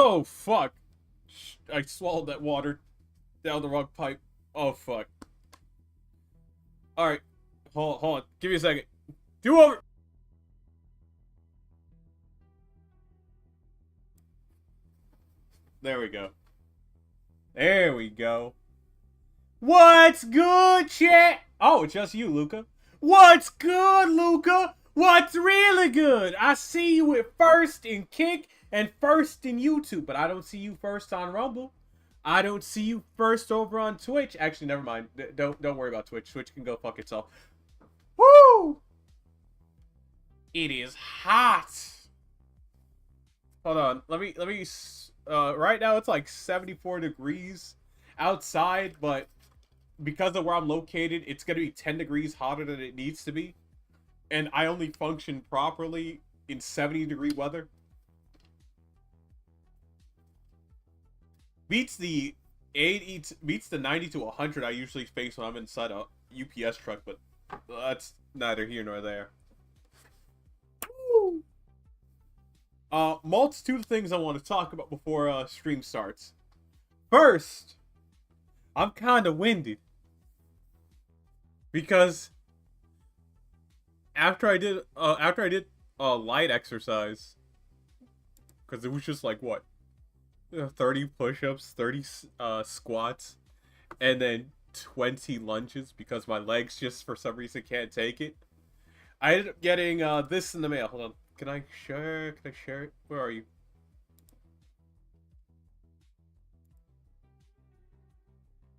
Oh, fuck. I swallowed that water down the wrong pipe. Oh, fuck. Alright. Hold on. Give me a second. Do over. There we go. There we go. What's good, chat? Oh, it's just you, Luca. What's good, Luca? What's really good? I see you at first in Kick and first in YouTube, but I don't see you first on Rumble. I don't see you first over on Twitch. Actually, never mind. Don't worry about Twitch. Twitch can go fuck itself. Woo! It is hot. Hold on. Let me right now it's like 74 degrees outside, but because of where I'm located, it's going to be 10 degrees hotter than it needs to be. And I only function properly in 70-degree weather. Beats the 90 to 100 I usually face when I'm inside a UPS truck, but that's neither here nor there. Woo! Multitude of things I want to talk about before stream starts. First, I'm kind of winded because after I did light exercise, because it was just like what, 30 push-ups, 30 squats, and then 20 lunges because my legs just for some reason can't take it. I ended up getting this in the mail. Hold on. Can I share it? Where are you?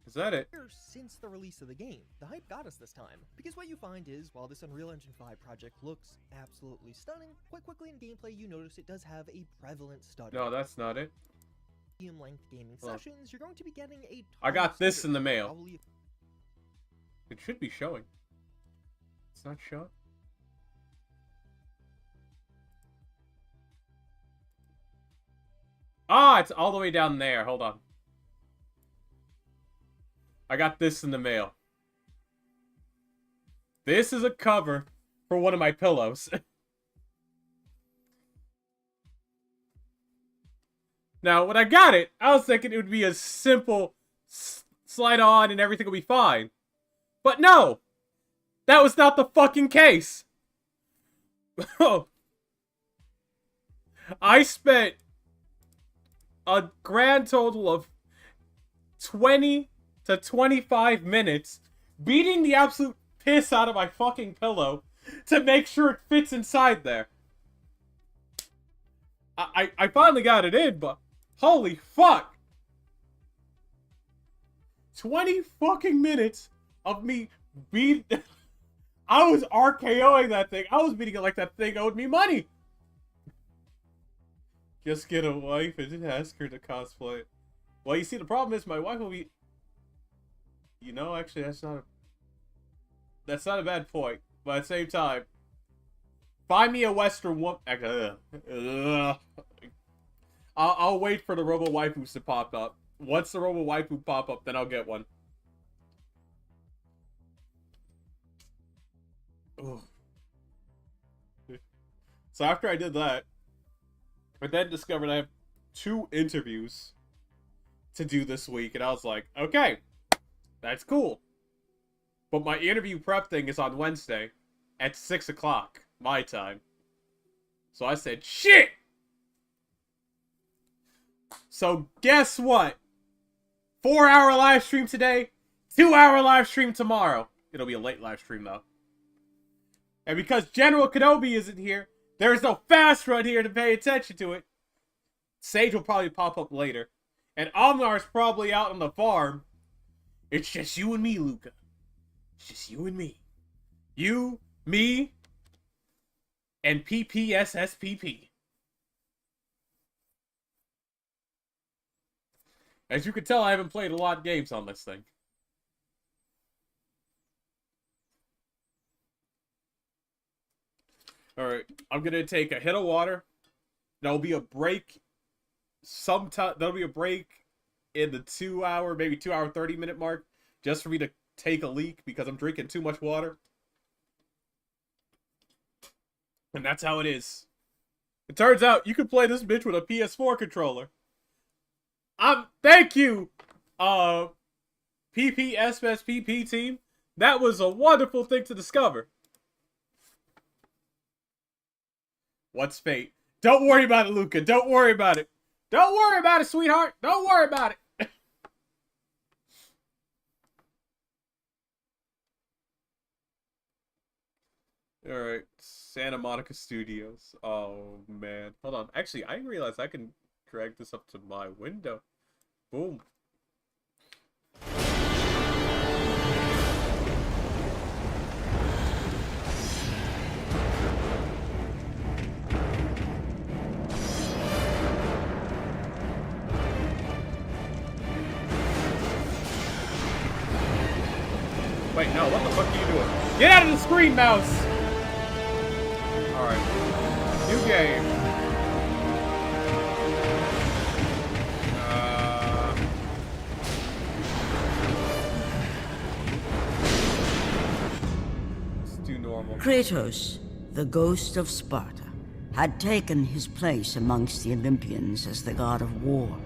Is that it? Since the release of the game, the hype got us this time, because what you find is, while this Unreal Engine 5 project looks absolutely stunning, quite quickly in gameplay you notice it does have a prevalent stutter. No, that's not it. Medium-length gaming sessions, you're going to be getting a I got this in the mail. Probably... It should be showing. It's not showing. Ah, it's all the way down there. Hold on. I got this in the mail. This is a cover for one of my pillows. Now, when I got it, I was thinking it would be a simple slide on and everything will be fine. But no! That was not the fucking case! I spent a grand total of 20 to 25 minutes beating the absolute piss out of my fucking pillow to make sure it fits inside there. I finally got it in, but holy fuck! 20 fucking minutes of me beat. I was RKOing that thing. I was beating it like that thing owed me money. Just get a wife and just ask her to cosplay it. Well, you see, the problem is my wife will be... You know, actually, that's not a bad point. But at the same time, find me a Western woman... I'll wait for the Robo Waifus to pop up. Once the Robo Waifu pop up, then I'll get one. Ugh. So after I did that, I then discovered I have 2 interviews to do this week, and I was like, okay, that's cool. But my interview prep thing is on Wednesday at 6 o'clock, my time. So I said, shit! So guess what? 4-hour live stream today, 2-hour live stream tomorrow. It'll be a late live stream, though. And because General Kenobi isn't here, there is no fast run here to pay attention to it. Sage will probably pop up later. And Omnar's probably out on the farm. It's just you and me, Luca. It's just you and me. You, me, and PPSSPP. As you can tell, I haven't played a lot of games on this thing. Alright, I'm gonna take a hit of water. There'll be a break sometime. There'll be a break in the 2-hour, maybe 2-hour, 30-minute mark, just for me to take a leak because I'm drinking too much water. And that's how it is. It turns out you can play this bitch with a PS4 controller. Thank you, PPSSPP team. That was a wonderful thing to discover. What's fate? Don't worry about it, Luca. Don't worry about it. Don't worry about it, sweetheart. Don't worry about it. Alright, Santa Monica Studios. Oh, man. Hold on. Actually, I realize I can drag this up to my window. Boom. Wait, no, what the fuck are you doing? Get out of the screen, mouse! Alright. New game. Let's do normal. Kratos, the Ghost of Sparda, had taken his place amongst the Olympians as the god of war.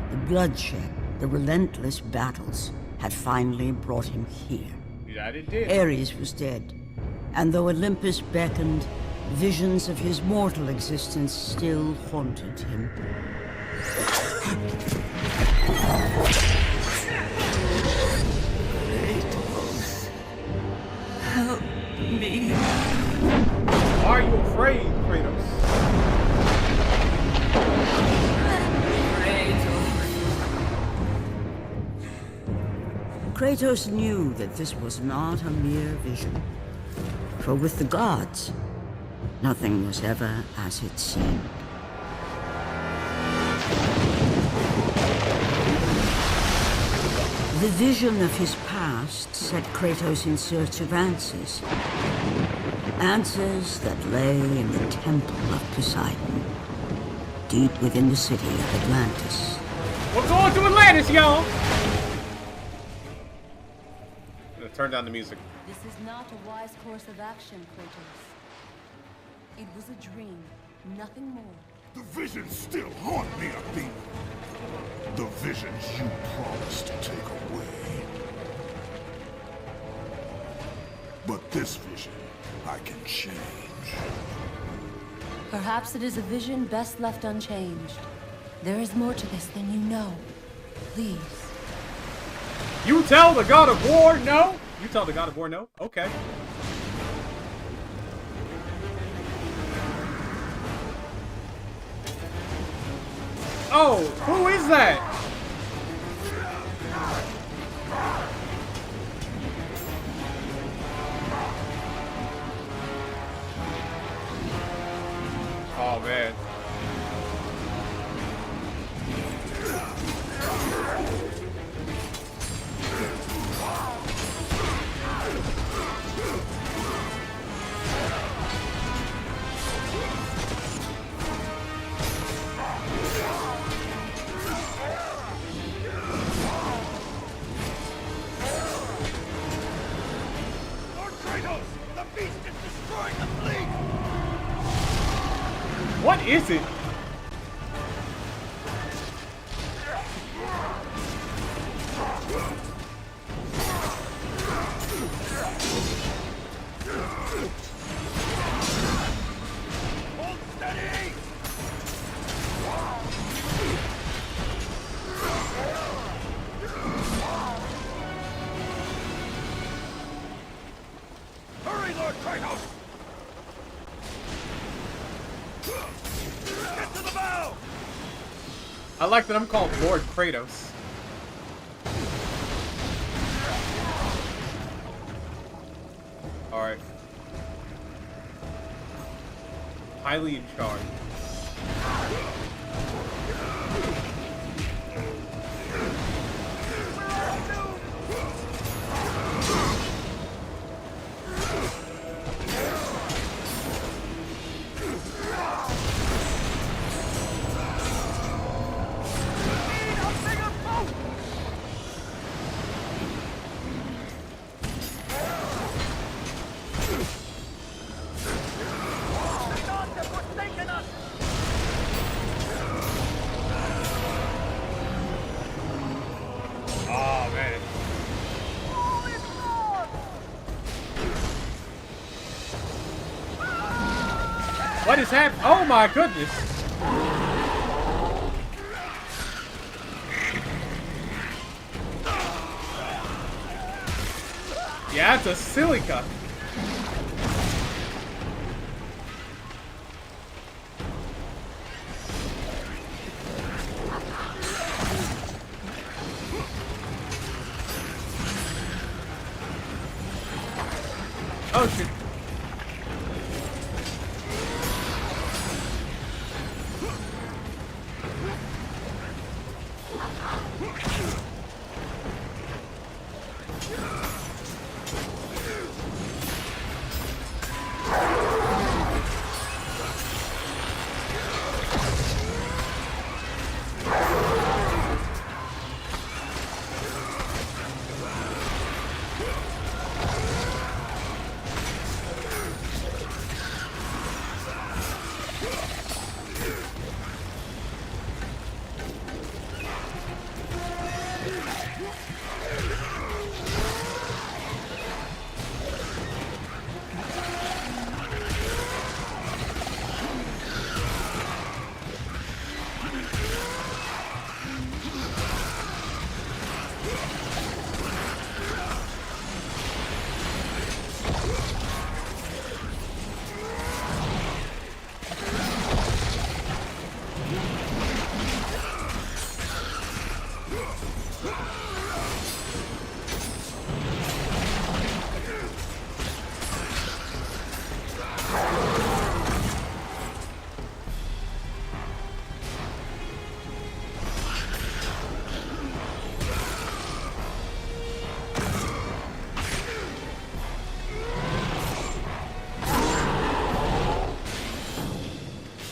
The bloodshed, the relentless battles, had finally brought him here. Yeah, it did. Ares was dead, and though Olympus beckoned, visions of his mortal existence still haunted him. Kratos, help me. Why are you afraid, Kratos? Kratos knew that this was not a mere vision, for with the gods, nothing was ever as it seemed. The vision of his past set Kratos in search of answers. Answers that lay in the temple of Poseidon, deep within the city of Atlantis. We're going to Atlantis, y'all! Turn down the music. This is not a wise course of action, Kratos. It was a dream, nothing more. The visions still haunt me, Athena. The visions you promised to take away. But this vision, I can change. Perhaps it is a vision best left unchanged. There is more to this than you know. Please. You tell the god of war no? You tell the god of war no? Okay. Oh, who is that? Oh, man. What is it? Hold steady! Hurry, Lord Kratos! Get to the bow! I like that I'm called Lord Kratos. Alright. Highly in charge. What is happening? Oh my goodness! Yeah, it's a silica. Oh shit.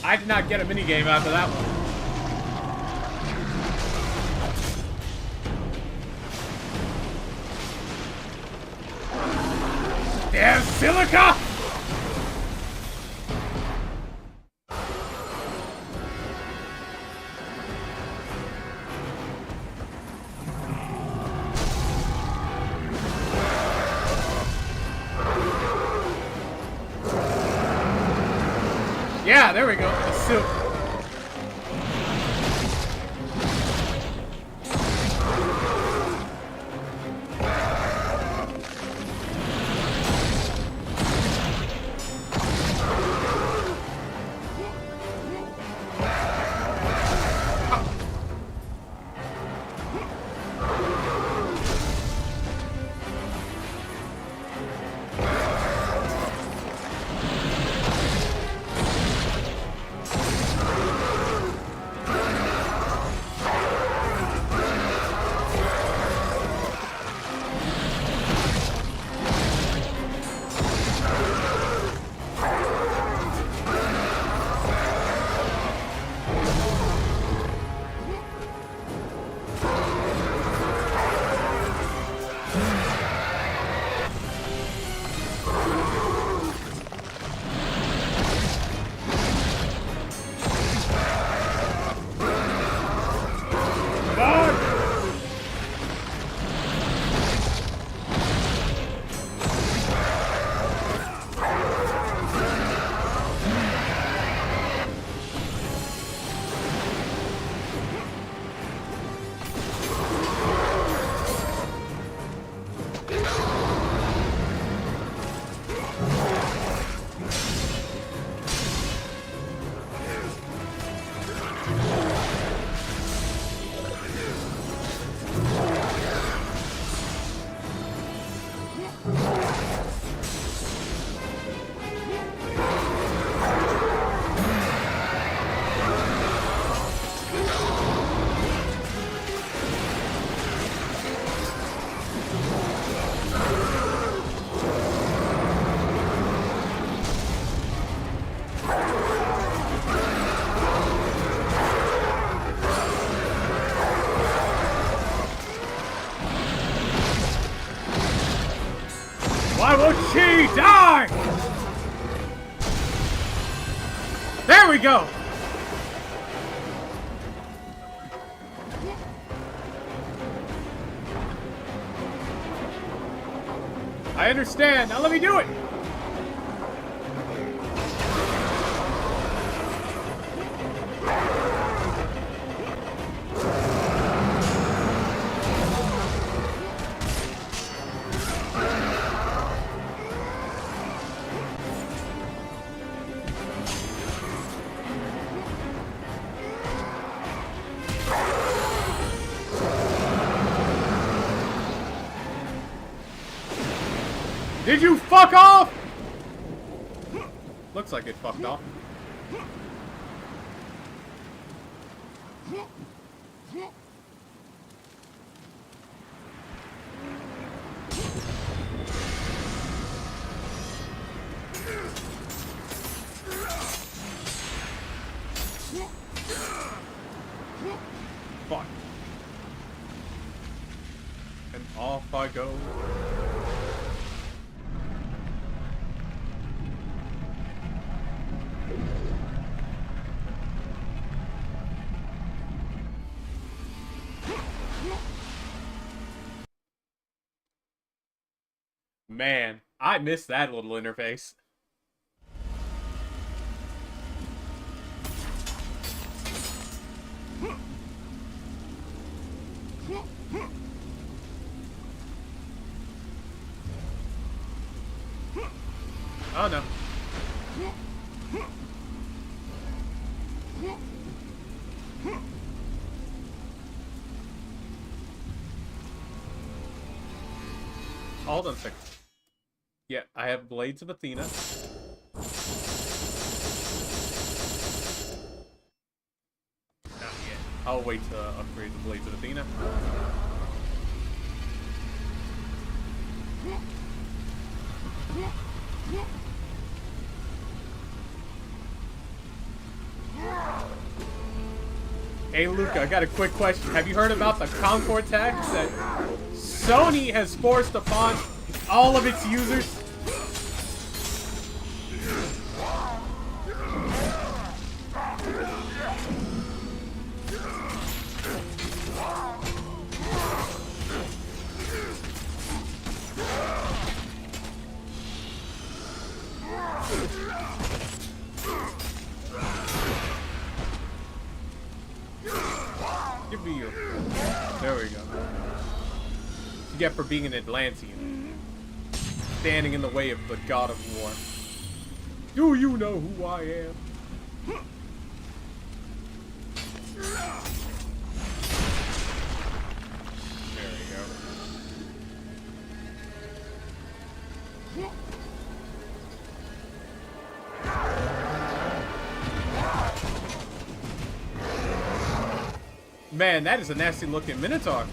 I did not get a minigame after that one. Damn silica! Yeah, there we go. The silk. Why won't she die? There we go. I understand. Now let me do it. Did you fuck off? Looks like it fucked off. Fuck. And off I go. Man, I miss that little interface. Oh no. Hold on a second. Yeah, I have Blades of Athena. Not yet. I'll wait to upgrade the Blades of Athena. Hey Luca, I got a quick question. Have you heard about the Concord tax that Sony has forced upon all of its users? Give me your... There we go. You get for being an Atlantean. Standing in the way of the god of war. Do you know who I am? There we go. Man, that is a nasty looking Minotaur.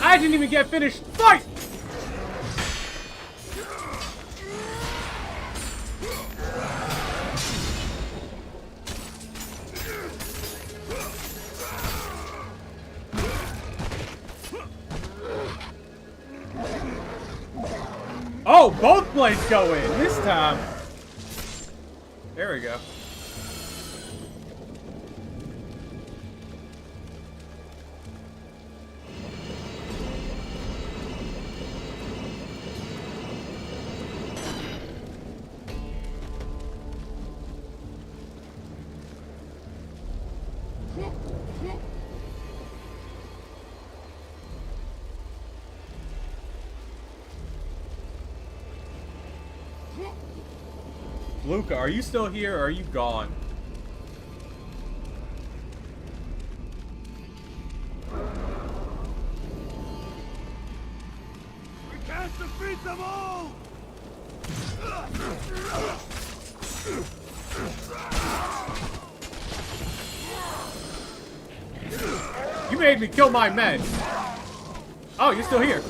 I didn't even get finished. Fight! Oh, both blades go in this time. There we go. Luca, are you still here or are you gone? We can't defeat them all! You made me kill my men. Oh, you're still here.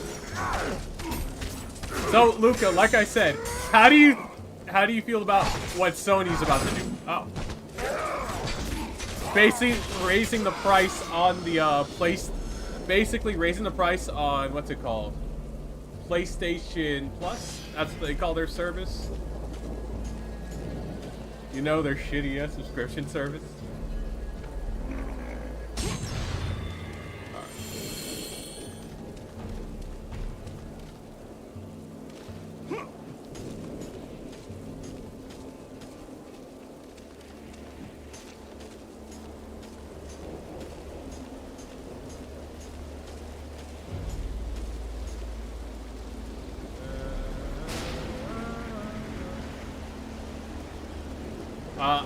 So, Luca, like I said, how do you feel about what Sony's about to do? Oh. Basically raising the price on the basically raising the price on what's it called? PlayStation Plus? That's what they call their service. You know their shitty ass subscription service?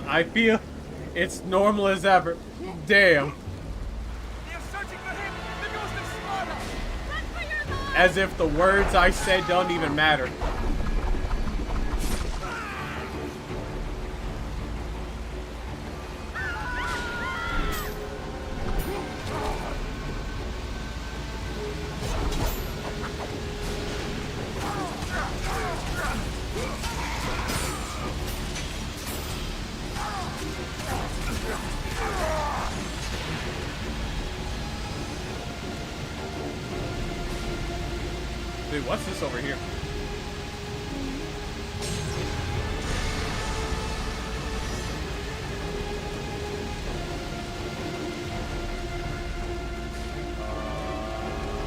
I feel it's normal as ever. Damn. They're searching for him! The Ghost of Sparda! Run for your life! As if the words I said don't even matter. Dude, what's this over here?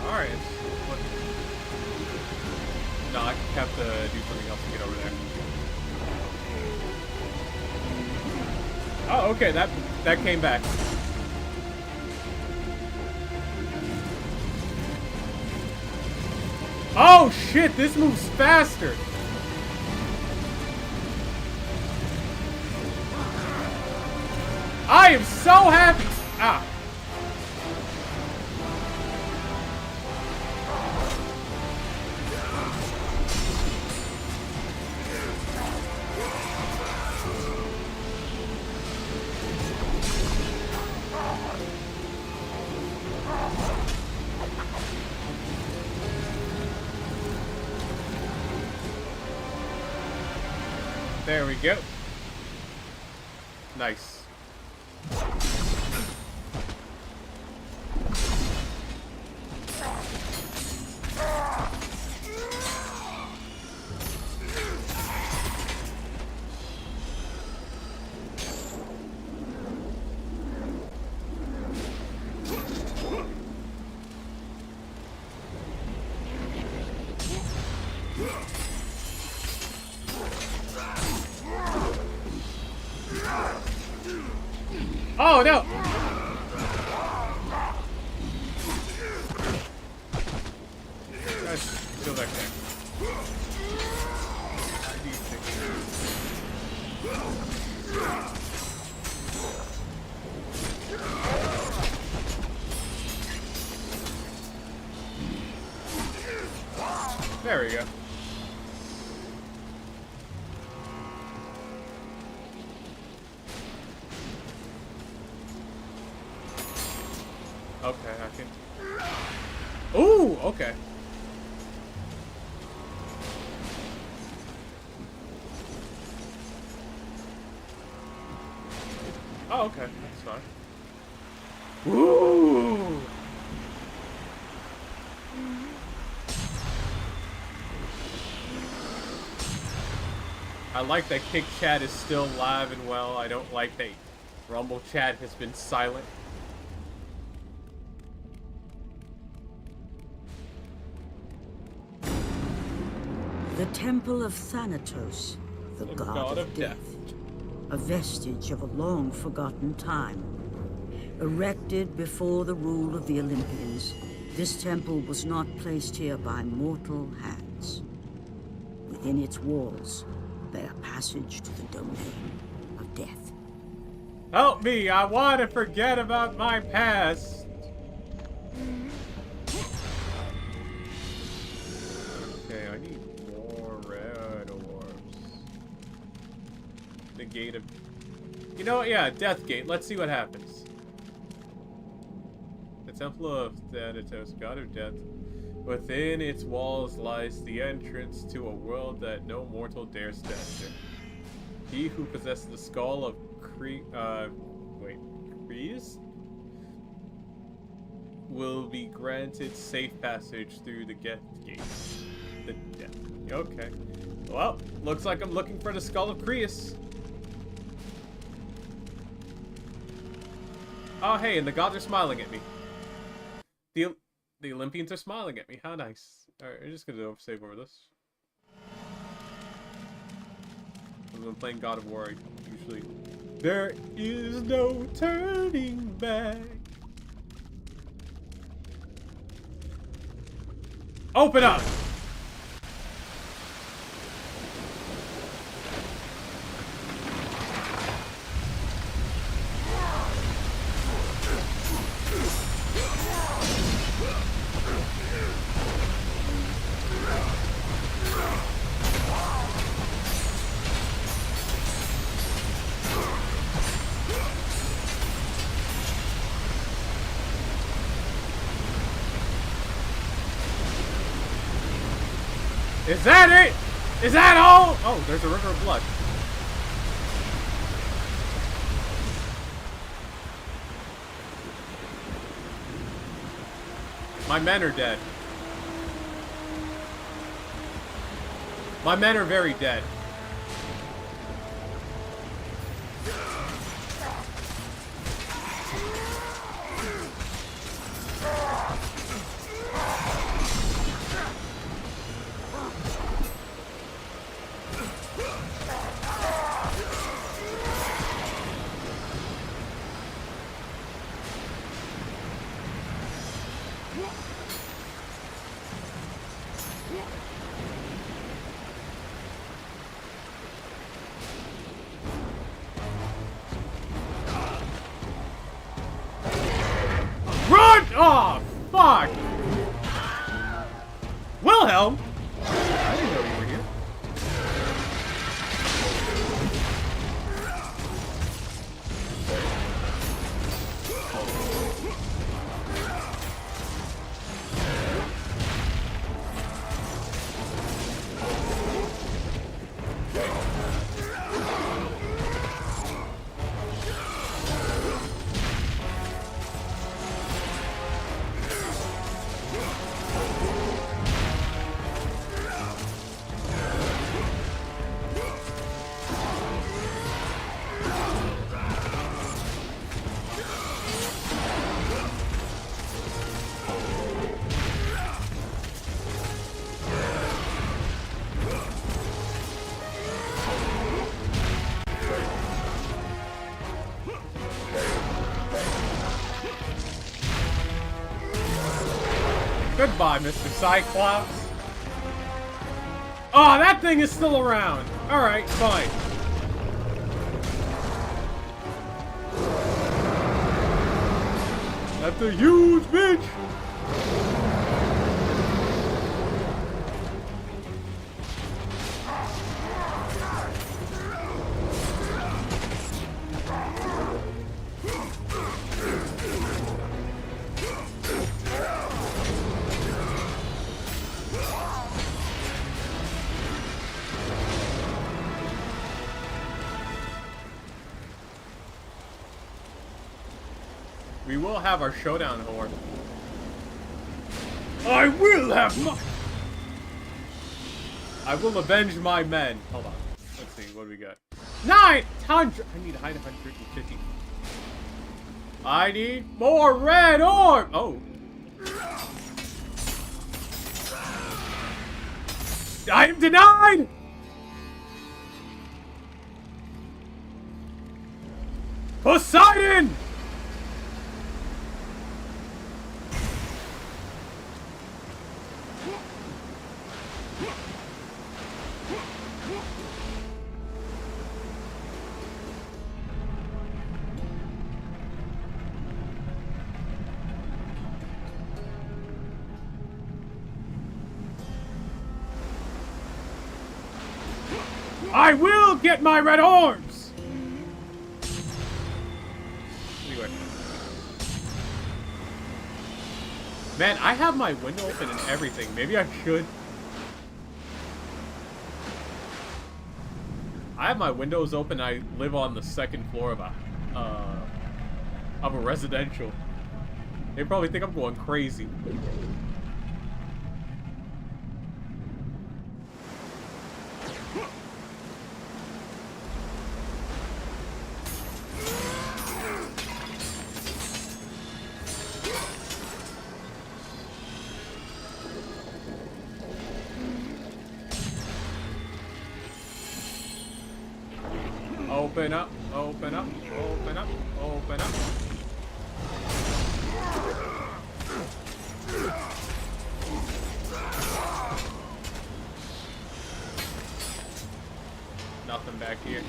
Alright. No, I have to do something else to get over there. Oh, okay, that came back. Oh shit, this moves faster! I am so happy! Ah. There we go. Nice. Oh no! Guys, still back there. There we go. Okay, I can. Ooh, okay. Oh, okay, that's fine. Ooh. I like that Kick Chat is still live and well. I don't like that Rumble Chat has been silent. The Temple of Thanatos, the god of death. A vestige of a long-forgotten time. Erected before the rule of the Olympians, this temple was not placed here by mortal hands. Within its walls lay a passage to the domain of death. Help me! I want to forget about my past! Okay, I need more red orbs. The gate of... You know what? Yeah, Death Gate. Let's see what happens. The Temple of Thanatos, God of Death. Within its walls lies the entrance to a world that no mortal dares to enter. He who possesses the skull of Kreis will be granted safe passage through the Death Gate. The Death. Okay. Well, looks like I'm looking for the skull of Kreis. Oh, hey, and the gods are smiling at me. The Olympians are smiling at me. How nice. Alright, we're just gonna save over this. When I'm playing God of War, I usually... There is no turning back. Open up! Is that it? Is that all? Oh, there's a river of blood. My men are dead. My men are very dead. Run! Oh, fuck! Wilhelm? I didn't know you were here. Goodbye, Mr. Cyclops. Oh, that thing is still around. Alright, fine. That's a huge bitch. We will have our showdown horde. I will have my... I will avenge my men. Hold on. Let's see, what do we got? 900! I need 950. I need more red orb! Oh. I am denied! Poseidon! I will get my red orbs! Anyway. Man, I have my window open and everything. Maybe I should. I have my windows open. I live on the second floor of a residential. They probably think I'm going crazy. Open up, open up, open up, open up. Nothing back here.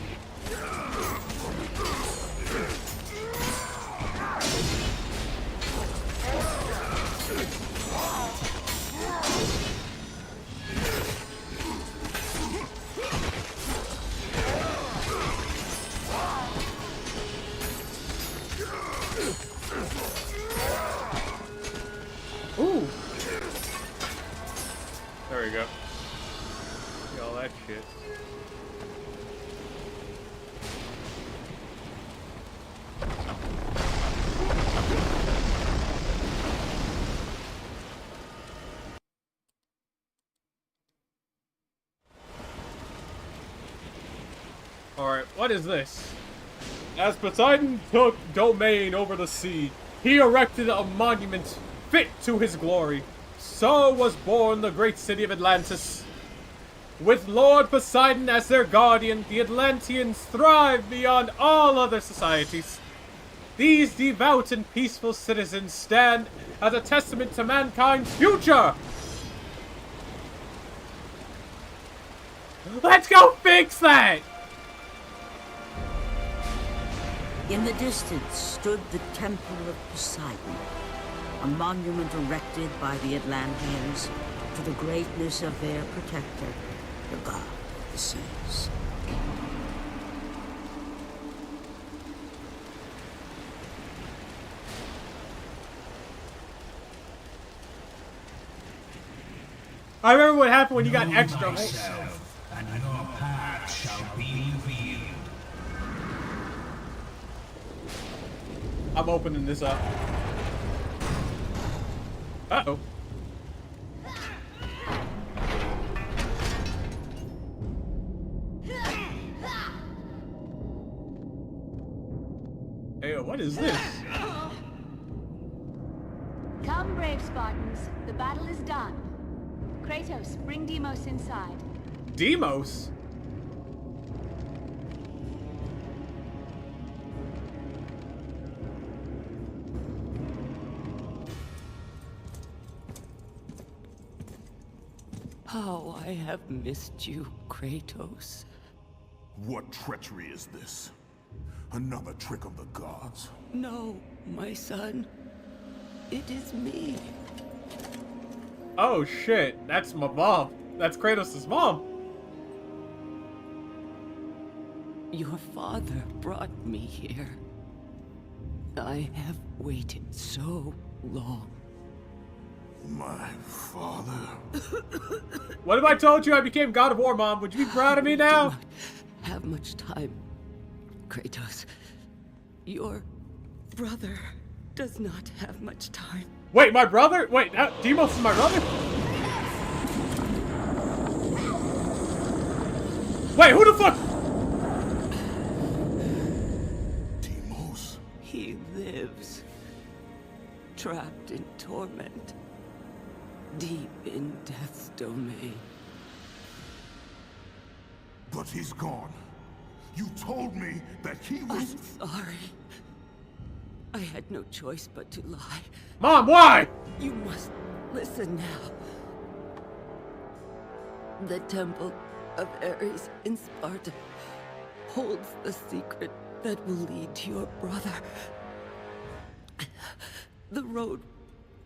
Ooh. There we go. See all that shit. Alright, what is this? As Poseidon took domain over the sea, he erected a monument fit to his glory. So was born the great city of Atlantis. With Lord Poseidon as their guardian, the Atlanteans thrive beyond all other societies. These devout and peaceful citizens stand as a testament to mankind's future. Let's go fix that! In the distance stood the Temple of Poseidon, a monument erected by the Atlanteans to the greatness of their protector, the god of the seas. I remember what happened when you got Know extra. thyself, and your path shall be revealed. I'm opening this up. Uh-oh. Hey, what is this? Come, brave Spartans. The battle is done. Kratos, bring Deimos inside. Deimos? How I have missed you, Kratos. What treachery is this? Another trick of the gods? No, my son. It is me. Oh shit, that's my mom. That's Kratos' mom. Your father brought me here. I have waited so long. My father? What if I told you I became God of War, Mom? Would you be proud of me now? Do not have much time, Kratos. Your brother does not have much time. Wait, my brother? Wait, Deimos is my brother? Wait, who the fuck? Deimos? He lives, trapped in torment, deep in death's domain. But he's gone. You told me that he was... I'm sorry. I had no choice but to lie. Mom, why? You must listen now. The Temple of Ares in Sparta holds the secret that will lead to your brother. The road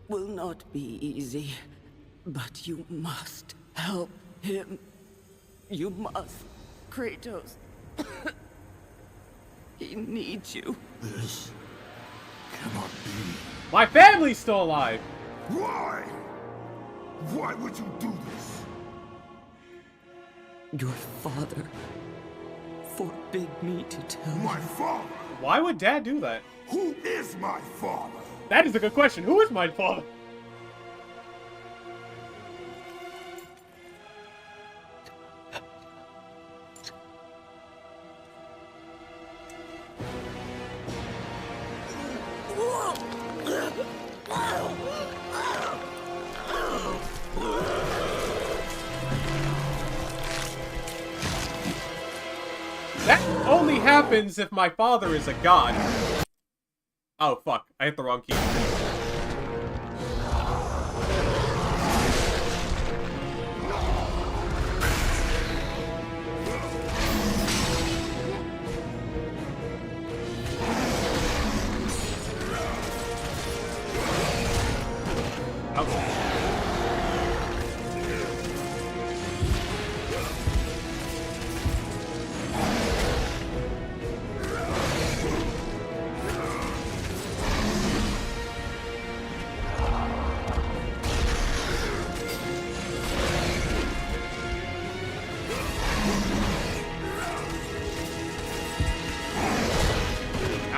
will not be easy, but you must help him. You must, Kratos. He needs you. This cannot be. My family's still alive. Why? Why would you do this? Your father forbid me to tell you. My father? Why would Dad do that? Who is my father? That is a good question. Who is my father? That only happened happens if my father is a god? Oh, fuck. I hit the wrong key.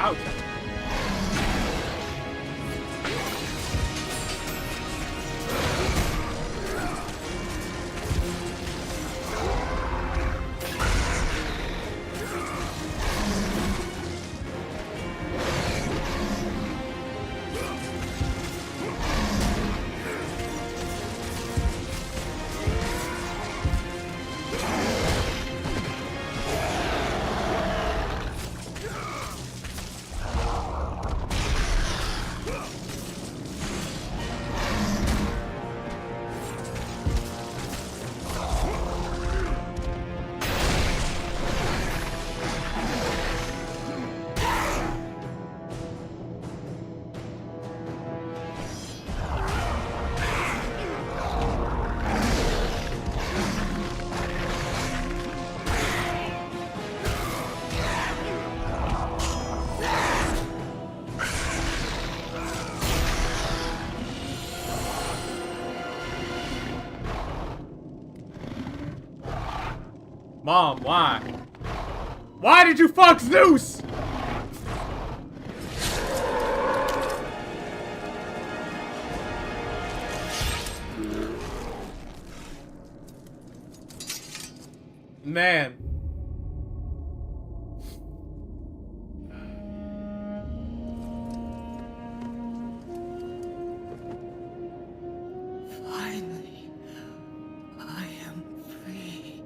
Ouch. Mom, why? Why did you fuck Zeus? Man. Finally, I am free.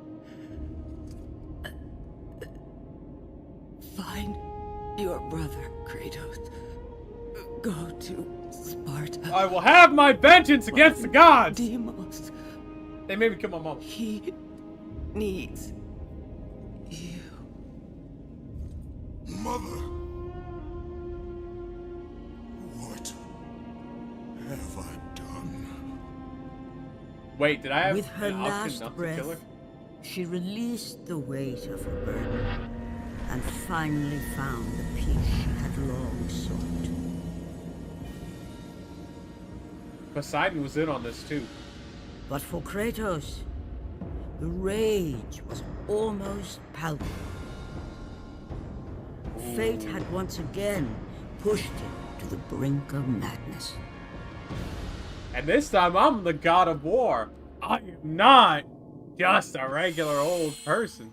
Find your brother, Kratos. Go to Sparta. I will have my vengeance against the gods! Deimos. They made me kill my mom. He needs you. Mother. What have I done? Wait, did I have With her an option last not to kill her? breath, she released the weight of her burden and finally found the peace she had long sought. Poseidon was in on this too. But for Kratos, the rage was almost palpable. Fate had once again pushed him to the brink of madness. And this time, I'm the god of war. I am not just a regular old person.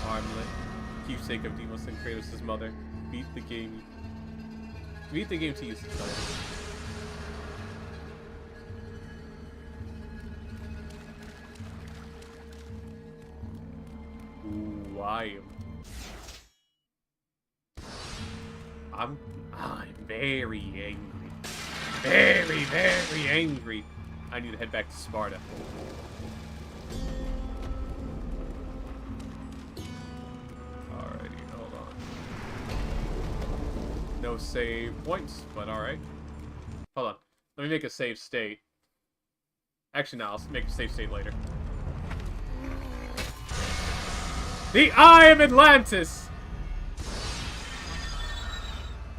Armlet. Keepsake of Deimos and Kratos' mother. Beat the game. Beat the game to use the title. Ooh, I'm very angry. Very, very angry. I need to head back to Sparta. Alrighty, hold on. No save points, but alright. Hold on. Let me make a save state. Actually, no, I'll make a save state later. The Eye of Atlantis!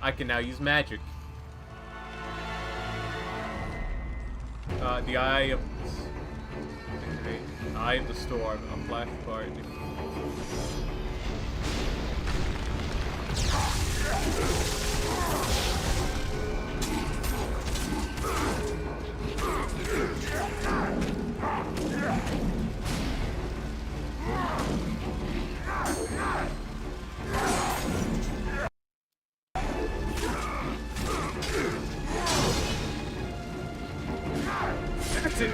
I can now use magic. The Eye of... Okay. Eye of the Storm. A flash card. That's it.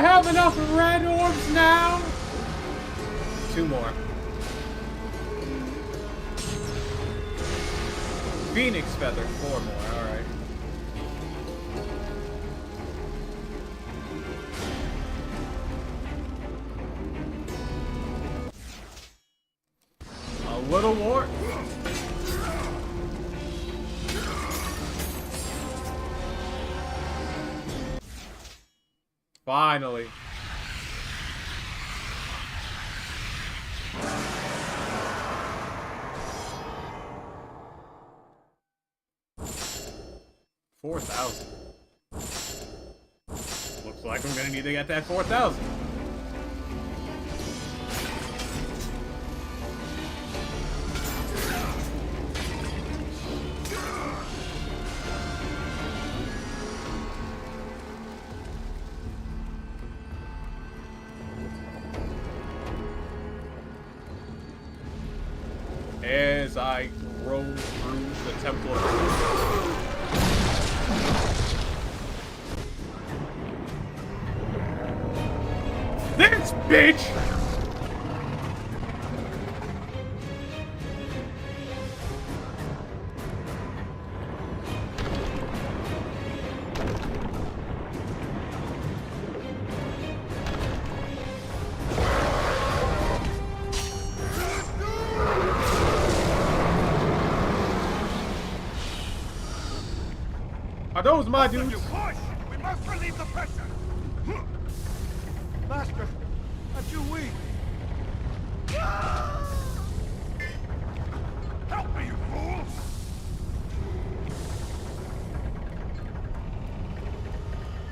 have enough red orbs now? 2 more. Phoenix feather, 4 more, alright. A little more. Finally. $4,000. Looks like I'm gonna need to get that 4,000. As I roam through the Temple of this bitch! Are those my dudes? Push! We must relieve the pressure! Master, I'm too weak. Help me, you fools!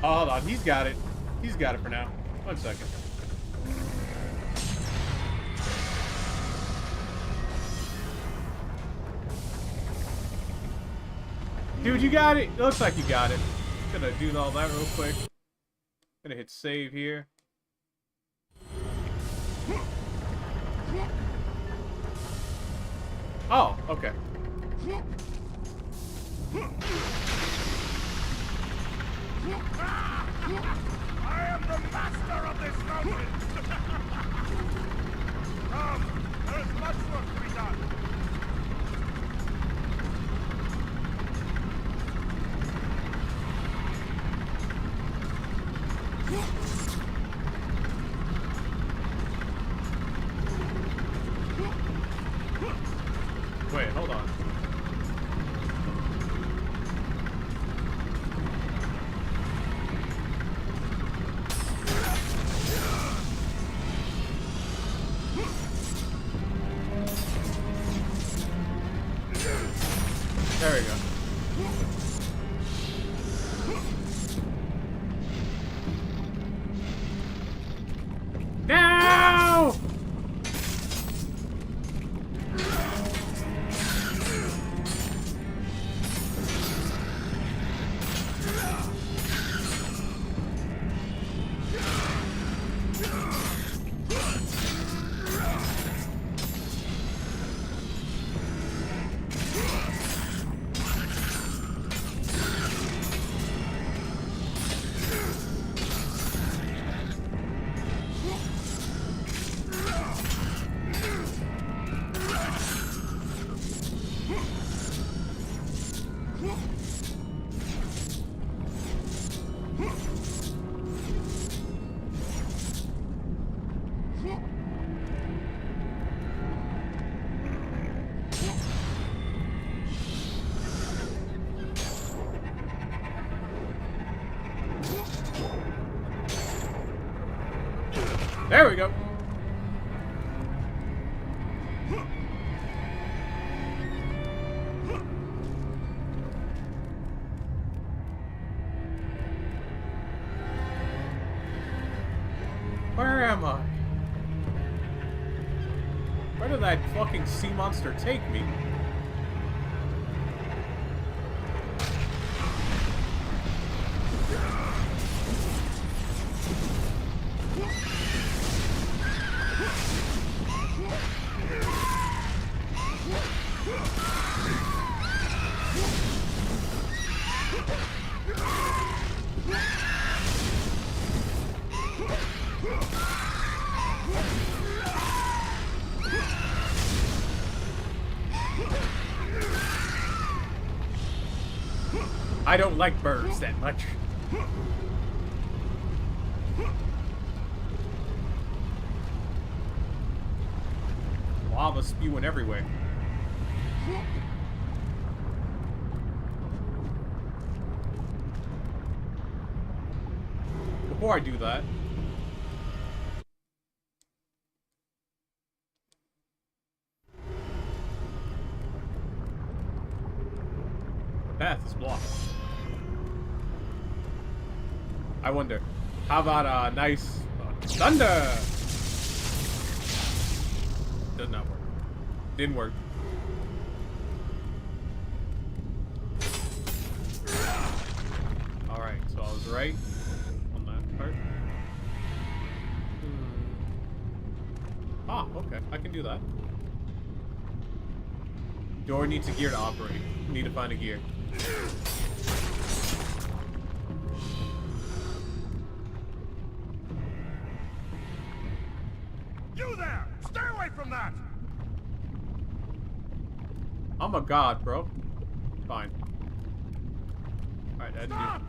Oh, hold on. He's got it. He's got it for now. 1 second. Dude, you got it? It looks like you got it. Gonna do all that real quick. Gonna hit save here. Oh, okay. I am the master of this mountain! Come, there is much work to be done. Wait, hold on. There we go. Now! There we go. Where am I? Where did that fucking sea monster take me? I don't like birds that much. Lava spewing everywhere. Before I do that, the path is blocked. I wonder, how about a nice thunder? Does not work. Didn't work. Alright, so I was right on that part. Ah, okay. I can do that. Door needs a gear to operate. Need to find a gear. You there! Stay away from that! I'm a god, bro. Fine. Alright, that Stop!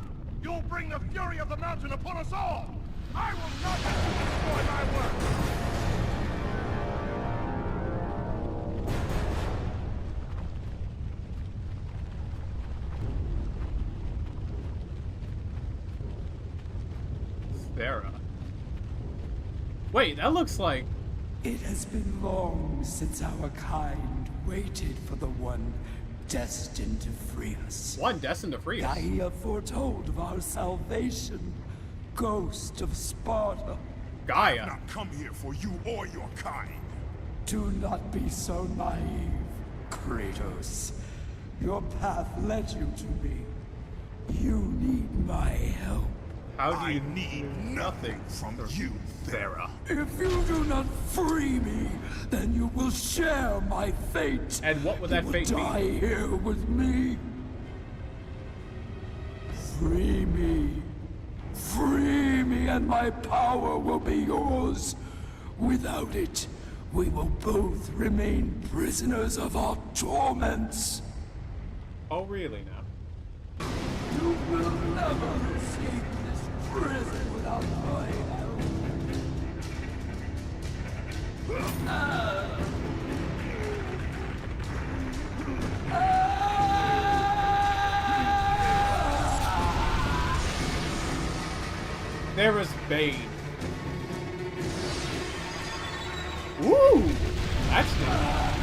You'll bring the fury of the mountain upon us all! I will not let you destroy my work! Sarah. Wait, that looks like... It has been long since our kind waited for the one destined to free us. One destined to free us. Gaia foretold of our salvation. Ghost of Sparda. Gaia. Not come here for you or your kind. Do not be so naive, Kratos. Your path led you to me. You need my help. How do I you need nothing from you, Sarah? If you do not free me, then you will share my fate. And what would that you fate will be? die here with me. Free me. Free me and my power will be yours. Without it, we will both remain prisoners of our torments. Oh, really now? You will never escape this prison without my help. There is Bane. Woo! That's nice.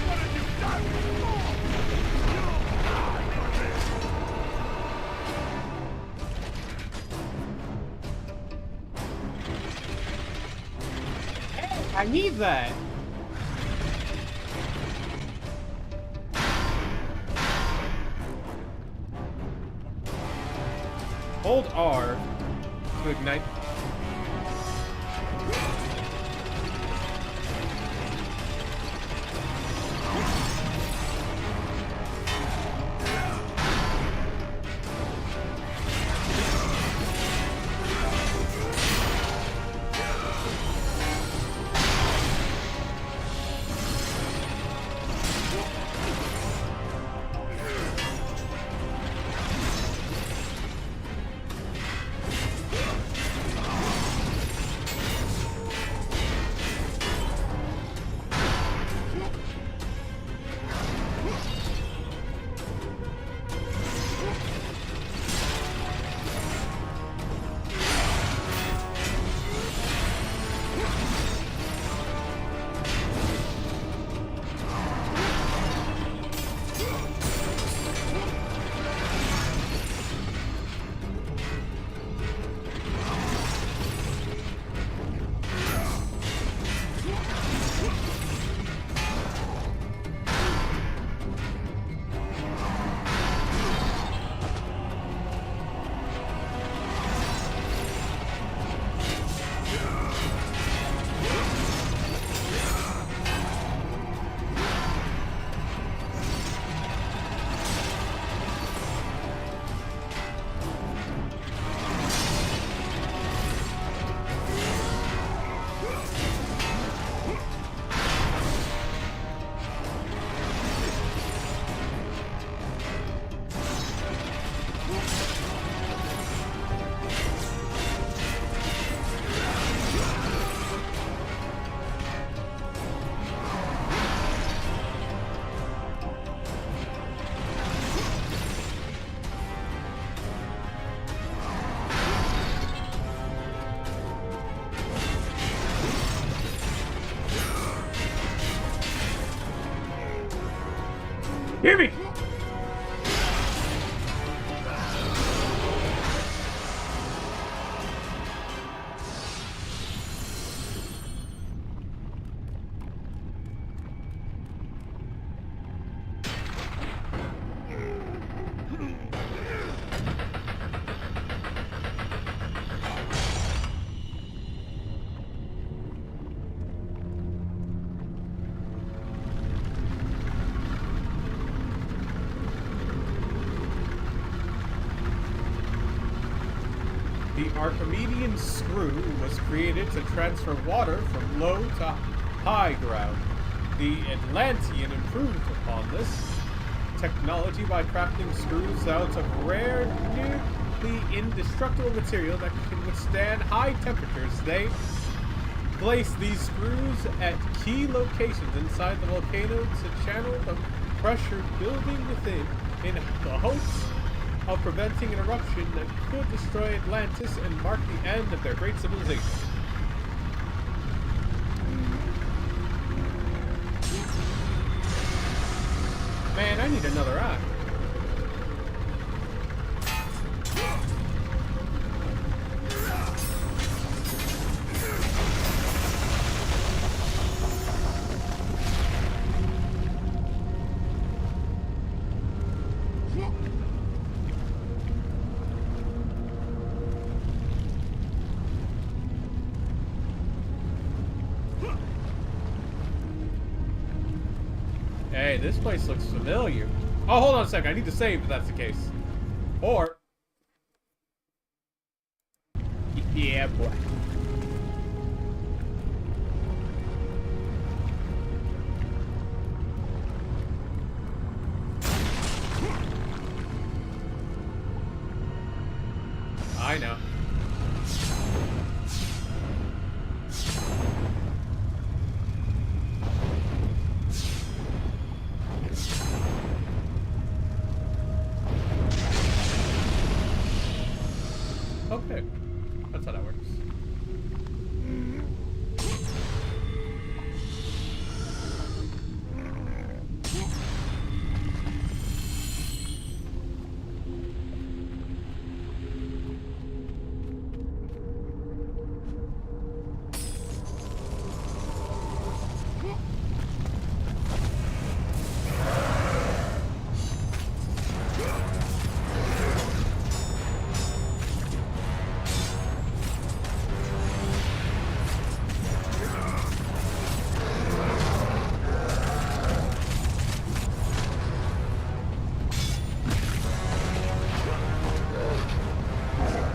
What have you done? You'll die for this! I need that. Hold R to ignite. The Archimedean screw was created to transfer water from low to high ground. The Atlantean improved upon this technology by crafting screws out of rare, nearly indestructible material that can withstand high temperatures. They placed these screws at key locations inside the volcano to channel the pressure building within in the hopes of preventing an eruption that could destroy Atlantis and mark the end of their great civilization. Man, I need another eye. Hey, this place looks familiar. Oh, hold on a second. I need to save if that's the case. Or... yeah, boy. I know. Okay. That's how that works.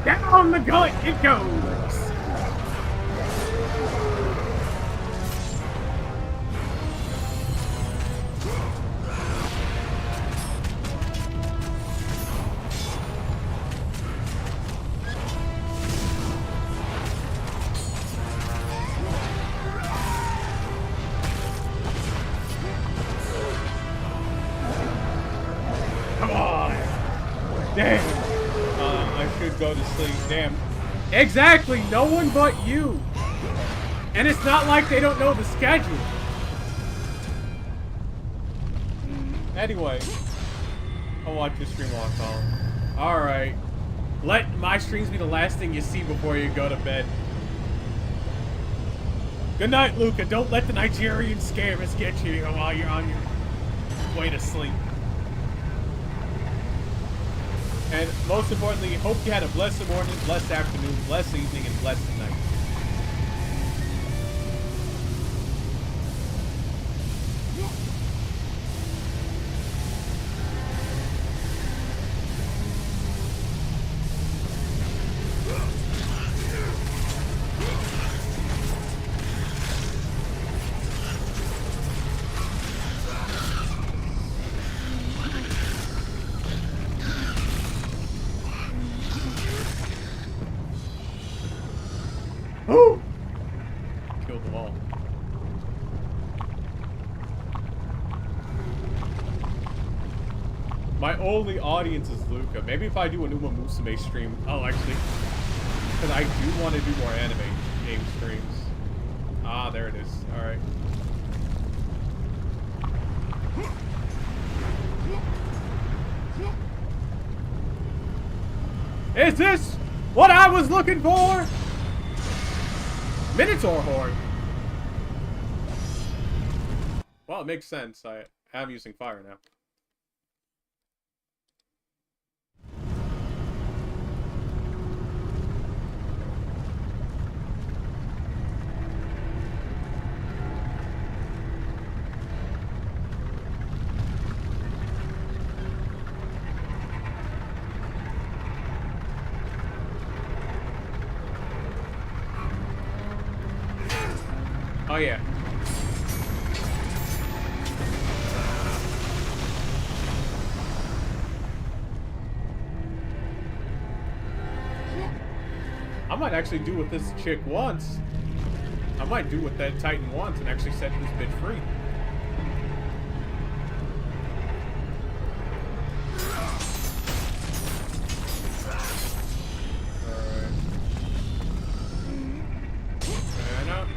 Down the gullet it goes! Come on! Damn! I should go to sleep. Damn. Exactly! No one but you! And it's not like they don't know the schedule. Anyway. I'll watch your stream while I'm calling. Alright. Let my streams be the last thing you see before you go to bed. Good night, Luca. Don't let the Nigerian scammers get you while you're on your way to sleep. And most importantly, hope you had a blessed morning, blessed afternoon, blessed evening, and blessed night. Killed them all. My only audience is Luca. Maybe if I do an Uma Musume stream, I'll actually... because I do want to do more anime game streams. Ah, there it is. Alright. Is this what I was looking for? Minotaur horn. Well, it makes sense. I am using fire now. Oh, yeah. I might actually do what this chick wants. I might do what that Titan wants and actually set this bitch free. Alright. Man up.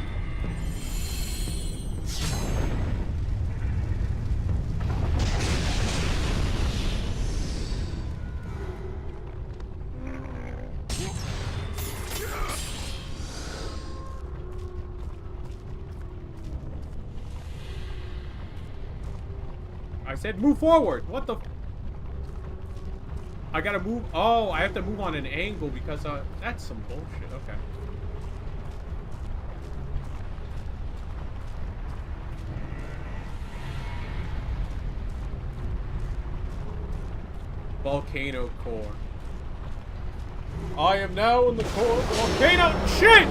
I said move forward. What the? I gotta move. Oh, I have to move on an angle because that's some bullshit. Okay. Volcano core. I am now in the core of the volcano. Shit!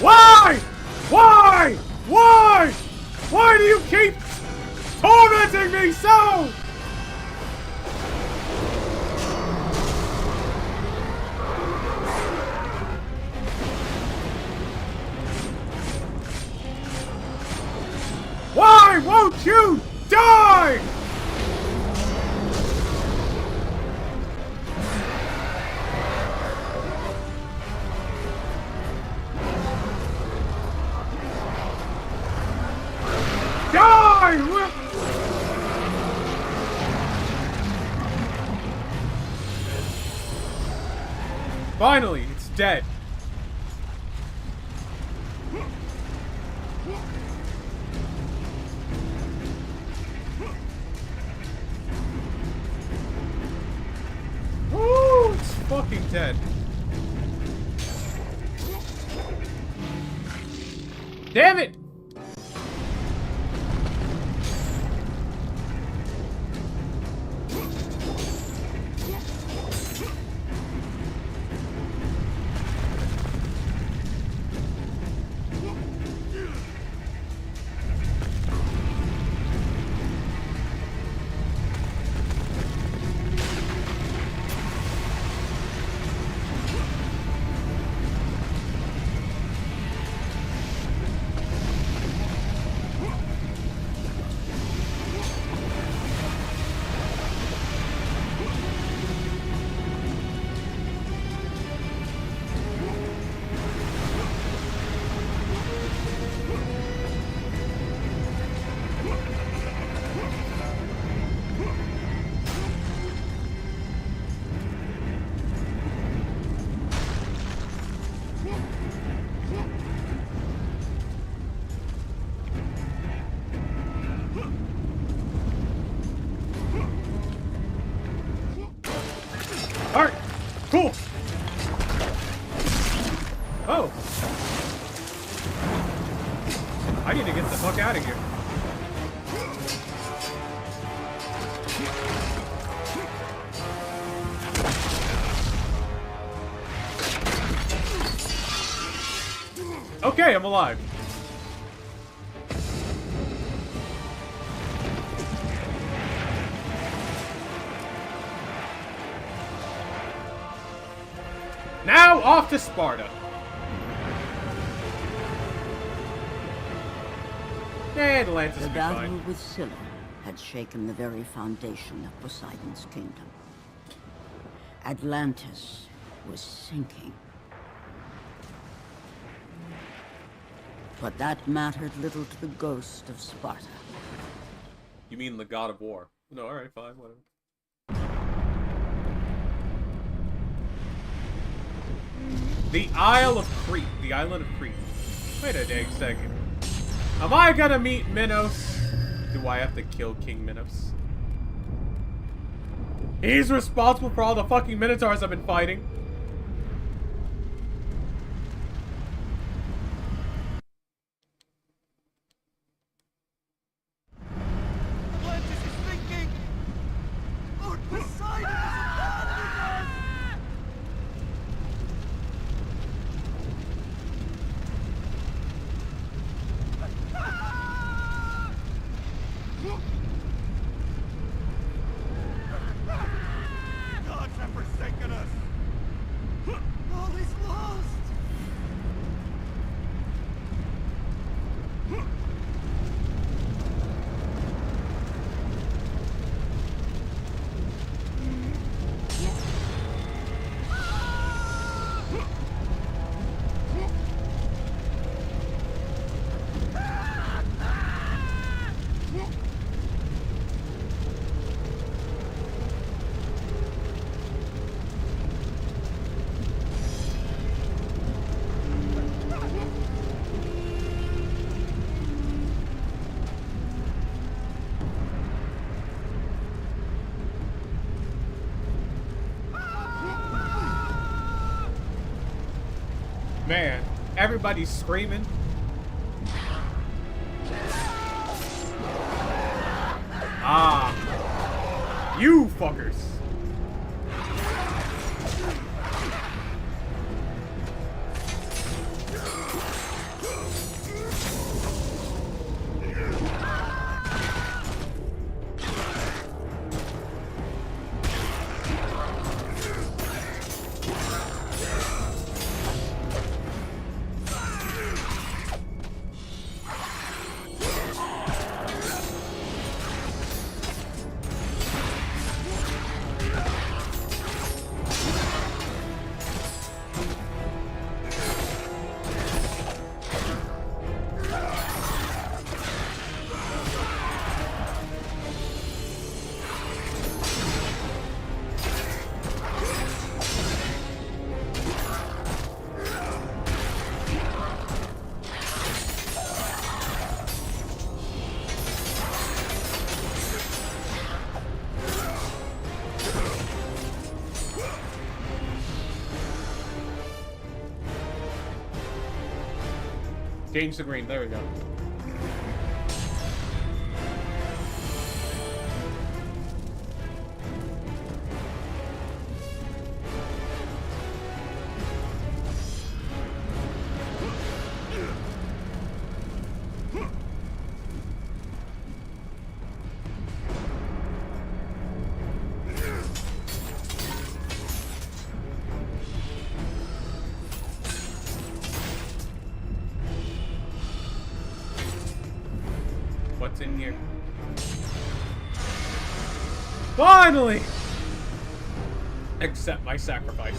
Why? Why? Why? Why do you keep tormenting me so? Why won't you die? Finally, it's dead. Woo! It's fucking dead. Damn it! Alright, cool. Oh. I need to get the fuck out of here. Okay, I'm alive. Now off to Sparta. And Atlantis The will be battle fine. with Scylla had shaken the very foundation of Poseidon's kingdom. Atlantis was sinking. But that mattered little to the Ghost of Sparta. You mean the god of war? No, alright, fine, whatever. The Isle of Crete. The island of Crete. Wait a dang second. Am I gonna meet Minos? Do I have to kill King Minos? He's responsible for all the fucking Minotaurs I've been fighting. Atlantis is sinking! Lord Poseidon is abandoning us! man. Everybody's screaming. Ah. You fuckers. Change the green. There we go. What's in here? Finally! Accept my sacrifice.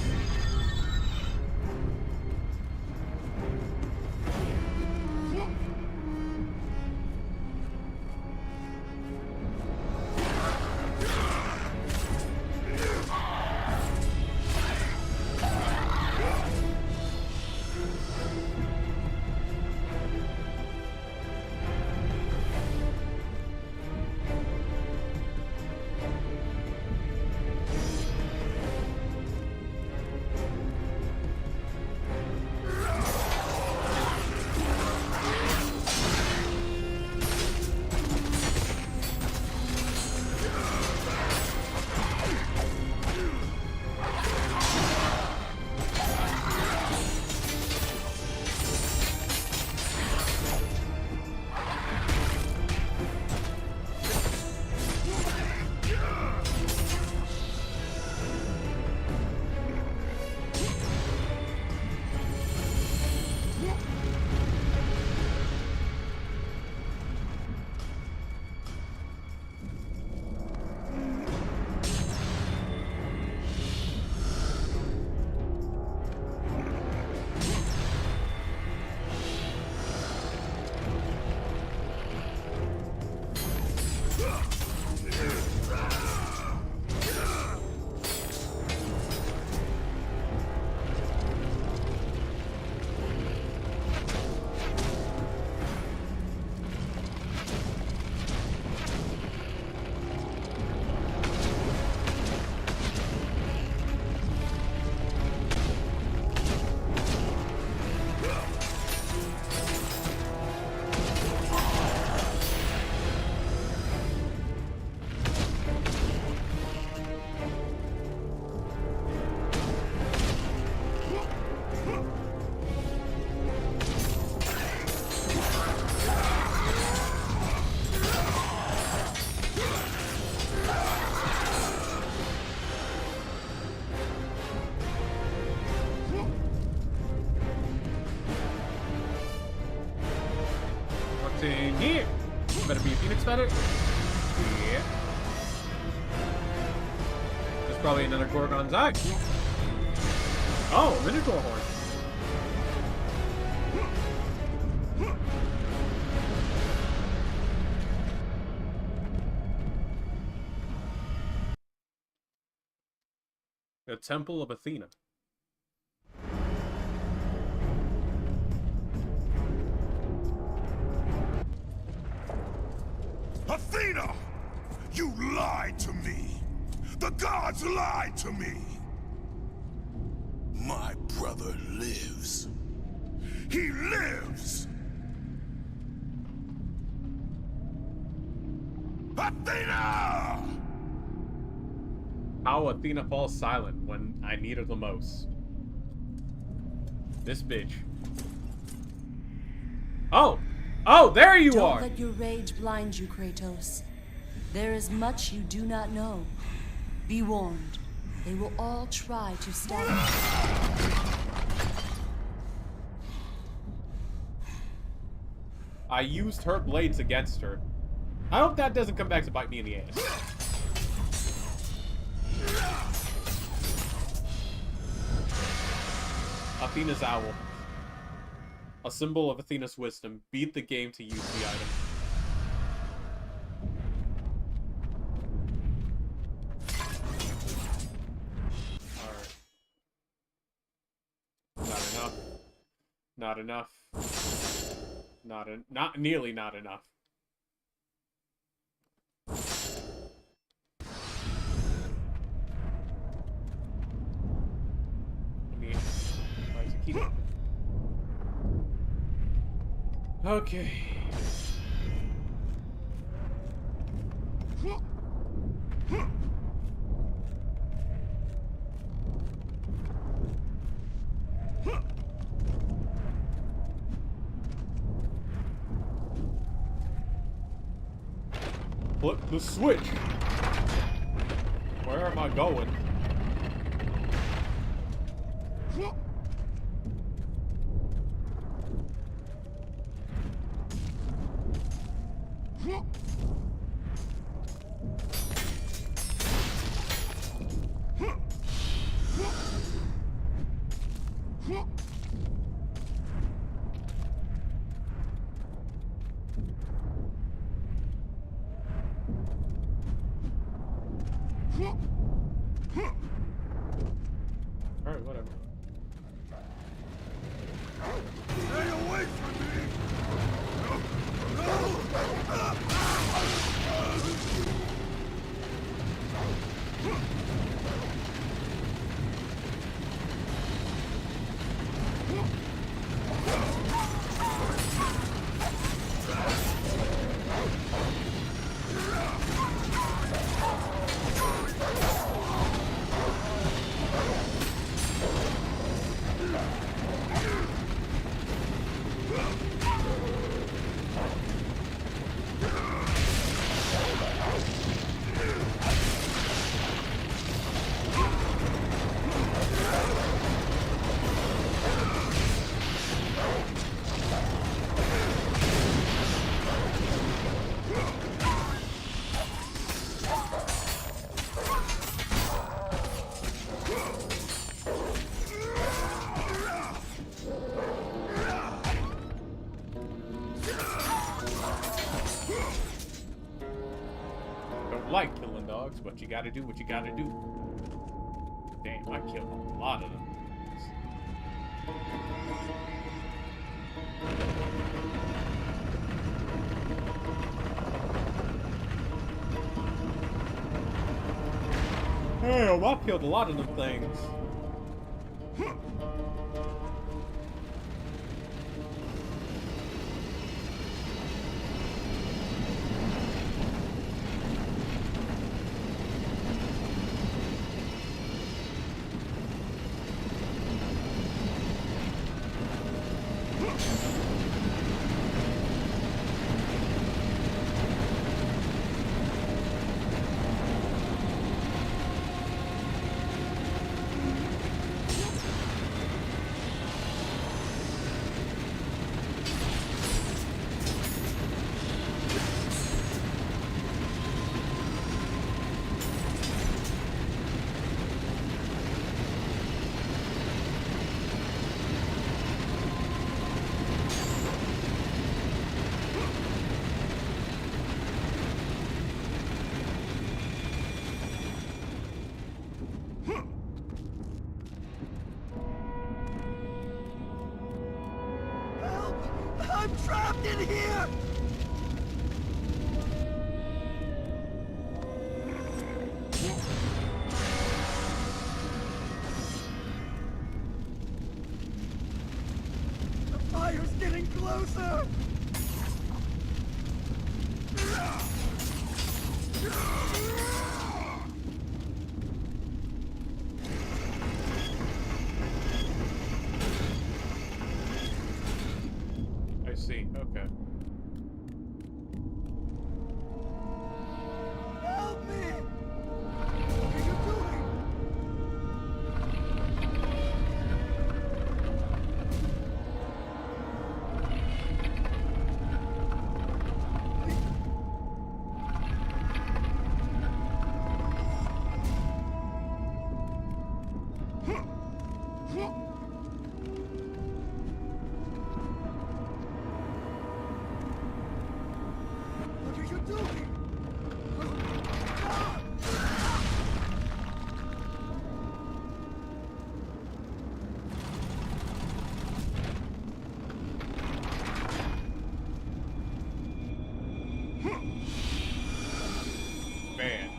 In here. Better be a Phoenix Feather. Yeah. There's probably another Gorgon's Eye. Oh, Minotaur Horn. The Temple of Athena. Athena! You lied to me! The gods lied to me! My brother lives. He lives! Athena! How Athena falls silent when I need her the most. This bitch. Oh! Oh, there you Don't are! let your rage blind you, Kratos. There is much you do not know. Be warned. They will all try to stop you. I used her blades against her. I hope that doesn't come back to bite me in the ass. Athena's owl. A symbol of Athena's wisdom. Beat the game to use the item. Alright. Not enough. Not enough. Not nearly not enough. Why does it keep... Okay. Flip the switch. Where am I going? Alright, whatever. Stay away from me! Like killing dogs, but you gotta do what you gotta do. Damn, I killed a lot of them. Damn, I killed a lot of them things. I'm trapped in here! closer! I see. Okay. Help me! What are you doing? What are you doing? Man.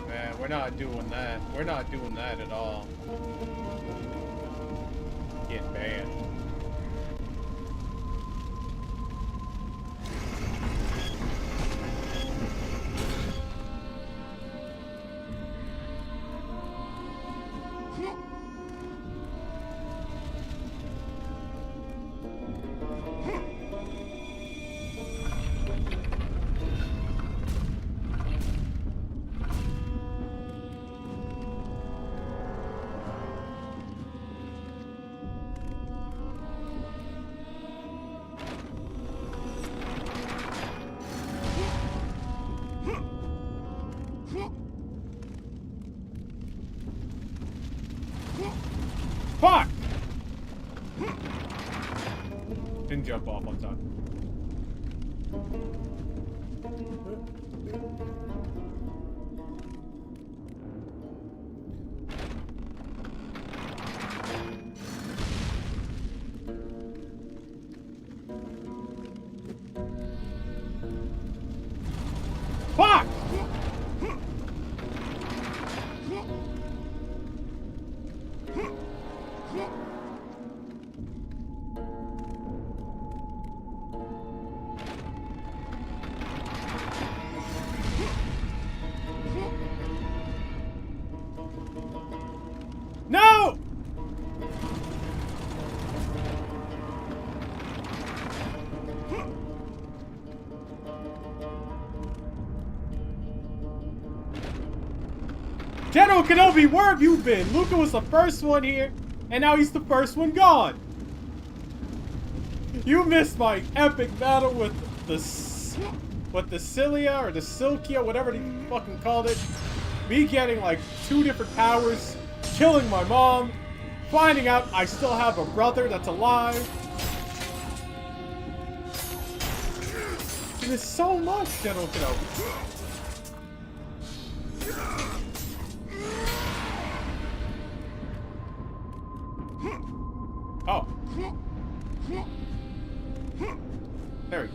Man, we're not doing that. We're not doing that at all. Get banned. Fuck! Didn't jump off on time. Fuck! No! General Kenobi, where have you been? Luca was the first one here, and now he's the first one gone. You missed my epic battle with the Cilia or the Silkia, whatever they fucking called it. Me getting like 2 different powers, killing my mom, finding out I still have a brother that's alive. There's so much, General Kenobi. Oh. There we go.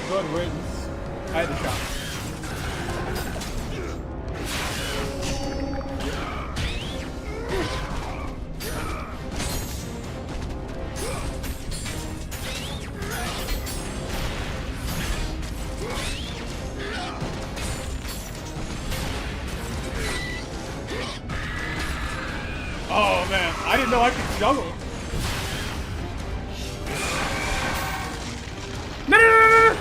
Good riddance. I had the shot. Oh man, I didn't know I could juggle. No, no, no, no, no!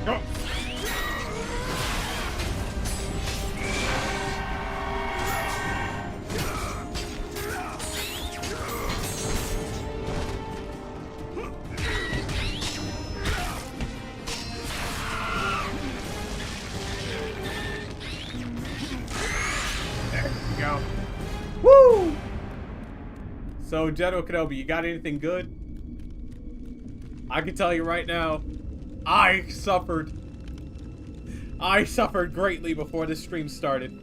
Go. So, General Kenobi, you got anything good? I can tell you right now, I suffered greatly before this stream started.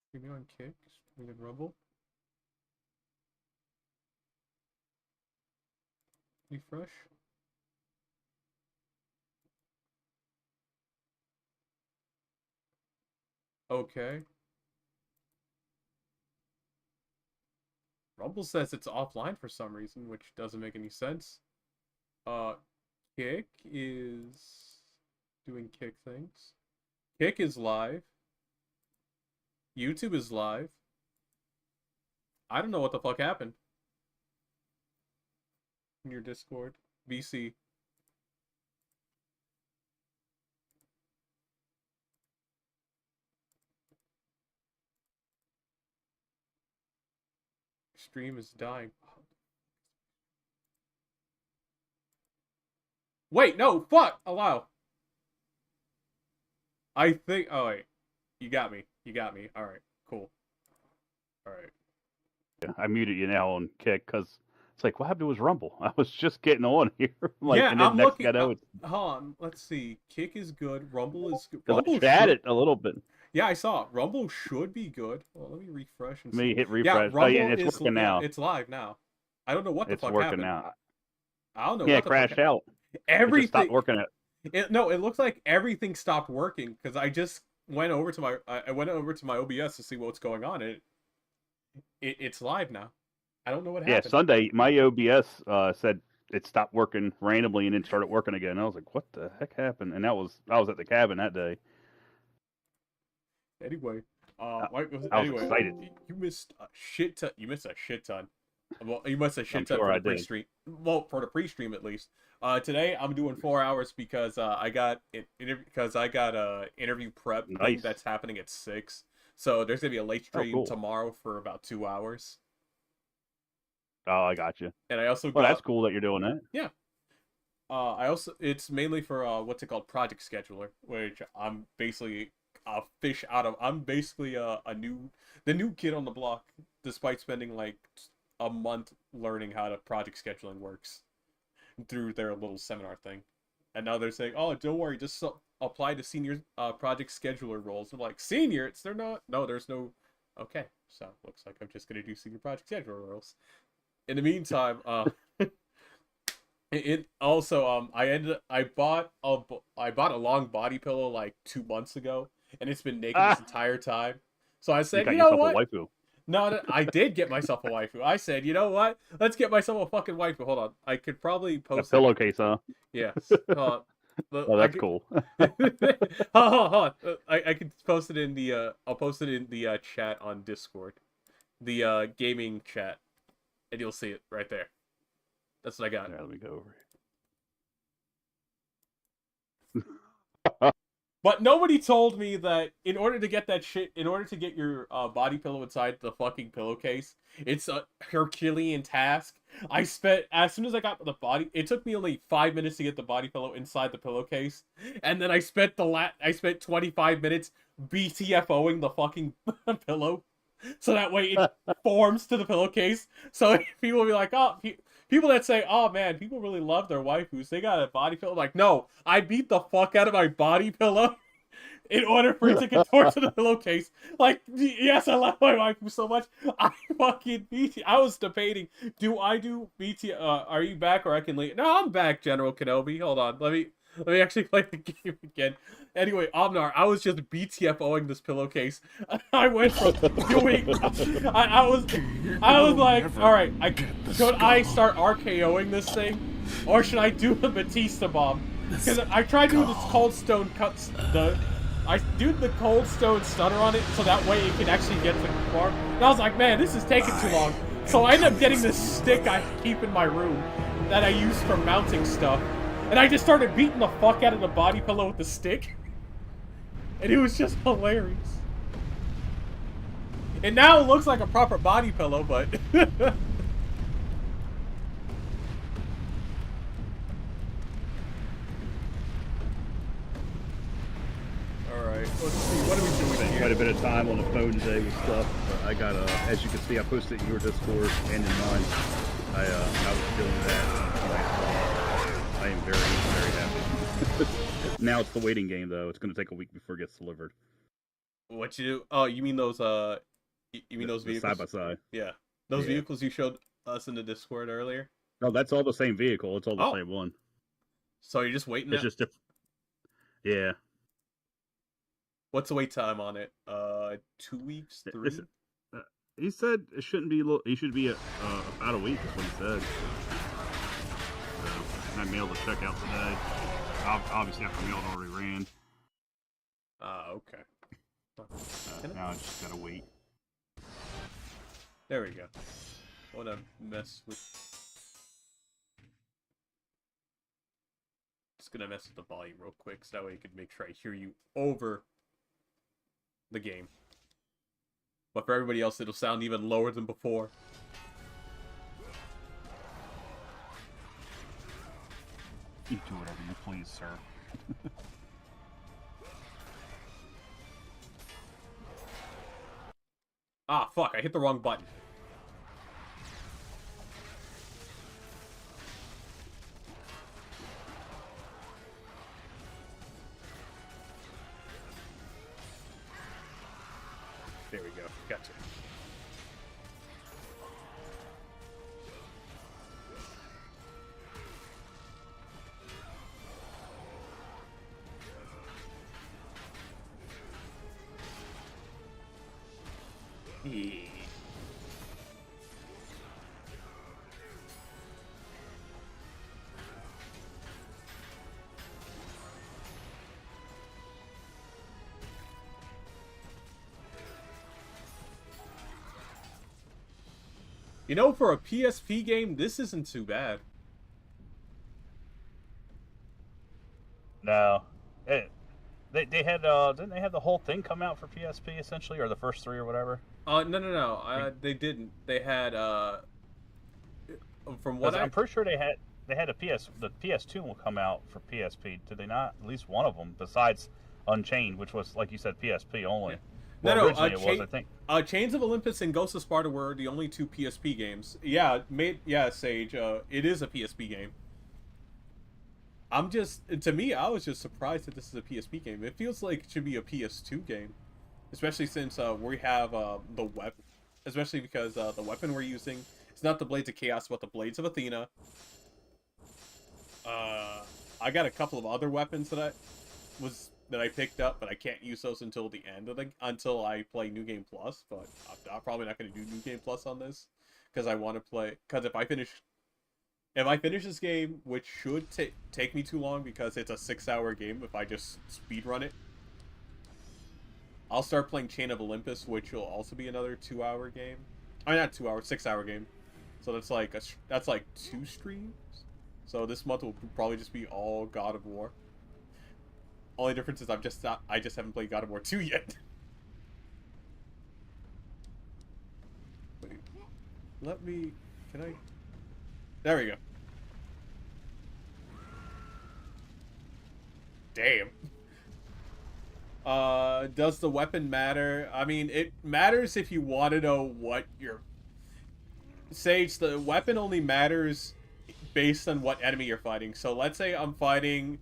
Streaming on Kick, streaming on Rumble. Refresh. Okay. Rumble says it's offline for some reason, which doesn't make any sense. Kick is doing Kick things. Kick is live. YouTube is live. I don't know what the fuck happened. In your Discord. VC. Stream is dying. Wait, no, fuck! Allow. I think, oh wait. You got me. You got me. Alright, cool. Alright. Yeah, I muted you now on Kick, because it's like, what happened to his Rumble? I was just getting on here. Like, yeah, and then I'm next looking. hold on, let's see. Kick is good. Rumble is good. because Rumble I chatted a little bit. Yeah, I saw it. Rumble should be good. Well, let me refresh and see. Hit refresh. Yeah, Rumble it's is working now. It's live now. I don't know what the It's fuck working happened. now. I don't know. Yeah, what it the crashed fuck out. Everything It just stopped working. No, it looks like everything stopped working because I just went over to my OBS to see what's going on, and it's live now. I don't know what happened. Yeah, Sunday my OBS said it stopped working randomly and then started working again. I was like, what the heck happened? And I was at the cabin that day. Anyway, I was excited. You missed a shit ton. You missed a shit ton. Well, you missed a shit I'm ton sure for I the did. pre-stream. Well, for the pre-stream at least. Today I'm doing 4 hours because I got interview prep thing Nice. that's happening at 6. So there's gonna be a late stream cool. tomorrow for about 2 hours. Oh, I got you. And I also Well, that's cool that you're doing that. Yeah. It's mainly for what's it called, Project Scheduler, which I'm basically a fish out of. I'm basically the new kid on the block, despite spending like a month learning how to project scheduling works through their little seminar thing. And now they're saying, "Oh, don't worry, just apply to senior project scheduler roles." I'm like, "Senior? They're not. No, there's no." Okay, so looks like I'm just gonna do senior project scheduler roles. In the meantime, it also I bought a long body pillow like 2 months ago, and it's been naked this entire time. So I said, you know what? A waifu. No, I did get myself a waifu. I said, you know what? Let's get myself a fucking waifu. Hold on, I could probably post A pillowcase, huh? Yes. Oh, that's cool. Hold on. I could post it in the I'll post it in the chat on Discord, the gaming chat, and you'll see it right there. That's what I got. Yeah, let me go over But nobody told me that in order to get your body pillow inside the fucking pillowcase, it's a Herculean task. As soon as I got the body, it took me only 5 minutes to get the body pillow inside the pillowcase, and then I spent 25 minutes BTFOing the fucking pillow, so that way it forms to the pillowcase. So people will be like, oh. People that say, oh man, people really love their waifus, they got a body pillow. Like, no, I beat the fuck out of my body pillow in order for it to contort to the pillowcase. Like, yes, I love my waifu so much. I fucking BT. I was debating, do I do BT? Are you back or I can leave? No, I'm back, General Kenobi. Hold on, let me actually play the game again. Anyway, Omnar, I was just BTFOing this pillowcase. I went from doing. I was like, all right, should I start RKOing this thing, or should I do the Batista bomb? Because I tried doing this cold stone cuts. I do the cold stone stunner on it, so that way it can actually get to the farm. And I was like, man, this is taking too long. So I ended up getting this stick I keep in my room that I use for mounting stuff. And I just started beating the fuck out of the body pillow with the stick. And it was just hilarious. It now looks like a proper body pillow, but... Alright, let's see. What are we doing Spent here? quite a bit of time on the phone today with stuff. But I got, as you can see, I posted it in your Discord and in mine. I was doing that. I am very, very happy. Now it's the waiting game, though. It's going to take a week before it gets delivered. What you do? Oh, you mean those, you mean those vehicles? Side by side. Yeah. Those vehicles you showed us in the Discord earlier? No, that's all the same vehicle. It's all the same one. So you're just waiting? It's just different. Yeah. What's the wait time on it? 2 weeks, 3? He said it shouldn't be. He should be about a week. Is what he said. So I mailed the check out today. Obviously, after mail it already ran. Okay. Now I just gotta wait. There we go. I wanna mess with. Just gonna mess with the volume real quick, so that way you can make sure I hear you over the game. But for everybody else, it'll sound even lower than before. You do whatever you please, sir. Ah, fuck, I hit the wrong button. There we go, gotcha. Yeah. You know, for a PSP game, this isn't too bad. No. They had didn't they have the whole thing come out for PSP essentially, or the first 3 or whatever? No. They didn't. They had from what I'm pretty sure they had the PS2 will come out for PSP. Did they not? At least one of them, besides Unchained, which was like you said PSP only. Yeah. Well, originally it was, I think. Chains of Olympus and Ghost of Sparda were the only 2 PSP games. Yeah, Sage. It is a PSP game. To me, I was just surprised that this is a PSP game. It feels like it should be a PS2 game, especially since we have the weapon. Especially because the weapon we're using is not the Blades of Chaos, but the Blades of Athena. I got a couple of other weapons that I picked up, but I can't use those until the end of until I play New Game Plus. But I'm probably not going to do New Game Plus on this because I want to play. Because if I finish this game, which should take me too long because it's a 6-hour game if I just speedrun it, I'll start playing Chain of Olympus, which will also be another 2-hour game. I mean, not 2 hours, 6-hour game. So that's like 2 streams. So this month will probably just be all God of War. Only difference is I just haven't played God of War 2 yet. Wait, can I? There we go. Damn. Does the weapon matter? I mean, it matters if you want to know what your... Sage, the weapon only matters based on what enemy you're fighting. So let's say I'm fighting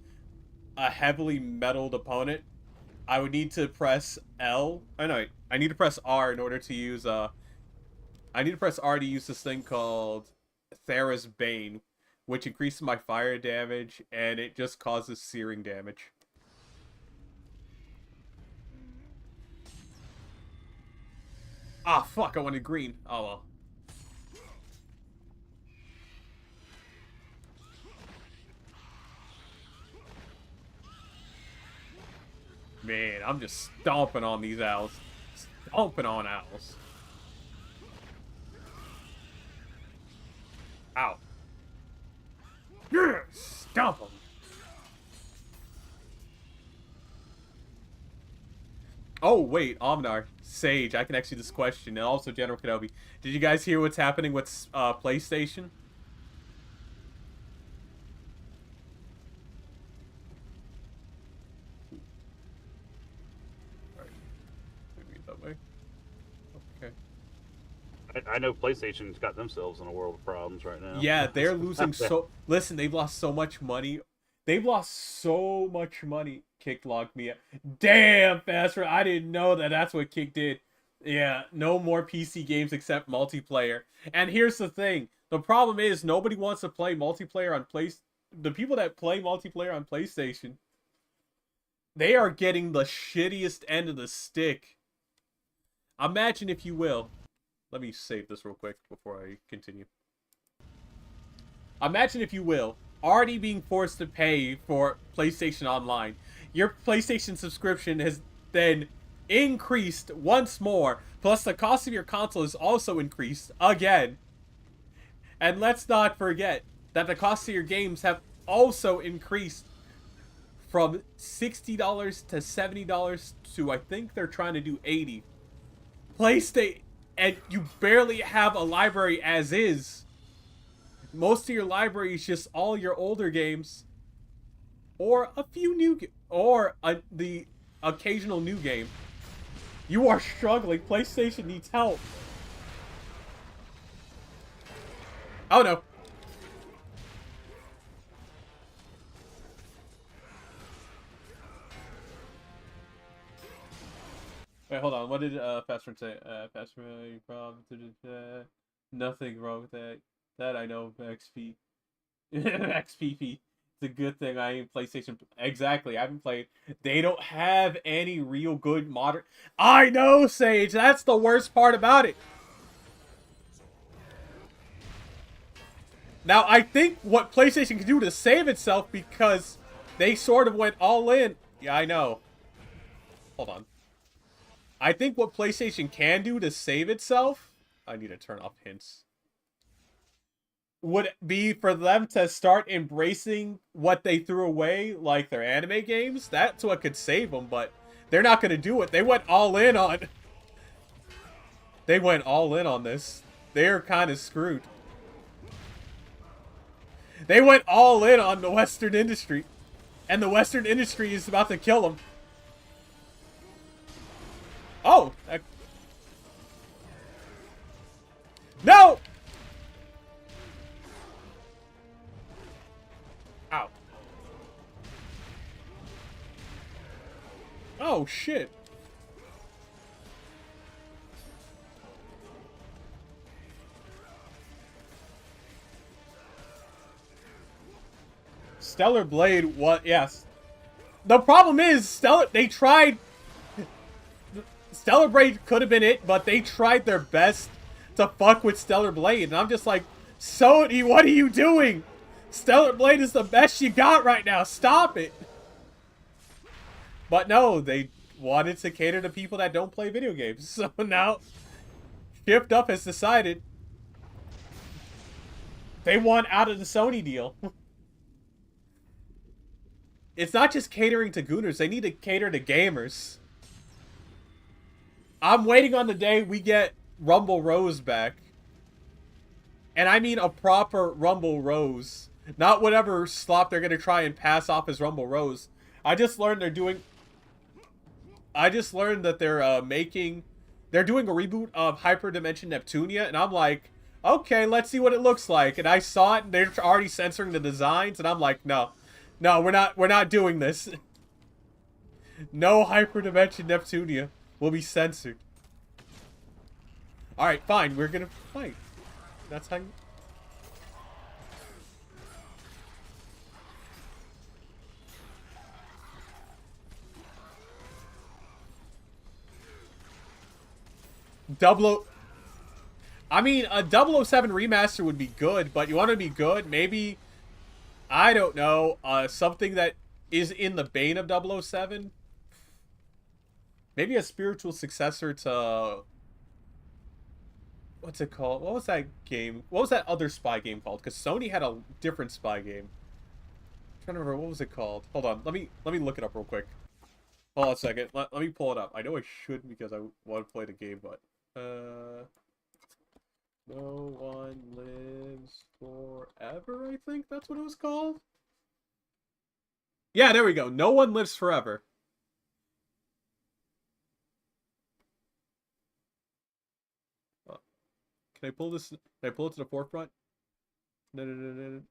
a heavily metalled opponent. I would need to press L. Oh no, I need to press R in order to use I need to press R to use this thing called Thera's Bane, which increases my fire damage and it just causes searing damage. Ah, fuck, I wanted green. Oh well. Man, I'm just stomping on these owls. Stomping on owls. Ow. Yeah, stomp them. Oh, wait, Omnar, Sage, I can actually this question, and also General Kenobi. Did you guys hear what's happening with PlayStation? Alright, maybe that way. Okay. I know PlayStation's got themselves in a world of problems right now. Yeah, they're losing so... Listen, they've lost so much money. They've lost so much money. Kick logged me up. Damn, Faster, I didn't know that that's what Kick did. Yeah, no more PC games except multiplayer. And here's the thing. The problem is nobody wants to play multiplayer on the people that play multiplayer on PlayStation, they are getting the shittiest end of the stick. Imagine, if you will. Let me save this real quick before I continue. Imagine, if you will, already being forced to pay for PlayStation Online. Your PlayStation subscription has then increased once more, plus the cost of your console is also increased again. And let's not forget that the cost of your games have also increased from $60 to $70 to, I think they're trying to do $80. PlayStation, and you barely have a library as is. Most of your library is just all your older games, or a few new, the occasional new game. You are struggling. PlayStation needs help. Oh no. Wait, hold on. What did Fastman say? Fastman, nothing wrong with that. That I know, XP. XPP. It's a good thing I ain't PlayStation. Exactly, I haven't played. They don't have any real good modern... I know, Sage! That's the worst part about it! Now, I think what PlayStation can do to save itself, because they sort of went all in... Yeah, I know. Hold on. I think what PlayStation can do to save itself... I need to turn off hints. Would be for them to start embracing what they threw away, like their anime games. That's what could save them, but they're not going to do it. They went all in on... They went all in on this. They're kind of screwed. They went all in on the Western industry. And the Western industry is about to kill them. Oh! No! Ow. Oh, shit. Stellar Blade, what? Yes. The problem is, they tried... Stellar Blade could have been it, but they tried their best to fuck with Stellar Blade. And I'm just like, Sony, what are you doing? Stellar Blade is the best you got right now. Stop it. But no, they wanted to cater to people that don't play video games. So now, Shift Up has decided they want out of the Sony deal. It's not just catering to gooners. They need to cater to gamers. I'm waiting on the day we get Rumble Rose back. And I mean a proper Rumble Rose. Not whatever slop they're going to try and pass off as Rumble Rose. I just learned that they're doing a reboot of Hyperdimension Neptunia, and I'm like, okay, let's see what it looks like. And I saw it, and they're already censoring the designs, and I'm like, no, we're not doing this. No Hyperdimension Neptunia will be censored. All right, fine, we're gonna fight. That's how you... I mean, a 007 remaster would be good, but you want to be good? Maybe, I don't know, something that is in the vein of 007? Maybe a spiritual successor to... What's it called? What was that game? What was that other spy game called? Because Sony had a different spy game. I'm trying to remember, what was it called? Hold on, let me look it up real quick. Hold on a second. Let me pull it up. I know I shouldn't because I want to play the game, but No One Lives Forever, I think that's what it was called. Yeah, there we go. No One Lives Forever. Can I pull this? Can I pull it to the forefront? No.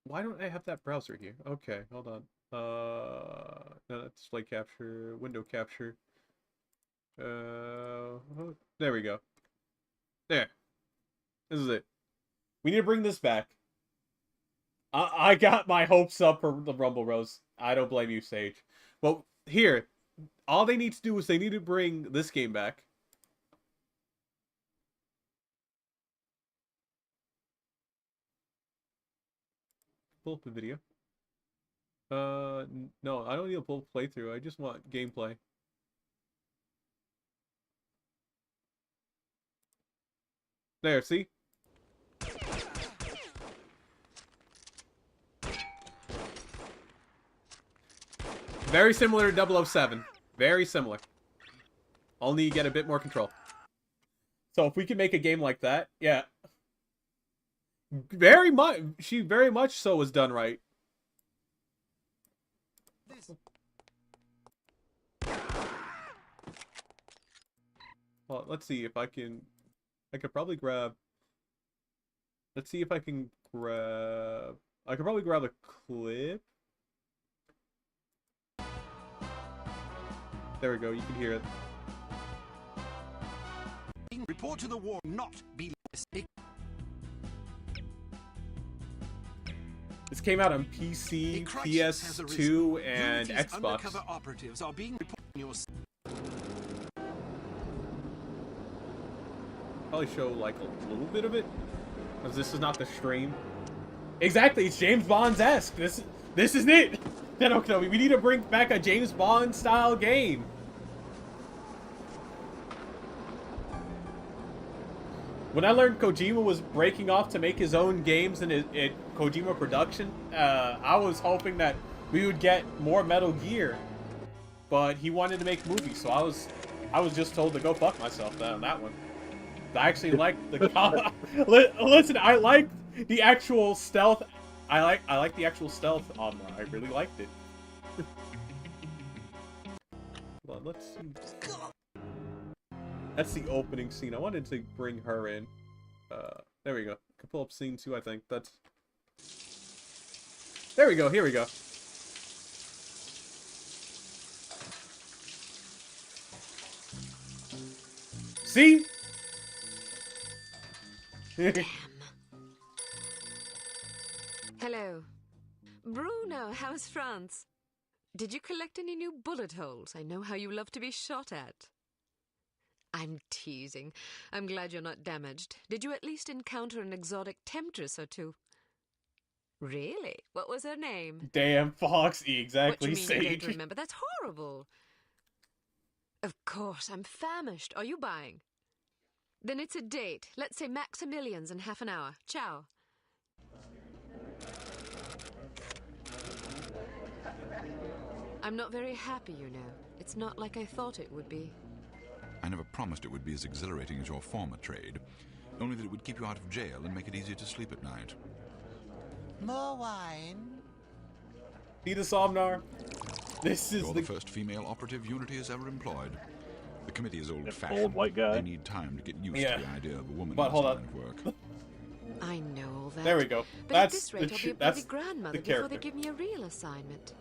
Why don't I have that browser here? Okay, hold on. No, that's display capture, window capture. There we go. There. This is it. We need to bring this back. I got my hopes up for the Rumble Rose. I don't blame you, Sage. Well, here, all they need to do is they need to bring this game back. Pull up the video. No, I don't need a full playthrough. I just want gameplay. There, see? Very similar to 007. Very similar. Only you get a bit more control. So if we can make a game like that, yeah. Very much so was done right. Well, let's see if I can... I could probably grab... Let's see if I can grab... I could probably grab a clip. There we go, you can hear it. Report to the war, not be listening. This came out on PC, PS2, and Unity's Xbox. Undercover operatives are being reported in your... Probably show like a little bit of it, because this is not the stream. Exactly, it's James Bond's-esque. This is it. Then Kenobi, we need to bring back a James Bond style game. When I learned Kojima was breaking off to make his own games in Kojima Production, I was hoping that we would get more Metal Gear, but he wanted to make movies, so I was just told to go fuck myself on that one. I actually like the listen. I like the actual stealth. I like the actual stealth armor. I really liked it. Well, let's see. That's the opening scene. I wanted to bring her in. There we go. Can pull up scene 2, I think. That's... There we go. Here we go. See? Damn. Hello. Bruno, how's France? Did you collect any new bullet holes? I know how you love to be shot at. I'm teasing. I'm glad you're not damaged. Did you at least encounter an exotic temptress or two? Really? What was her name? Damn, Foxy, exactly. What do you mean you Sage. don't remember? That's horrible. Of course, I'm famished. Are you buying? Then it's a date. Let's say Maximilian's in half an hour. Ciao. I'm not very happy, you know. It's not like I thought it would be. I never promised it would be as exhilarating as your former trade, only that it would keep you out of jail and make it easier to sleep at night. More wine? Peter Somnar. This is You're the first female operative Unity has ever employed. The committee is old-fashioned. Old white guy. They need time to get used to the idea of a woman But in hold this on. line of work. I know all that. There we go. But That's at this rate, the I'll be a that's bloody grandmother the before they character. give me a real assignment.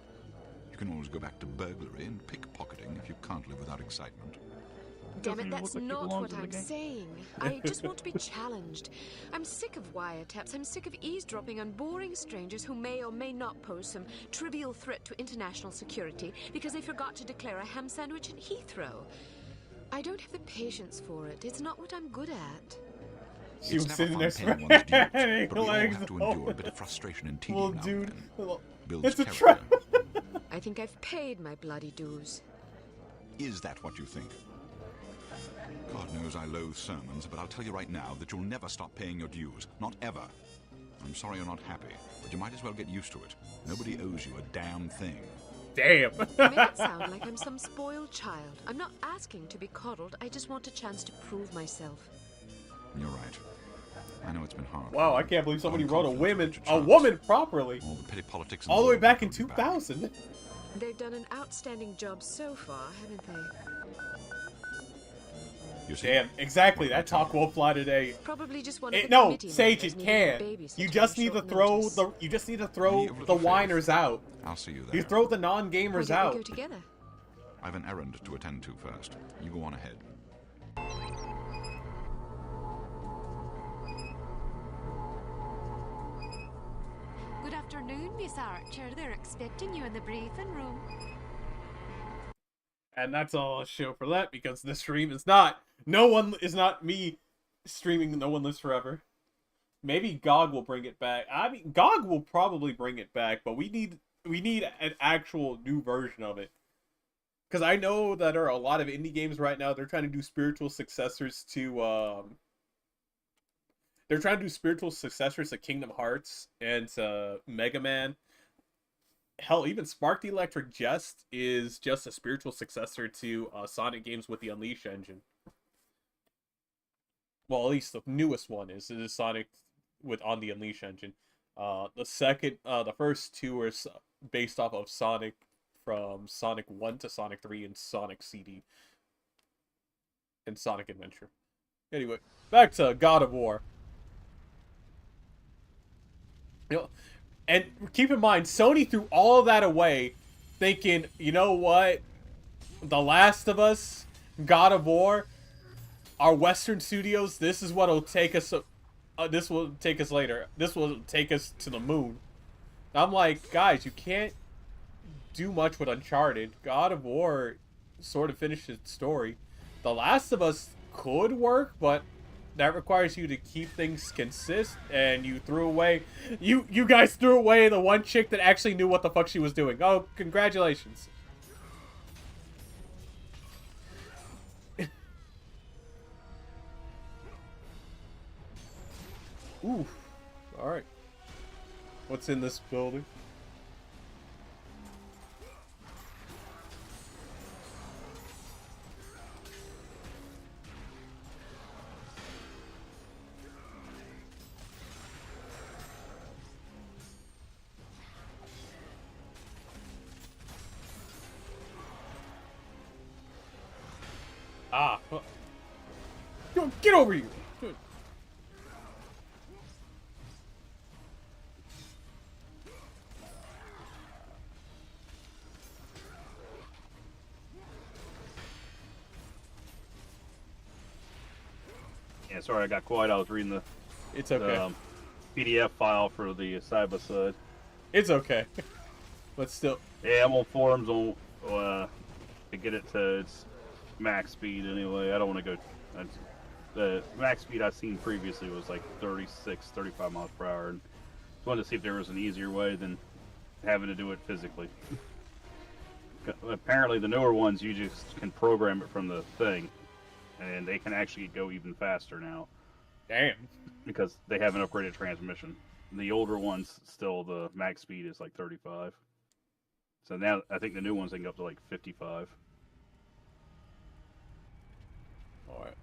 You can always go back to burglary and pickpocketing if you can't live without excitement. Damn it, Doesn't that's look like he not belongs what in the I'm game. saying. I just want to be challenged. I'm sick of wiretaps. I'm sick of eavesdropping on boring strangers who may or may not pose some trivial threat to international security because they forgot to declare a ham sandwich in Heathrow. I don't have the patience for it. It's not what I'm good at. She It's was never sitting fun next paying to one's dues, her. but we all have to endure a bit of frustration and tedium Well, now dude, and then. well, Builds it's a character. trap. I think I've paid my bloody dues. Is that what you think? God knows I loathe sermons, but I'll tell you right now that you'll never stop paying your dues. Not ever. I'm sorry you're not happy, but you might as well get used to it. Nobody owes you a damn thing. Damn. You make it sound like I'm some spoiled child. I'm not asking to be coddled. I just want a chance to prove myself. You're right. I know it's been hard. Wow, I can't believe somebody wrote a woman properly. All the petty politics all the way back in 2000. They've done an outstanding job so far, haven't they? Damn, exactly. That talk won't fly today. Probably just one of the no, committee Sage, members it needing a can. babysitter You just on need to short throw notice. the whiners out. I'll see you there. You throw the Why non-gamers don't out. we go together? I have an errand to attend to first. You go on ahead. Good afternoon, Miss Archer. They're expecting you in the briefing room. And that's all I'll show for that, because this stream is not me streaming No One Lives Forever. Maybe GOG will bring it back. I mean, GOG will probably bring it back, but we need an actual new version of it. Because I know that there are a lot of indie games right now, they're trying to do spiritual successors to Kingdom Hearts and to Mega Man. Hell, even Spark the Electric Jest is just a spiritual successor to Sonic games with the Unleash engine. Well, at least the newest one is Sonic on the Unleash engine. The first two are based off of Sonic from Sonic 1 to Sonic 3 and Sonic CD and Sonic Adventure. Anyway, back to God of War. And keep in mind, Sony threw all of that away, thinking, you know what? The Last of Us, God of War, our Western studios, this is what'll take us. This will take us later. This will take us to the moon. I'm like, guys, you can't do much with Uncharted. God of War sort of finished its story. The Last of Us could work, but that requires you to keep things consistent, and you threw away... You guys threw away the one chick that actually knew what the fuck she was doing. Oh, congratulations. Ooh. Alright. What's in this building? Get over here! Yeah, sorry, I got quiet. I was reading the It's okay. PDF file for the side by side. It's okay. But still. Yeah, I'm on forums on to get it to its max speed anyway. I don't want to go. The max speed I've seen previously was like 36, 35 miles per hour, and just wanted to see if there was an easier way than having to do it physically. Apparently, the newer ones you just can program it from the thing, and they can actually go even faster now. Damn. Because they have an upgraded transmission. The older ones, still the max speed is like 35. So now I think the new ones they can go up to like 55. Alright.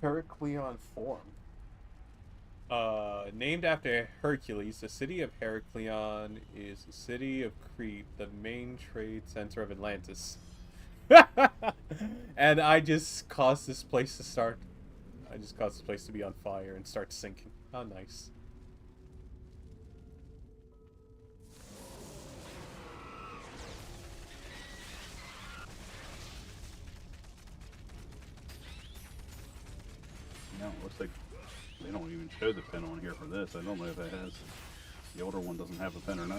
Heracleon Forum. Named after Hercules, the city of Heracleon is the city of Crete, the main trade center of Atlantis. And I just caused this place to start. I just caused this place to be on fire and start sinking. How nice. No, it looks like they don't even show the pin on here for this. I don't know if that has. The older one doesn't have a pin or not.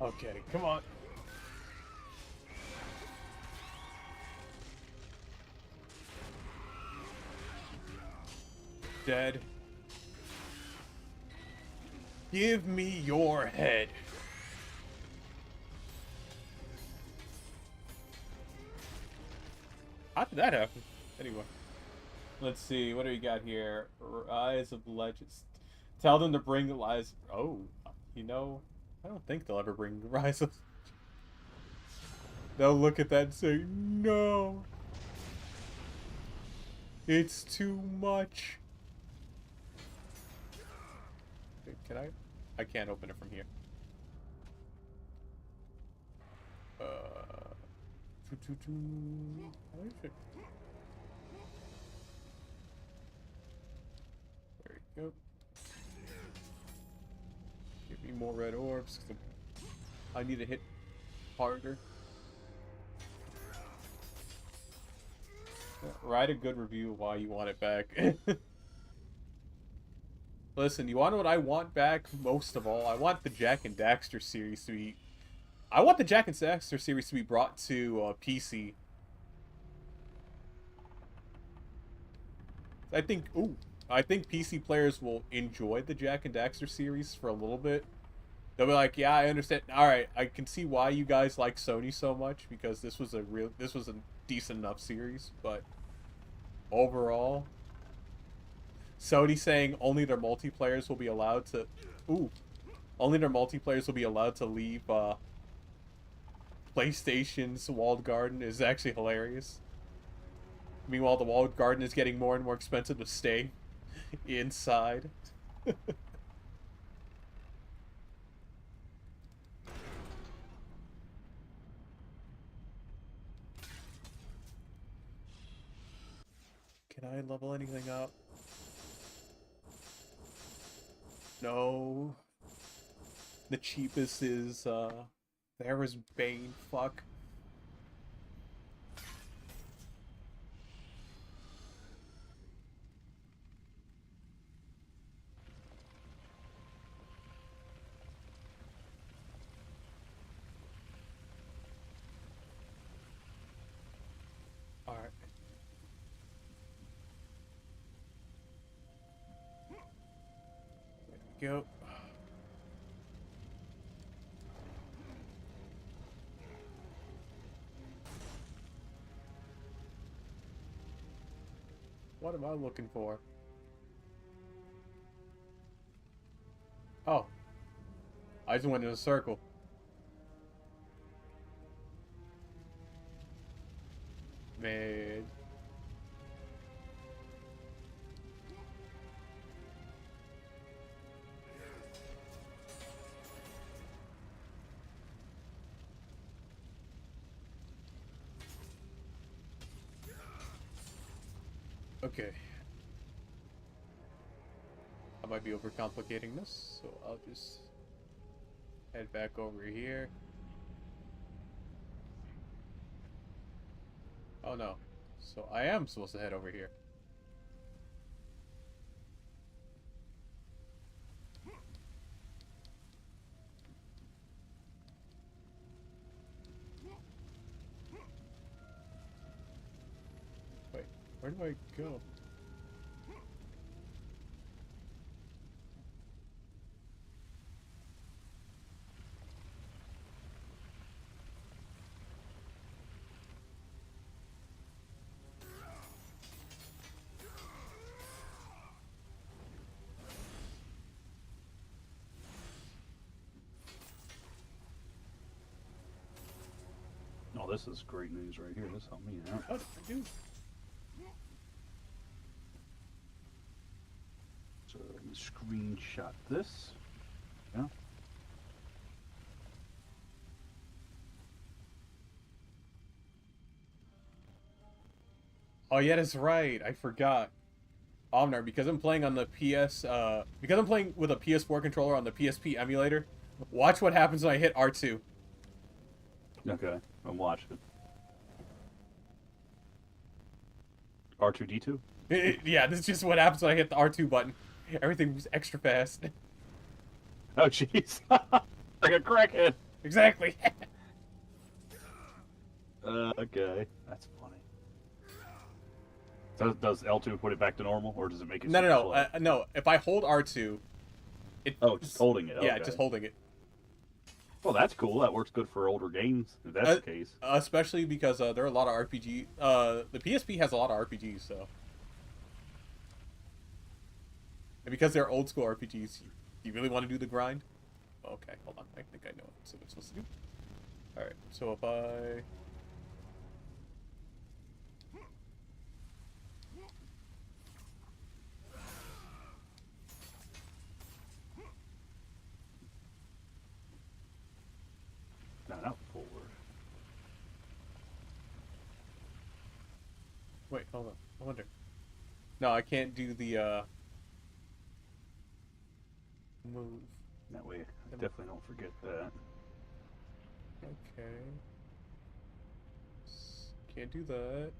Okay, come on. Dead. Give me your head. How did that happen? Anyway. Let's see, what do we got here? Rise of Legends. Tell them to bring the lies. Oh, you know, I don't think they'll ever bring the Rise of. They'll look at that and say, no. It's too much. Wait, can I? I can't open it from here. There you go. Give me more red orbs. I need to hit harder. Write a good review of why you want it back. Listen, you want to know what I want back most of all? I want the Jak and Daxter series to be... I want the Jak and Daxter series to be brought to PC. I think PC players will enjoy the Jak and Daxter series for a little bit. They'll be like, yeah, I understand. All right, I can see why you guys like Sony so much, because this was a decent enough series, but overall, Sony saying only their multiplayers will be allowed to leave PlayStation's walled garden is actually hilarious. Meanwhile, the walled garden is getting more and more expensive to stay inside. Can I level anything up? No. The cheapest is, there is Bane. Fuck. Alright. There we go. What am I looking for? Oh. I just went in a circle. Man. Okay. I might be overcomplicating this, so I'll just head back over here. Oh no. So I am supposed to head over here. Wait, where do I go? Oh, this is great news right here. This helped me out. What did I do? So let me screenshot this. Yeah. Oh yeah, that's right. I forgot. Omnar, because I'm playing on the PS, because I'm playing with a PS4 controller on the PSP emulator. Watch what happens when I hit R2. Okay, I'm watching. R2D2? Yeah, this is just what happens when I hit the R2 button. Everything moves extra fast. Oh, jeez. Like a crackhead. Exactly. Okay, that's funny. So does L2 put it back to normal, or does it make it? No, super no, slow? no. No, if I hold R2, it. Oh, just holding it. Yeah, Okay. just holding it. Well, that's cool. That works good for older games, if that's the case. Especially because there are a lot of RPG. The PSP has a lot of RPGs, so. And because they're old school RPGs, you really want to do the grind? Okay, hold on. I think I know what I'm supposed to do. Alright, so if I... No, not forward. Wait, hold on. I wonder. No, I can't do the, move. That way, I definitely don't forget that. Okay. Can't do that.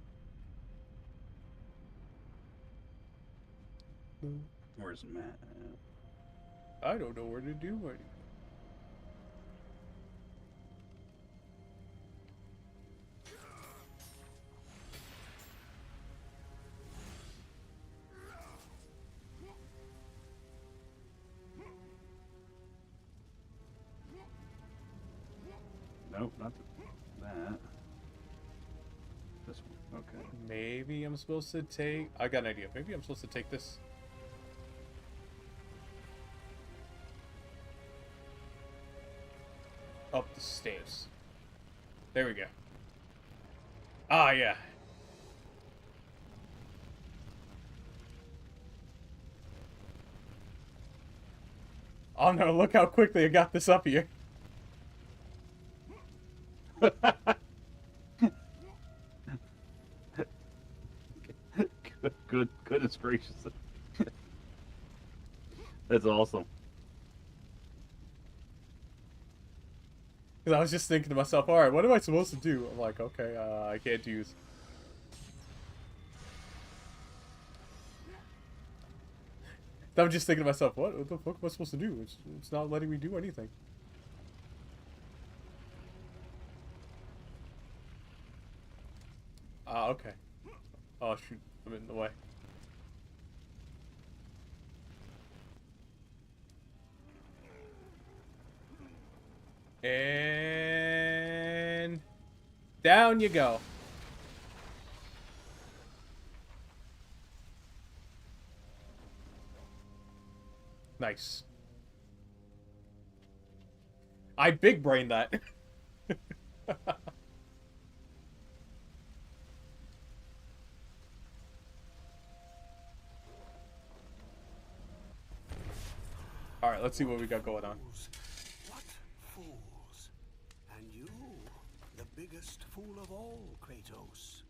Where's Matt? I don't know where to do anything. Nope, not that. This one, okay. Maybe I'm supposed to take... I got an idea. Maybe I'm supposed to take this... up the stairs. There we go. Ah, yeah. Oh no, look how quickly I got this up here. Goodness gracious. That's awesome. Because I was just thinking to myself, alright, what am I supposed to do? I'm like, okay, I can't use... I'm just thinking to myself, what the fuck am I supposed to do? It's not letting me do anything. Ah, okay. Oh shoot, I'm in the way. And... down you go. Nice. I big brained that. Alright, let's see what we got going on. What fools? And you, the biggest fool of all, Kratos.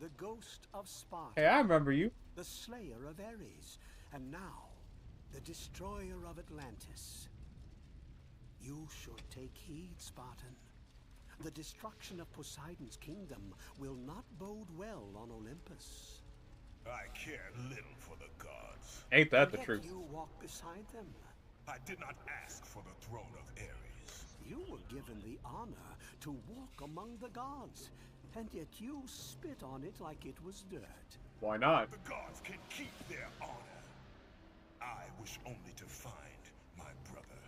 The Ghost of Sparda. Hey, I remember you. The slayer of Ares. And now, the destroyer of Atlantis. You should take heed, Spartan. The destruction of Poseidon's kingdom will not bode well on Olympus. I care little for the gods. Ain't that the Yet truth? you walk beside them. I did not ask for the throne of Ares. You were given the honor to walk among the gods, and yet you spit on it like it was dirt. Why not? The gods can keep their honor. I wish only to find my brother.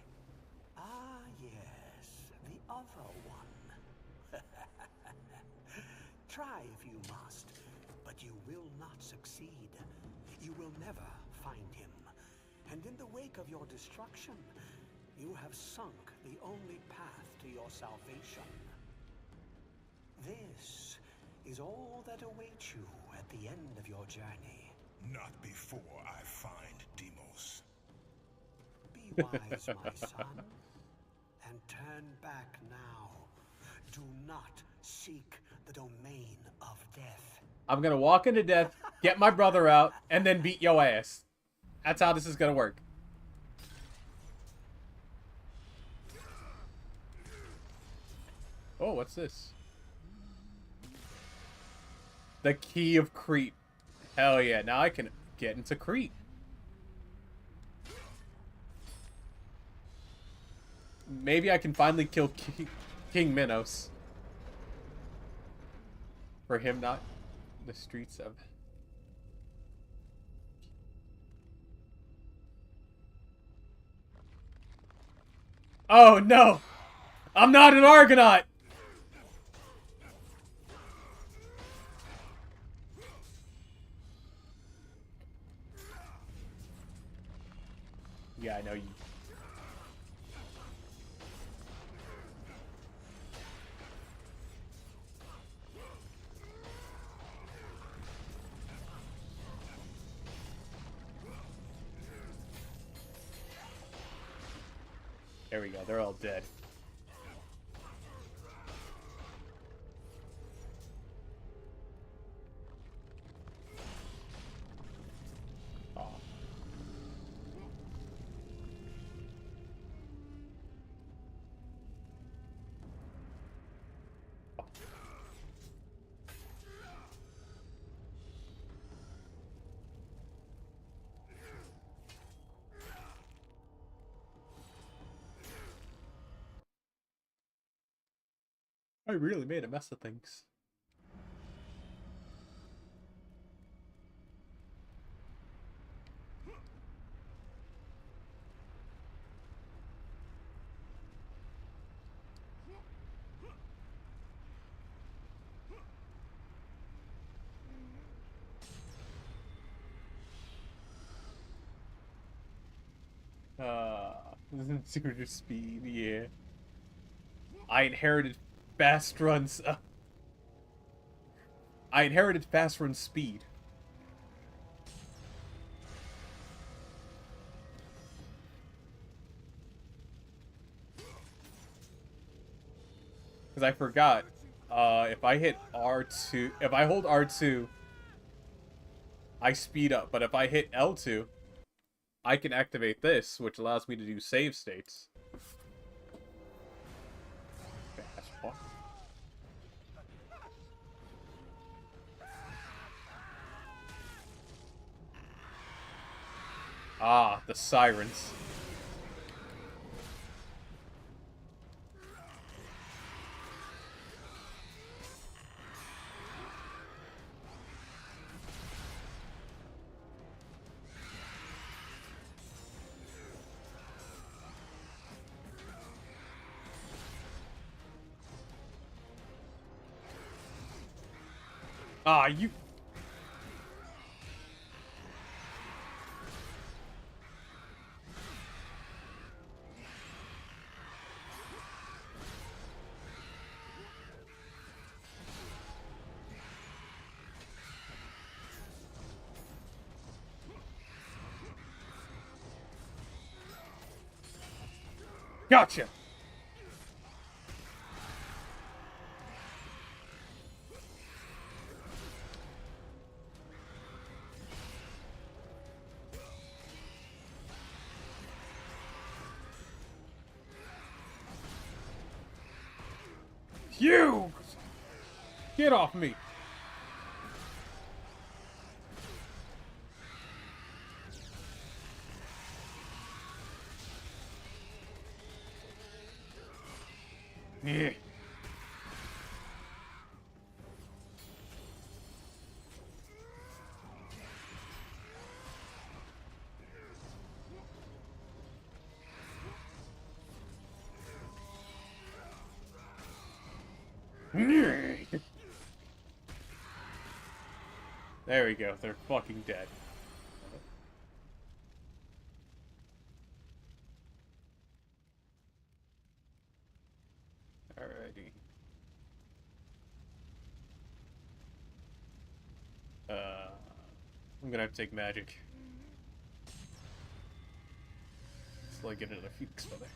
Ah, yes, the other one. Try if you must, but you will not succeed. You will never find him. And in the wake of your destruction, you have sunk the only path to your salvation. This is all that awaits you at the end of your journey. Not before I find Deimos. Be wise, my son, and turn back now. Do not seek the domain of death. I'm gonna walk into death, get my brother out, and then beat yo ass. That's how this is gonna work. Oh, what's this? The Key of Crete. Hell yeah, now I can get into Crete. maybe I can finally kill King Minos. For him not in the streets of... Oh no! I'm not an Argonaut! Yeah, I know you. There we go, they're all dead. Aw. I really made a mess of things. Super speed, yeah. I inherited fast runs. I inherited fast run speed. Because I forgot. If I hit R2, if I hold R2, I speed up. But if I hit L2, I can activate this, which allows me to do save states. Fast walk. Ah, the sirens. Ah, you... Gotcha! You! Get off me! Yeah. There we go, they're fucking dead. Alrighty. I'm gonna have to take magic. So I get another Phoenix Feather.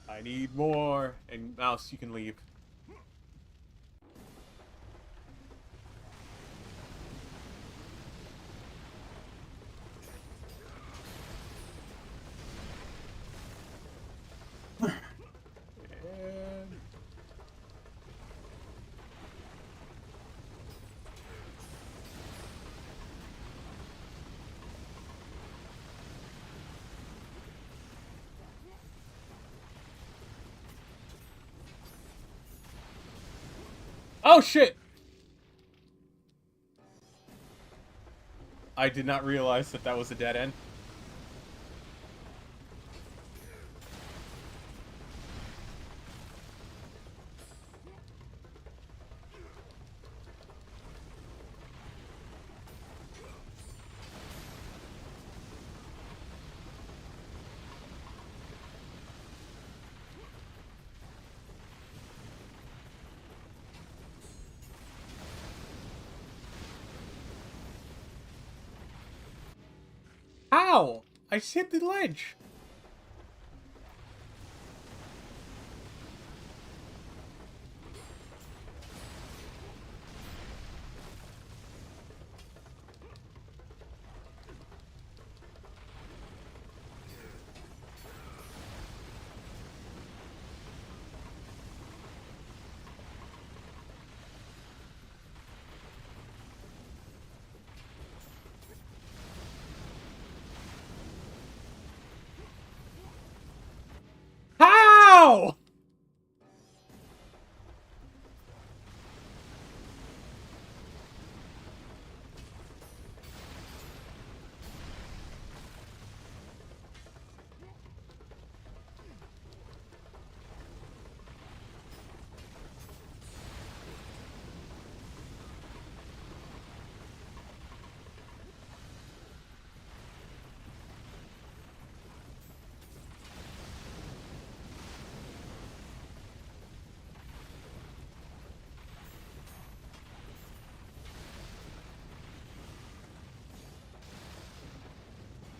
I need more! And Mouse, you can leave. Oh, shit! I did not realize that that was a dead end. How? I just hit the ledge. How?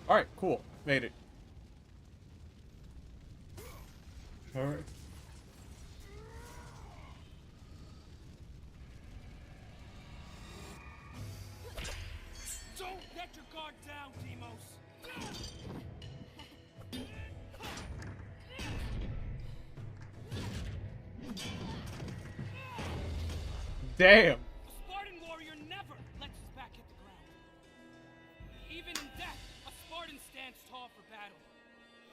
Alright, cool. Made it. Alright. Don't let your guard down, Demos. Damn. A Spartan warrior never lets his back hit the ground. Even in death, a Spartan stands tall for battle.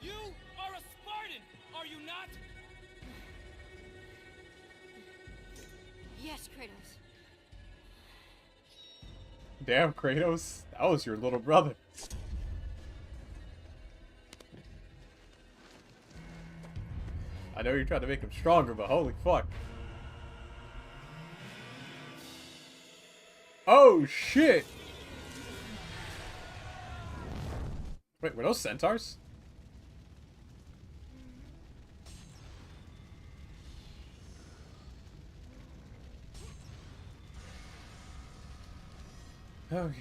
You are a Spartan, are you not? Yes, Kratos. Damn, Kratos. That was your little brother. I know you're trying to make him stronger, but holy fuck. Oh, shit! Wait, were those centaurs? Okay.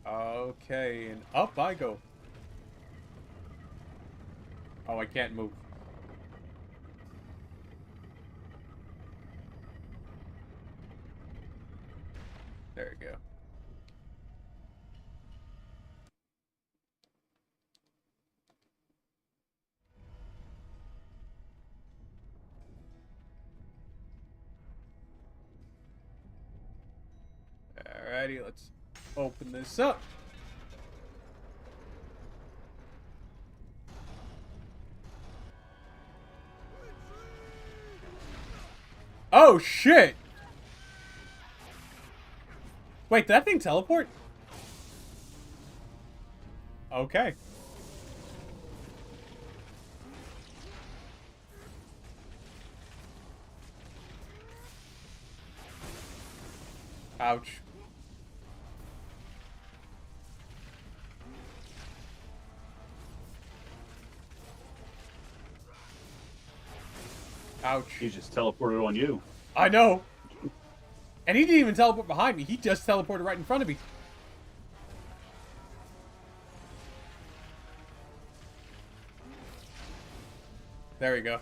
Okay, and up I go. Oh, I can't move. There we go. Alrighty, let's open this up. Oh, shit! Wait, did that thing teleport? Okay. Ouch. Ouch. He just teleported on you. I know. And he didn't even teleport behind me. He just teleported right in front of me. There we go.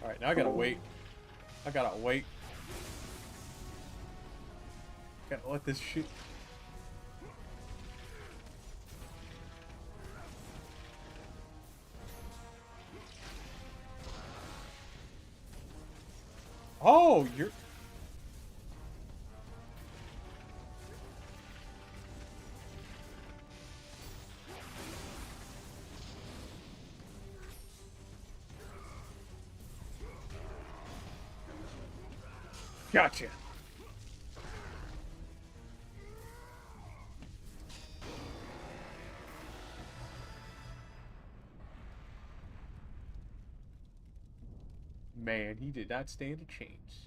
Alright, now I gotta wait. I gotta wait. Gotta let this shit. Oh, you're. Gotcha. Man, he did not stand a chance.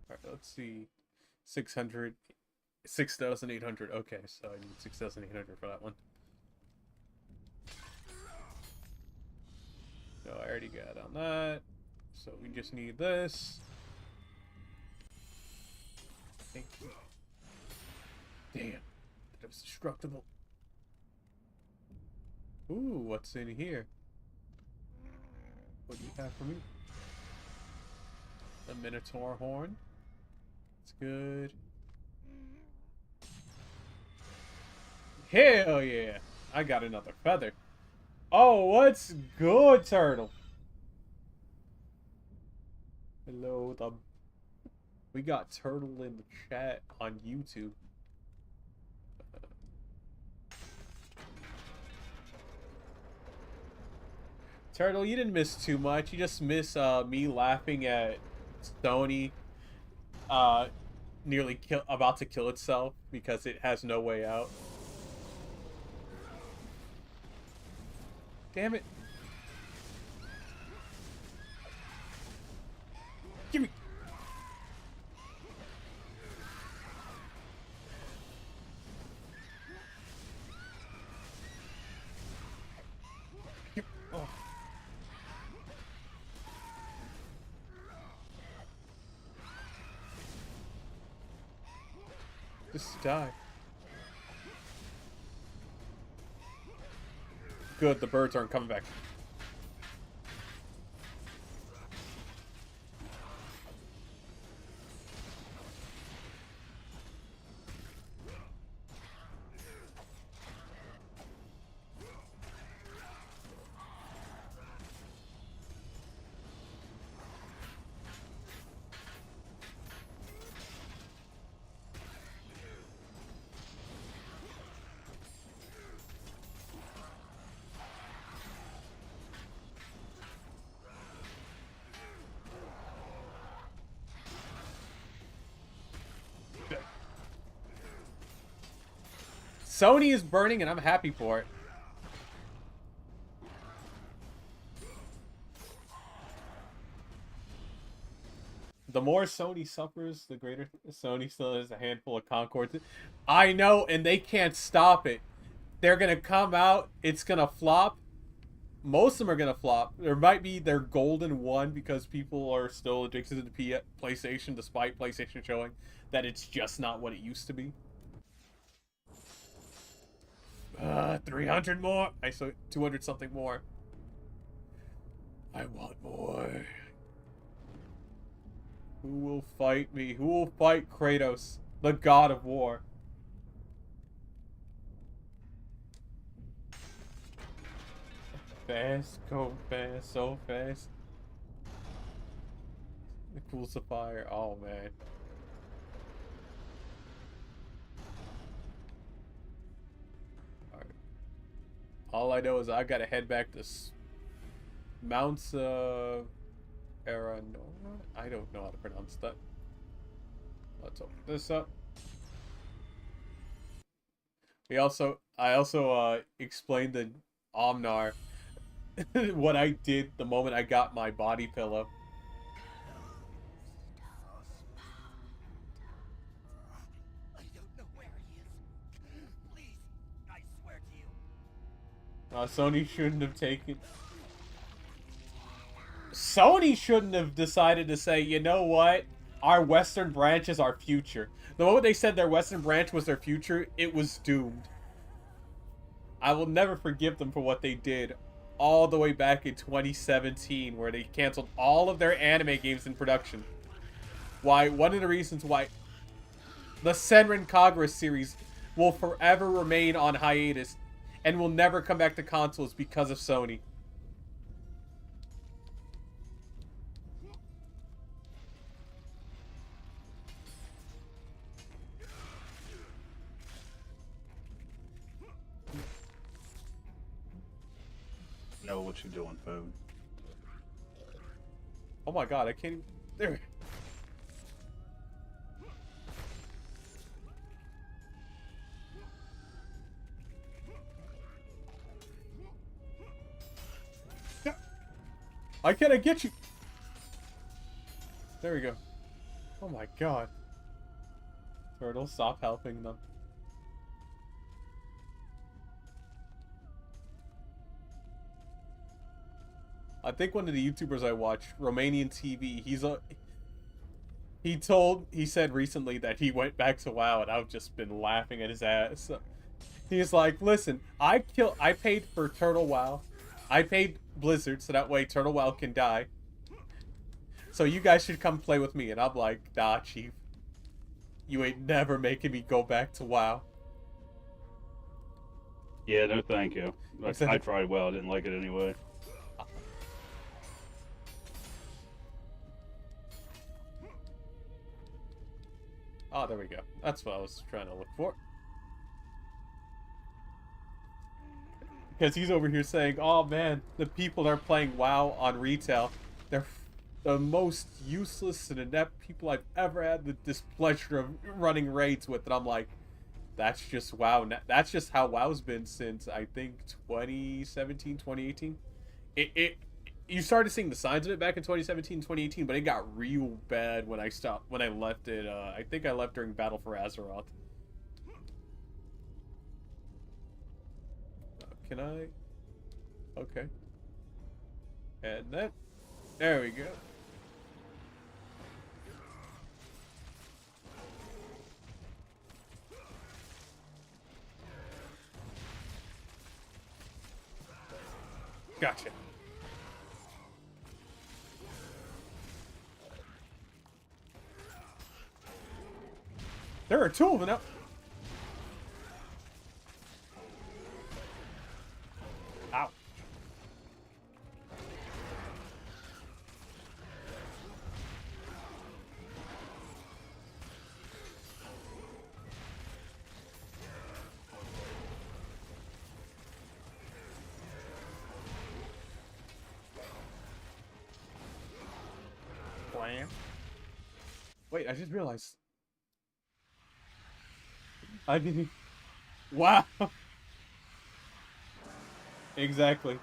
Alright, let's see. 600. 6,800. Okay, so I need 6,800 for that one. No, I already got on that. So we just need this. Thank you. Damn. That was destructible. Ooh, what's in here? What do you have for me? The Minotaur horn. It's good. Hell yeah! I got another feather. Oh, what's good, turtle? Hello, we got turtle in the chat on YouTube. Turtle, you didn't miss too much. You just miss me laughing at Sony nearly about to kill itself because it has no way out. Damn it. Give me. Oh. Just die. Good, the birds aren't coming back. Sony is burning and I'm happy for it. The more Sony suffers, the greater Sony still has a handful of Concords. I know, and they can't stop it. They're going to come out, it's going to flop. Most of them are going to flop. There might be their golden one because people are still addicted to the PlayStation despite PlayStation showing that it's just not what it used to be. 300 more. I saw 200 something more. I want more. Who will fight me? Who will fight Kratos, the god of war? Fast, go fast, so fast. The pools of fire. Oh man. All I know is I gotta head back to Mounts Aranora. I don't know how to pronounce that. Let's open this up. I also explained to Omnar what I did the moment I got my body pillow. Sony shouldn't have taken... Sony shouldn't have decided to say, you know what? Our Western branch is our future. The moment they said their Western branch was their future, it was doomed. I will never forgive them for what they did. all the way back in 2017, where they canceled all of their anime games in production. Why? One of the reasons why the Senran Kagura series will forever remain on hiatus and will never come back to consoles because of Sony. Know what you're doing, phone. Oh my god, I can't even... There. Why can't I get you? There we go. Oh my god. Turtle, stop helping them. I think one of the YouTubers I watch, Romanian TV, he said recently that he went back to WoW, and I've just been laughing at his ass. He's like, listen, I paid for Turtle WoW. I paid Blizzard so that way Turtle WoW can die. So you guys should come play with me. And I'm like, nah, chief. You ain't never making me go back to WoW. Yeah, no thank you. I tried WoW, I didn't like it anyway. Oh, there we go. That's what I was trying to look for. Because he's over here saying, oh man, the people that are playing WoW on retail, they're the most useless and inept people I've ever had the displeasure of running raids with. And I'm like, that's just WoW. That's just how WoW's been since, I think, 2017, 2018. You started seeing the signs of it back in 2017, 2018, but it got real bad when I left it. I think I left during Battle for Azeroth. Can I? Okay. And then, there we go. Gotcha. There are two of them now. Ow. Blam. Wait, I just realized. I didn't... Wow! Exactly.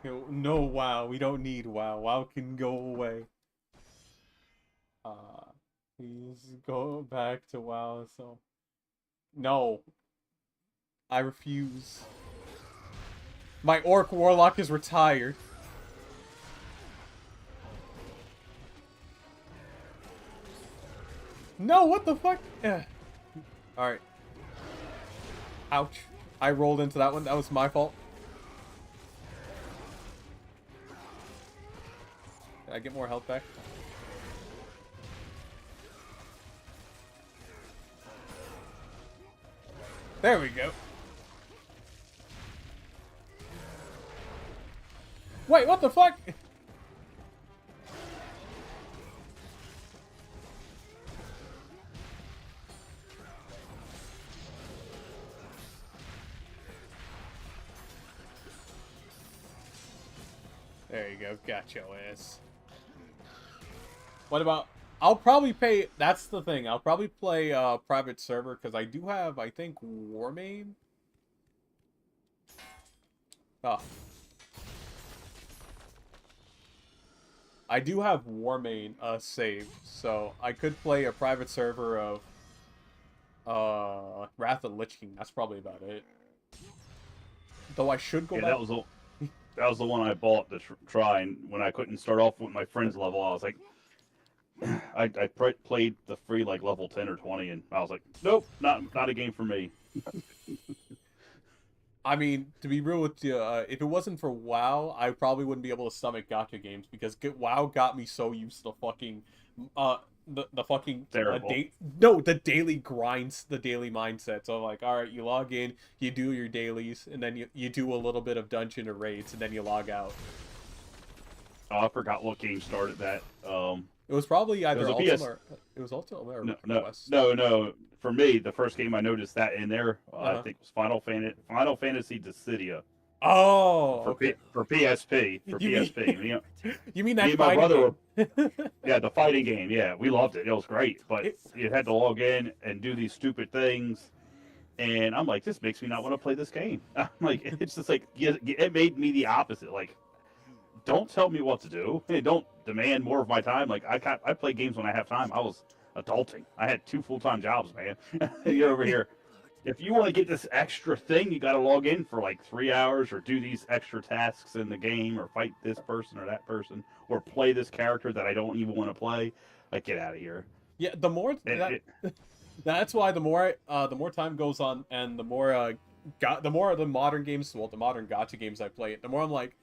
No WoW. We don't need WoW. WoW can go away. Please go back to WoW, so... No. I refuse. My Orc Warlock is retired. No, what the fuck? Alright. Ouch. I rolled into that one. That was my fault. Can I get more health back? There we go. Wait, what the fuck? There you go. Got your ass. What about... I'll probably pay... That's the thing. I'll probably play private server because I do have, I think, Warmane. Oh. I do have Warmane saved, so I could play a private server of Wrath of the Lich King. That's probably about it. Though I should go back... That was the one I bought to try, and when I couldn't start off with my friend's level, I was like, I played the free like level 10 or 20, and I was like, nope, not a game for me. I mean, to be real with you, if it wasn't for WoW, I probably wouldn't be able to stomach gacha games because WoW got me so used to fucking, uh, the fucking Terrible. the daily grinds, the daily mindset. So like, all right, you log in, you do your dailies, and then you do a little bit of dungeon or raids, and then you log out. Oh, I forgot what game started that. It was probably either it was Ultima or it was Ultima or Quest. no. For me, the first game I noticed that in there, I Uh-huh. think was Final Fantasy Dissidia. Oh, For okay. for PSP, for You mean- PSP. You mean me that and my fighting brother game? yeah, the fighting game. Yeah, we loved it. It was great, but you had to log in and do these stupid things, and I'm like, this makes me not want to play this game. I'm like, it's just like it made me the opposite. Like, don't tell me what to do. Hey, don't demand more of my time. Like, I play games when I have time. I was adulting. I had 2 full-time jobs, man. You're over here. If you want to get this extra thing, you got to log in for like 3 hours or do these extra tasks in the game or fight this person or that person or play this character that I don't even want to play. Like, get out of here. Yeah, the more that's why the more time goes on and the more the modern games, well, the modern gacha games I play, the more I'm like,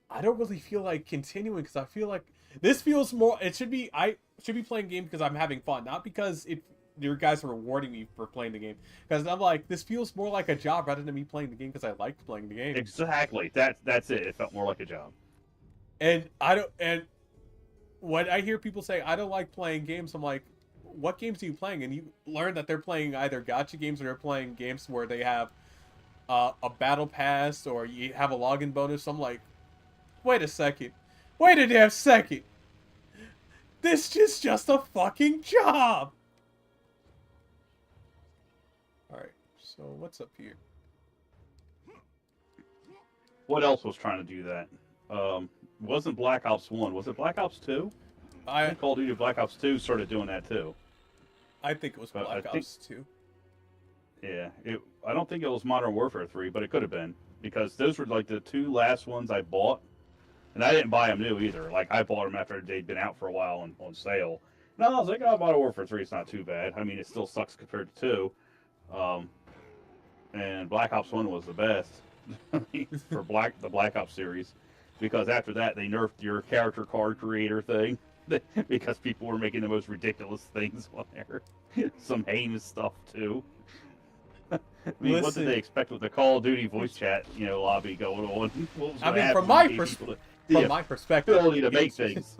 I don't really feel like continuing because I feel like this feels more. I should be playing game because I'm having fun, not because your guys are rewarding me for playing the game. Because I'm like, this feels more like a job rather than me playing the game because I liked playing the game. Exactly. That's it. It felt more like a job. And when I hear people say I don't like playing games, I'm like, what games are you playing? And you learn that they're playing either gacha games or they're playing games where they have a battle pass or you have a login bonus. I'm like, wait a second. Wait a damn second. This is just a fucking job. Alright, so what's up here? What else was trying to do that? Wasn't Black Ops 1. Was it Black Ops 2? I think Call of Duty Black Ops 2 started doing that too. I think it was Black Ops 2. Yeah, I don't think it was Modern Warfare 3, but it could have been. Because those were like the 2 last ones I bought. And I didn't buy them new either. Like, I bought them after they'd been out for a while on sale. And I was like, oh, Modern Warfare 3 is not too bad. I mean, it still sucks compared to 2. And Black Ops 1 was the best for the Black Ops series. Because after that, they nerfed your character card creator thing. Because people were making the most ridiculous things on there. Some heinous stuff, too. I mean, what did they expect with the Call of Duty voice chat, lobby going on? I mean, from my perspective, ability to make things.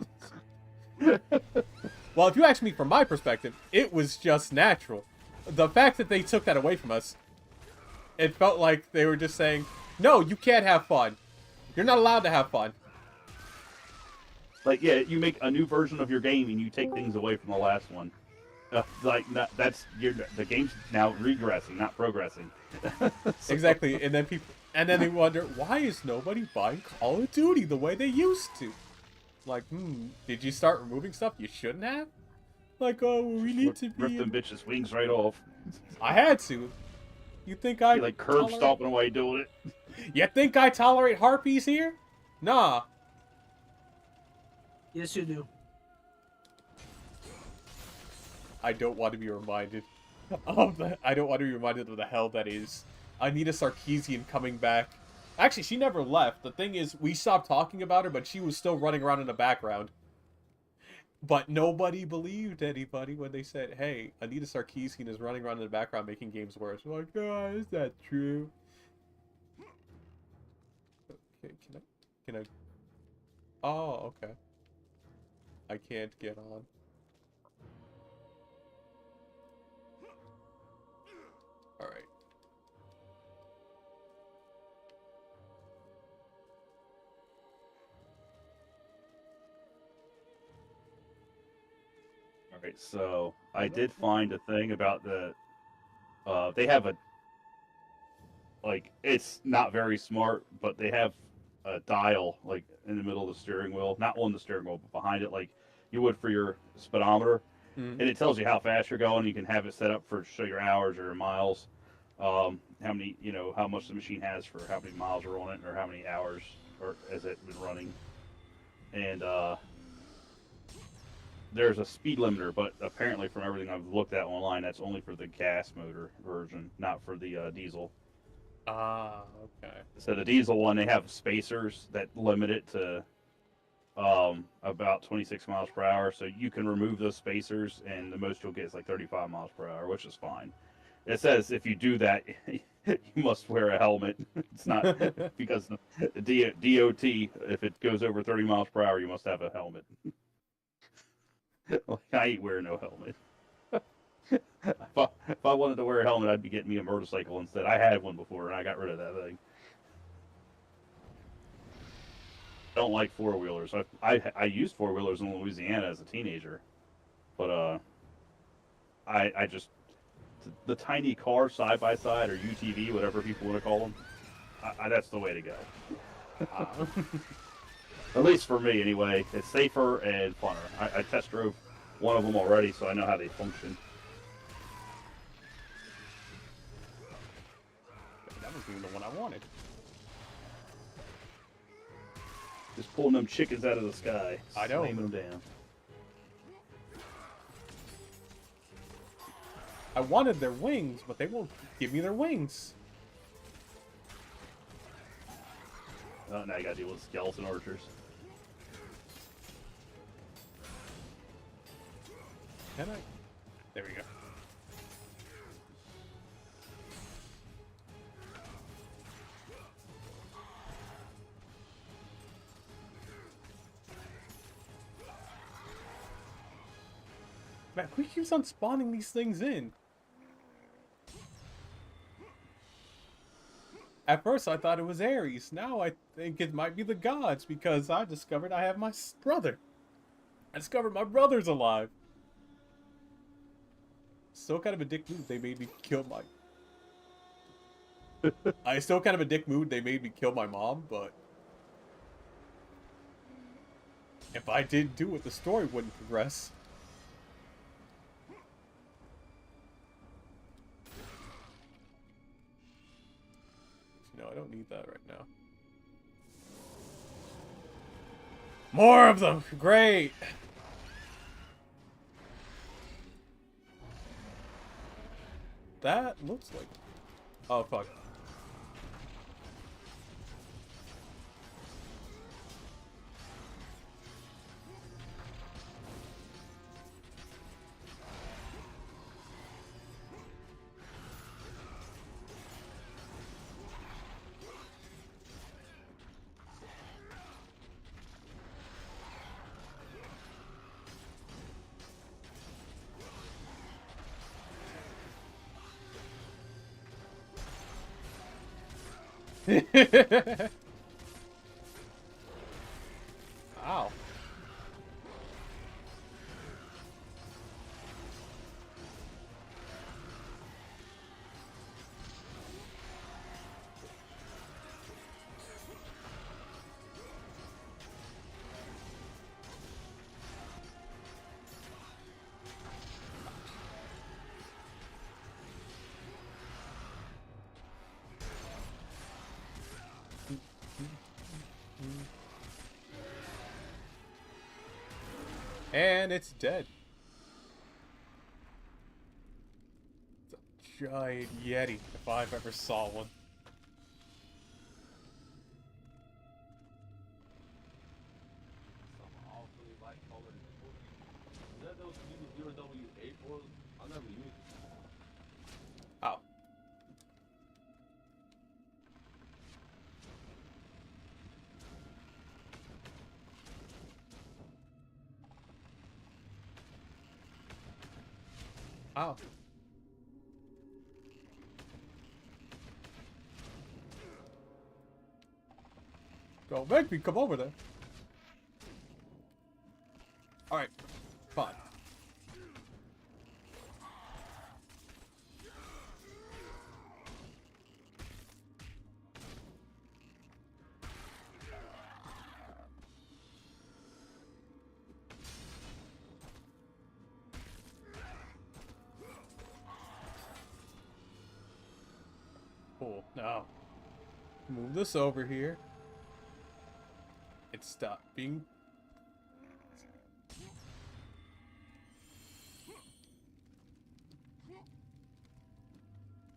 Well, if you ask me from my perspective, it was just natural. The fact that they took that away from us, it felt like they were just saying, no, you can't have fun. You're not allowed to have fun. Like, yeah, you make a new version of your game and you take things away from the last one. The game's now regressing, not progressing. Exactly, and then they wonder, why is nobody buying Call of Duty the way they used to? Like, did you start removing stuff you shouldn't have? Like, oh, we need to be... Rip them bitches' wings right off. I had to. You think I... You like curb stomping while you doing it? You think I tolerate harpies here? Nah. Yes, you do. I don't want to be reminded of that. I don't want to be reminded of the hell that is Anita Sarkeesian coming back. Actually, she never left. The thing is, we stopped talking about her, but she was still running around in the background. But nobody believed anybody when they said, hey, Anita Sarkeesian is running around in the background making games worse. We're like, oh, is that true? Okay, can I... Oh, okay. I can't get on. Alright. Alright, so I did find a thing about they have it's not very smart, but they have a dial, like, in the middle of the steering wheel. Not on the steering wheel, but behind it, like you would for your speedometer. Mm-hmm. And it tells you how fast you're going. You can have it set up for show your hours or your miles. How many, how much the machine has for how many miles are on it or how many hours or has it been running. And there's a speed limiter, but apparently from everything I've looked at online, that's only for the gas motor version, not for the diesel. Ah, okay. So the diesel one, they have spacers that limit it to about 26 miles per hour. So you can remove those spacers, and the most you'll get is like 35 miles per hour, which is fine. It says if you do that, you must wear a helmet. It's not because the DOT, if it goes over 30 miles per hour, you must have a helmet. I ain't wearing no helmet. If I wanted to wear a helmet, I'd be getting me a motorcycle instead. I had one before, and I got rid of that thing. I don't like four-wheelers. I used four-wheelers in Louisiana as a teenager, but I just the tiny car side-by-side or UTV, whatever people want to call them, that's the way to go. At least for me, anyway. It's safer and funner. I test drove one of them already, so I know how they function. That wasn't even the one I wanted. Just pulling them chickens out of the sky. I know. Slamming them down. I wanted their wings, but they won't give me their wings. Oh, now you gotta deal with skeleton archers. Can I? There we go. Man, who keeps on spawning these things in? At first I thought it was Ares. Now I think it might be the gods because I discovered I have my brother. I discovered my brother's alive. Still kind of a dick move. They made me kill my... I still kind of a dick mood. They made me kill my mom, but... if I didn't do it, the story wouldn't progress. No, I don't need that right now. More of them! Great! That looks like... oh, fuck. Ow. And it's dead. It's a giant yeti, if I've ever saw one. Oh. Ow. Don't make me come over there. Alright. Fine. Cool. Now, move this over here. And stop being...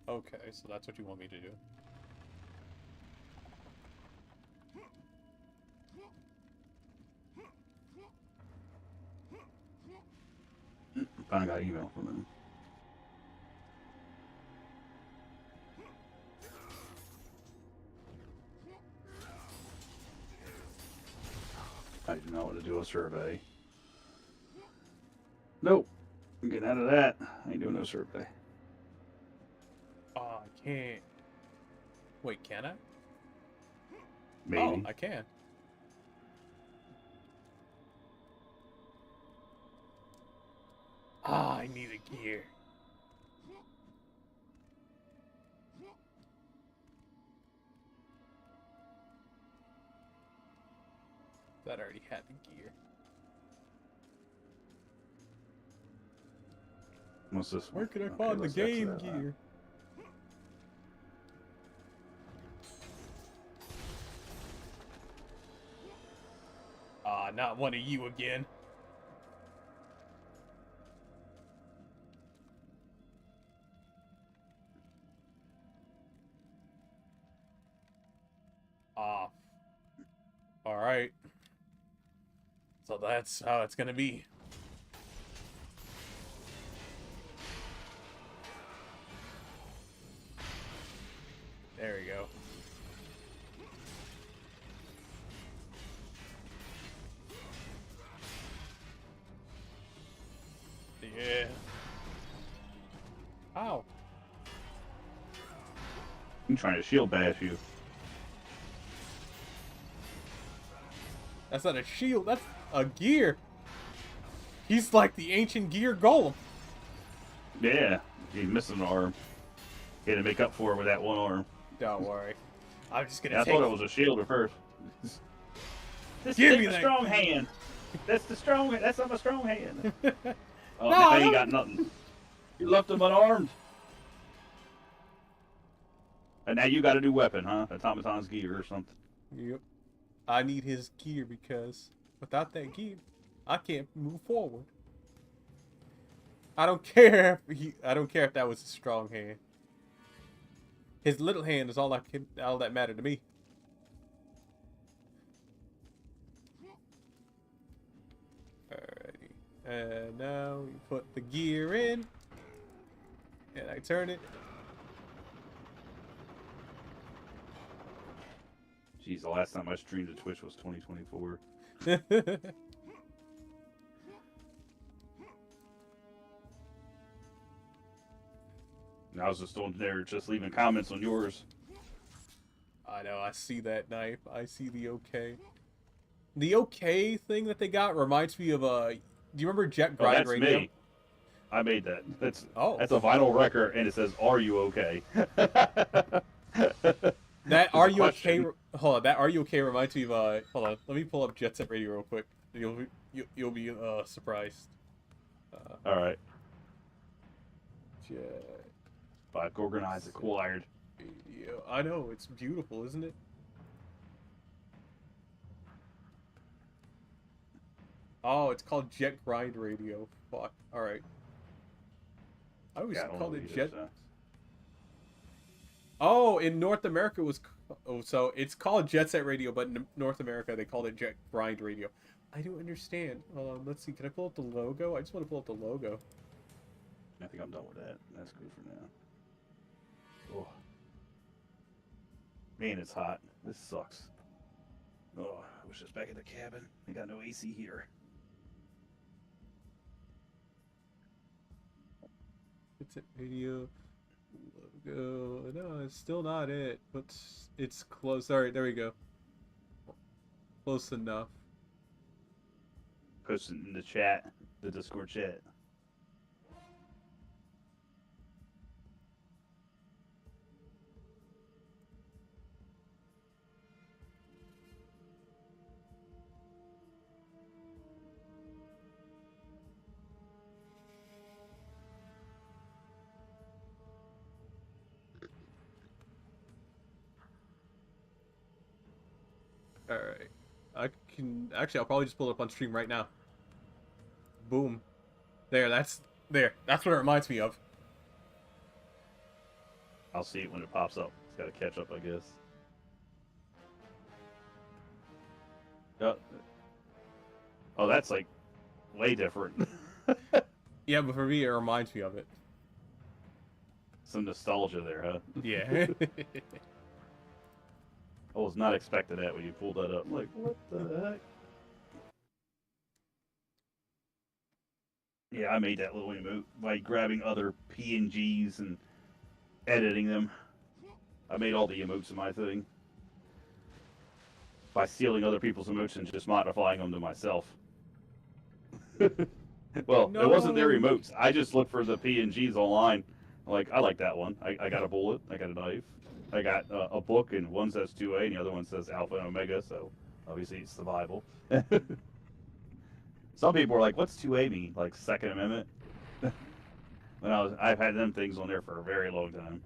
okay, so that's what you want me to do. finally got an email from him. I do not want to do a survey. Nope. I'm getting out of that. I ain't doing no survey. Oh, I can't. Wait, can I? Maybe. Oh, I can. Ah, I need a gear. That already had the gear. What's this one? Where can I Okay, find the let's exit game that one. gear? Ah, not one of you again. Ah. Alright. So that's how it's gonna be. There we go. Yeah. Ow. I'm trying to shield bash you. That's not a shield, that's a gear. He's like the ancient gear golem. Yeah, he's missing an arm. He had to make up for it with that one arm. Don't worry. I'm just gonna Yeah, I take thought it was a shield at first. Give me the that strong hand. That's the strong. That's not a strong hand. Oh, No, now I he don't- got nothing. You left him unarmed. And now you got a new weapon, huh? Automaton's gear or something. Yep. I need his gear because without that gear, I can't move forward. I don't care if that was a strong hand. His little hand is all that mattered to me. Alrighty. And now we put the gear in. And I turn it. Jeez, the last time I streamed to Twitch was 2024. And I was just on there, just leaving comments on yours. I know, I see that knife. I see the okay. The okay thing that they got reminds me of do you remember Jet Grind that's Radio? me. I made that. That's a vinyl record, and it says, "Are you okay?" That It's Are a You Okay? question. Hold on, that Are You Okay reminds me of hold on, let me pull up Jet Set Radio real quick. You'll be surprised. All right. Jet By Gorgonized acquired. Radio. I know, it's beautiful, isn't it? Oh, it's called Jet Grind Radio. Fuck. All right. I always Yeah, I don't called know it what Jet. is, Oh, in North America it was. Oh, so it's called Jet Set Radio, but in North America they called it Jet Grind Radio. I don't understand. Let's see. Can I pull up the logo? I just want to pull up the logo. I think I'm done with that. That's good for now. Oh. Man, it's hot. This sucks. Oh, I was just back in the cabin. We got no AC here. Jet Set Radio logo. No, it's still not it, but it's close. All right, there we go. Close enough. Post it in the chat, the Discord chat. All right. I can actually. I'll probably just pull it up on stream right now. Boom. There. That's what it reminds me of. I'll see it when it pops up. It's got to catch up, I guess. Oh, that's like way different. Yeah, but for me, it reminds me of it. Some nostalgia there, huh? Yeah. I was not expecting that when you pulled that up. I'm like, what the heck? Yeah, I made that little emote by grabbing other PNGs and editing them. I made all the emotes in my thing by stealing other people's emotes and just modifying them to myself. Well, No. it wasn't their emotes. I just looked for the PNGs online. Like, I like that one. I got a bullet. I got a knife. I got a book, and one says 2A, and the other one says Alpha and Omega, so obviously it's the Bible. Some people are like, what's 2A mean? Like, Second Amendment? I've had them things on there for a very long time.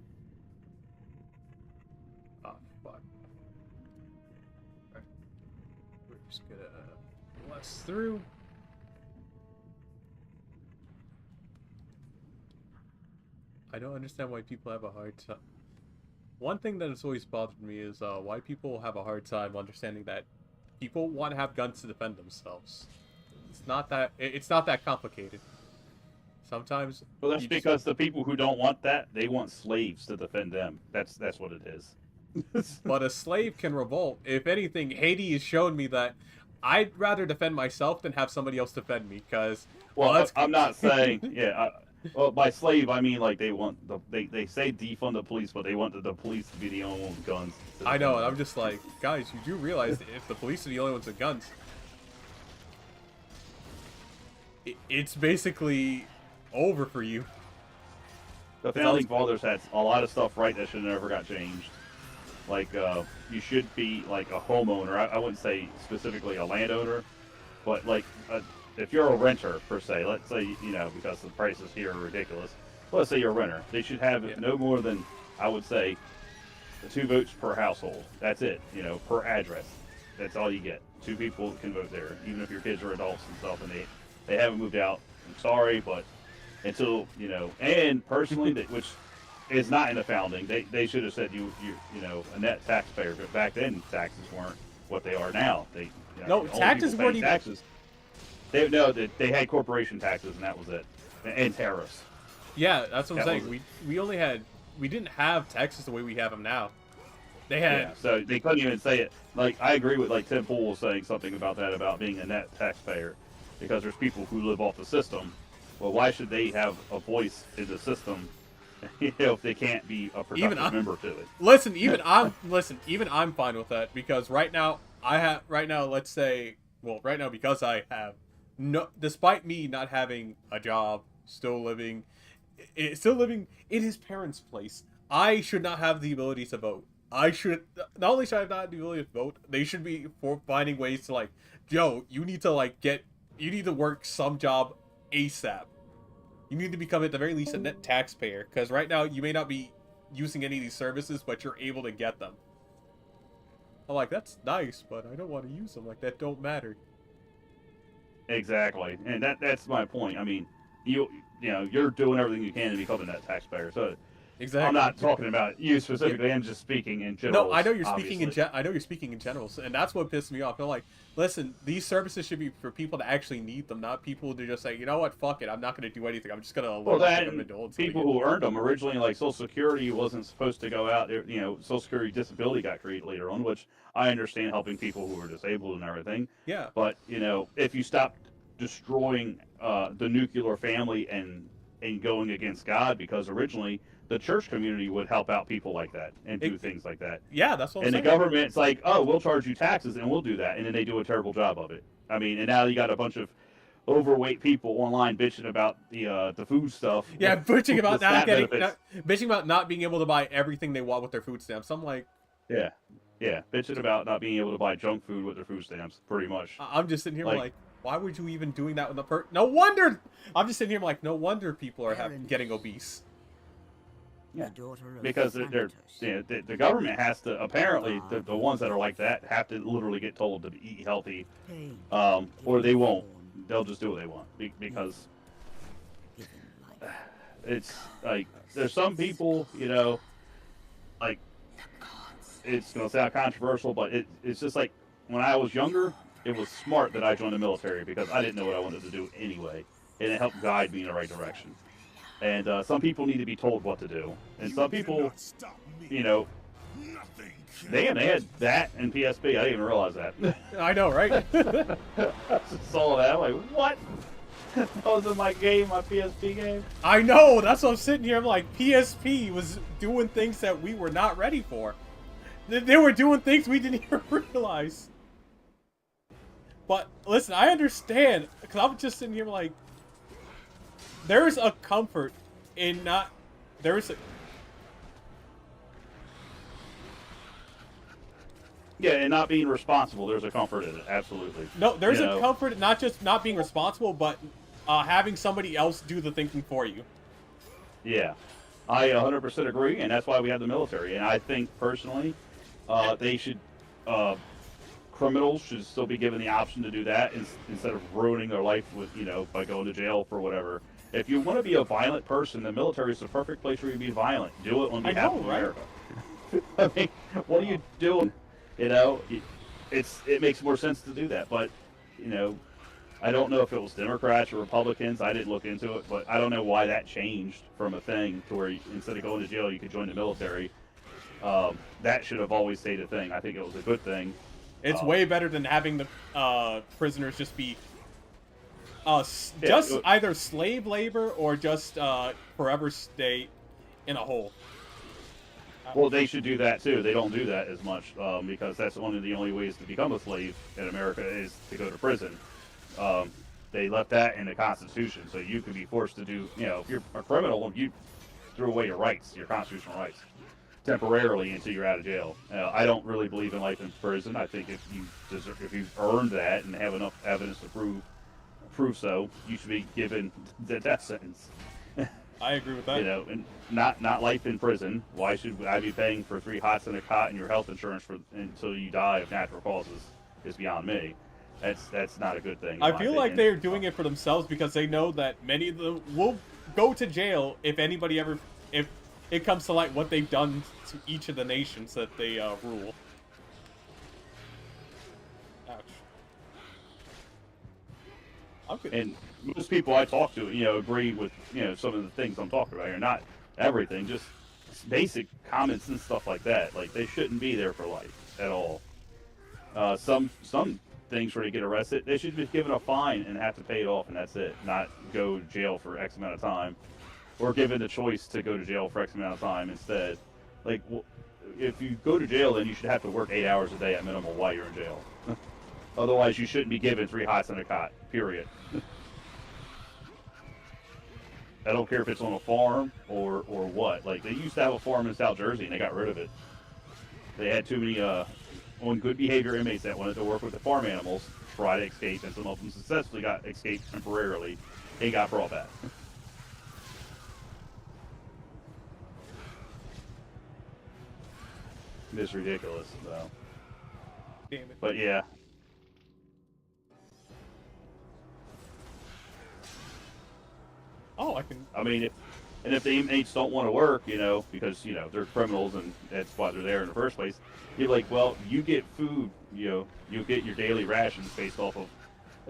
Oh, fuck. Right. We're just gonna blast through. I don't understand why people have a hard time. One thing that has always bothered me is why people have a hard time understanding that people want to have guns to defend themselves. It's not that complicated. Sometimes. Well, that's because the people who don't want that, they want slaves to defend them. That's what it is. But a slave can revolt. If anything, Haiti has shown me that I'd rather defend myself than have somebody else defend me. Because I'm not saying well, by slave I mean like they want they say defund the police, but they want the police to be the only ones with guns. I know, and I'm just like, guys, you do realize that if the police are the only ones with guns, it's basically over for you. The founding fathers had a lot of stuff right that should have never got changed. Like, you should be like a homeowner. I wouldn't say specifically a landowner, but like if you're a renter per se, let's say, because the prices here are ridiculous. Let's say you're a renter. They should have no more than, I would say, 2 votes per household. That's it. Per address. That's all you get. 2 people can vote there, even if your kids are adults and stuff, and they haven't moved out. I'm sorry, but until and personally, which is not in the founding, they should have said you a net taxpayer. But back then, taxes weren't what they are now. Taxes weren't even taxes. They had corporation taxes, and that was it, and tariffs. Yeah, that's what I'm saying. We didn't have taxes the way we have them now. They had so they couldn't even say it. Like, I agree with like Tim Pool was saying something about that, about being a net taxpayer, because there's people who live off the system. Well, why should they have a voice in the system if they can't be a productive member to it? Listen, even I'm fine with that, because right now because I have despite me not having a job, still living in his parents' place, I should not have the ability to vote. Not only should I not have the ability to vote, they should be finding ways to like, Joe, you need to work some job ASAP. You need to become at the very least a net taxpayer, because right now you may not be using any of these services, but you're able to get them. I'm like, that's nice, but I don't want to use them. Like, that don't matter. Exactly, and that's my point. I mean, you're doing everything you can to become a net taxpayer. So exactly, I'm not talking about you specifically. I'm just speaking in general. No, I know you're speaking in general, and that's what pissed me off. I'm like, listen, these services should be for people to actually need them, not people to just say, you know what, fuck it, I'm not going to do anything. I'm just going to them and people who earned them originally, like Social Security wasn't supposed to go out. Social Security disability got created later on, which I understand, helping people who are disabled and everything. Yeah. But if you stop destroying the nuclear family and going against God, because originally the church community would help out people like that and do things like that. Yeah, that's what I'm saying. And the government's like, oh, we'll charge you taxes and we'll do that. And then they do a terrible job of it. I mean, and now you got a bunch of overweight people online bitching about the food stuff. Yeah, bitching about not being able to buy everything they want with their food stamps. I'm like, yeah, bitching about not being able to buy junk food with their food stamps, pretty much. I'm just sitting here like, why would you even doing that with the No wonder. I'm just sitting here like, no wonder people are getting obese. Yeah, because the government has to, apparently, the ones that are like that have to literally get told to eat healthy, or they won't. They'll just do what they want, because it's like, there's some people, like, it's going to sound controversial, but it's just like, when I was younger, it was smart that I joined the military, because I didn't know what I wanted to do anyway. and it helped guide me in the right direction. And some people need to be told what to do, and some people, you know, damn, they had that in PSP. I didn't even realize that. I know, right? I just saw that. I'm like, what? That was in my game, my PSP game. I know. That's what I'm sitting here. I'm like, PSP was doing things that we were not ready for. They were doing things we didn't even realize. But listen, I understand, because I'm just sitting here like, there is a comfort in not. There is a. Yeah, and not being responsible. There's a comfort in it, absolutely. No, there's a comfort not just not being responsible, but having somebody else do the thinking for you. Yeah, I 100% agree, and that's why we have the military. And I think personally, they should. Criminals should still be given the option to do that instead of ruining their life with, you know, by going to jail for whatever. If you want to be a violent person, the military is the perfect place for you to be violent. Do it on behalf of America. I mean, what are you doing? You know, it makes more sense to do that. But, you know, I don't know if it was Democrats or Republicans. I didn't look into it, but I don't know why that changed from a thing to where instead of going to jail, you could join the military. That should have always stayed a thing. I think it was a good thing. It's way better than having the prisoners just be either slave labor or just forever stay in a hole. Well, they should do that too. They don't do that as much because that's one of the only ways to become a slave in America is to go to prison. They left that in the Constitution, so you could be forced to do. You know, if you're a criminal, you threw away your rights, your constitutional rights, temporarily until you're out of jail. I don't really believe in life in prison. I think if you've earned that and have enough evidence to prove so, you should be given the death sentence. I agree with that. You know, and not life in prison. Why should I be paying for 3 hots and a cot and your health insurance until you die of natural causes? Is beyond me. That's not a good thing. I feel like they're doing it for themselves because they know that many of them will go to jail if it comes to like what they've done to each of the nations that they rule. Ouch. And most people I talk to, you know, agree with, you know, some of the things I'm talking about here. Not everything, just basic comments and stuff like that. Like they shouldn't be there for life at all. Some things where you get arrested, they should be given a fine and have to pay it off, and that's it. Not go to jail for X amount of time, or given the choice to go to jail for X amount of time instead. Like, if you go to jail, then you should have to work 8 hours a day at minimum while you're in jail. Otherwise, you shouldn't be given 3 hots and a cot. Period. I don't care if it's on a farm or what. Like, they used to have a farm in South Jersey, and they got rid of it. They had too many on good behavior inmates that wanted to work with the farm animals, try to escape, and some of them successfully got escaped temporarily. They got brought back. It's ridiculous, though. Damn it. But yeah. Oh, I can. I mean, if the inmates don't want to work, you know, because, you know, they're criminals and that's why they're there in the first place, you're like, well, you get food, you know, you get your daily rations based off of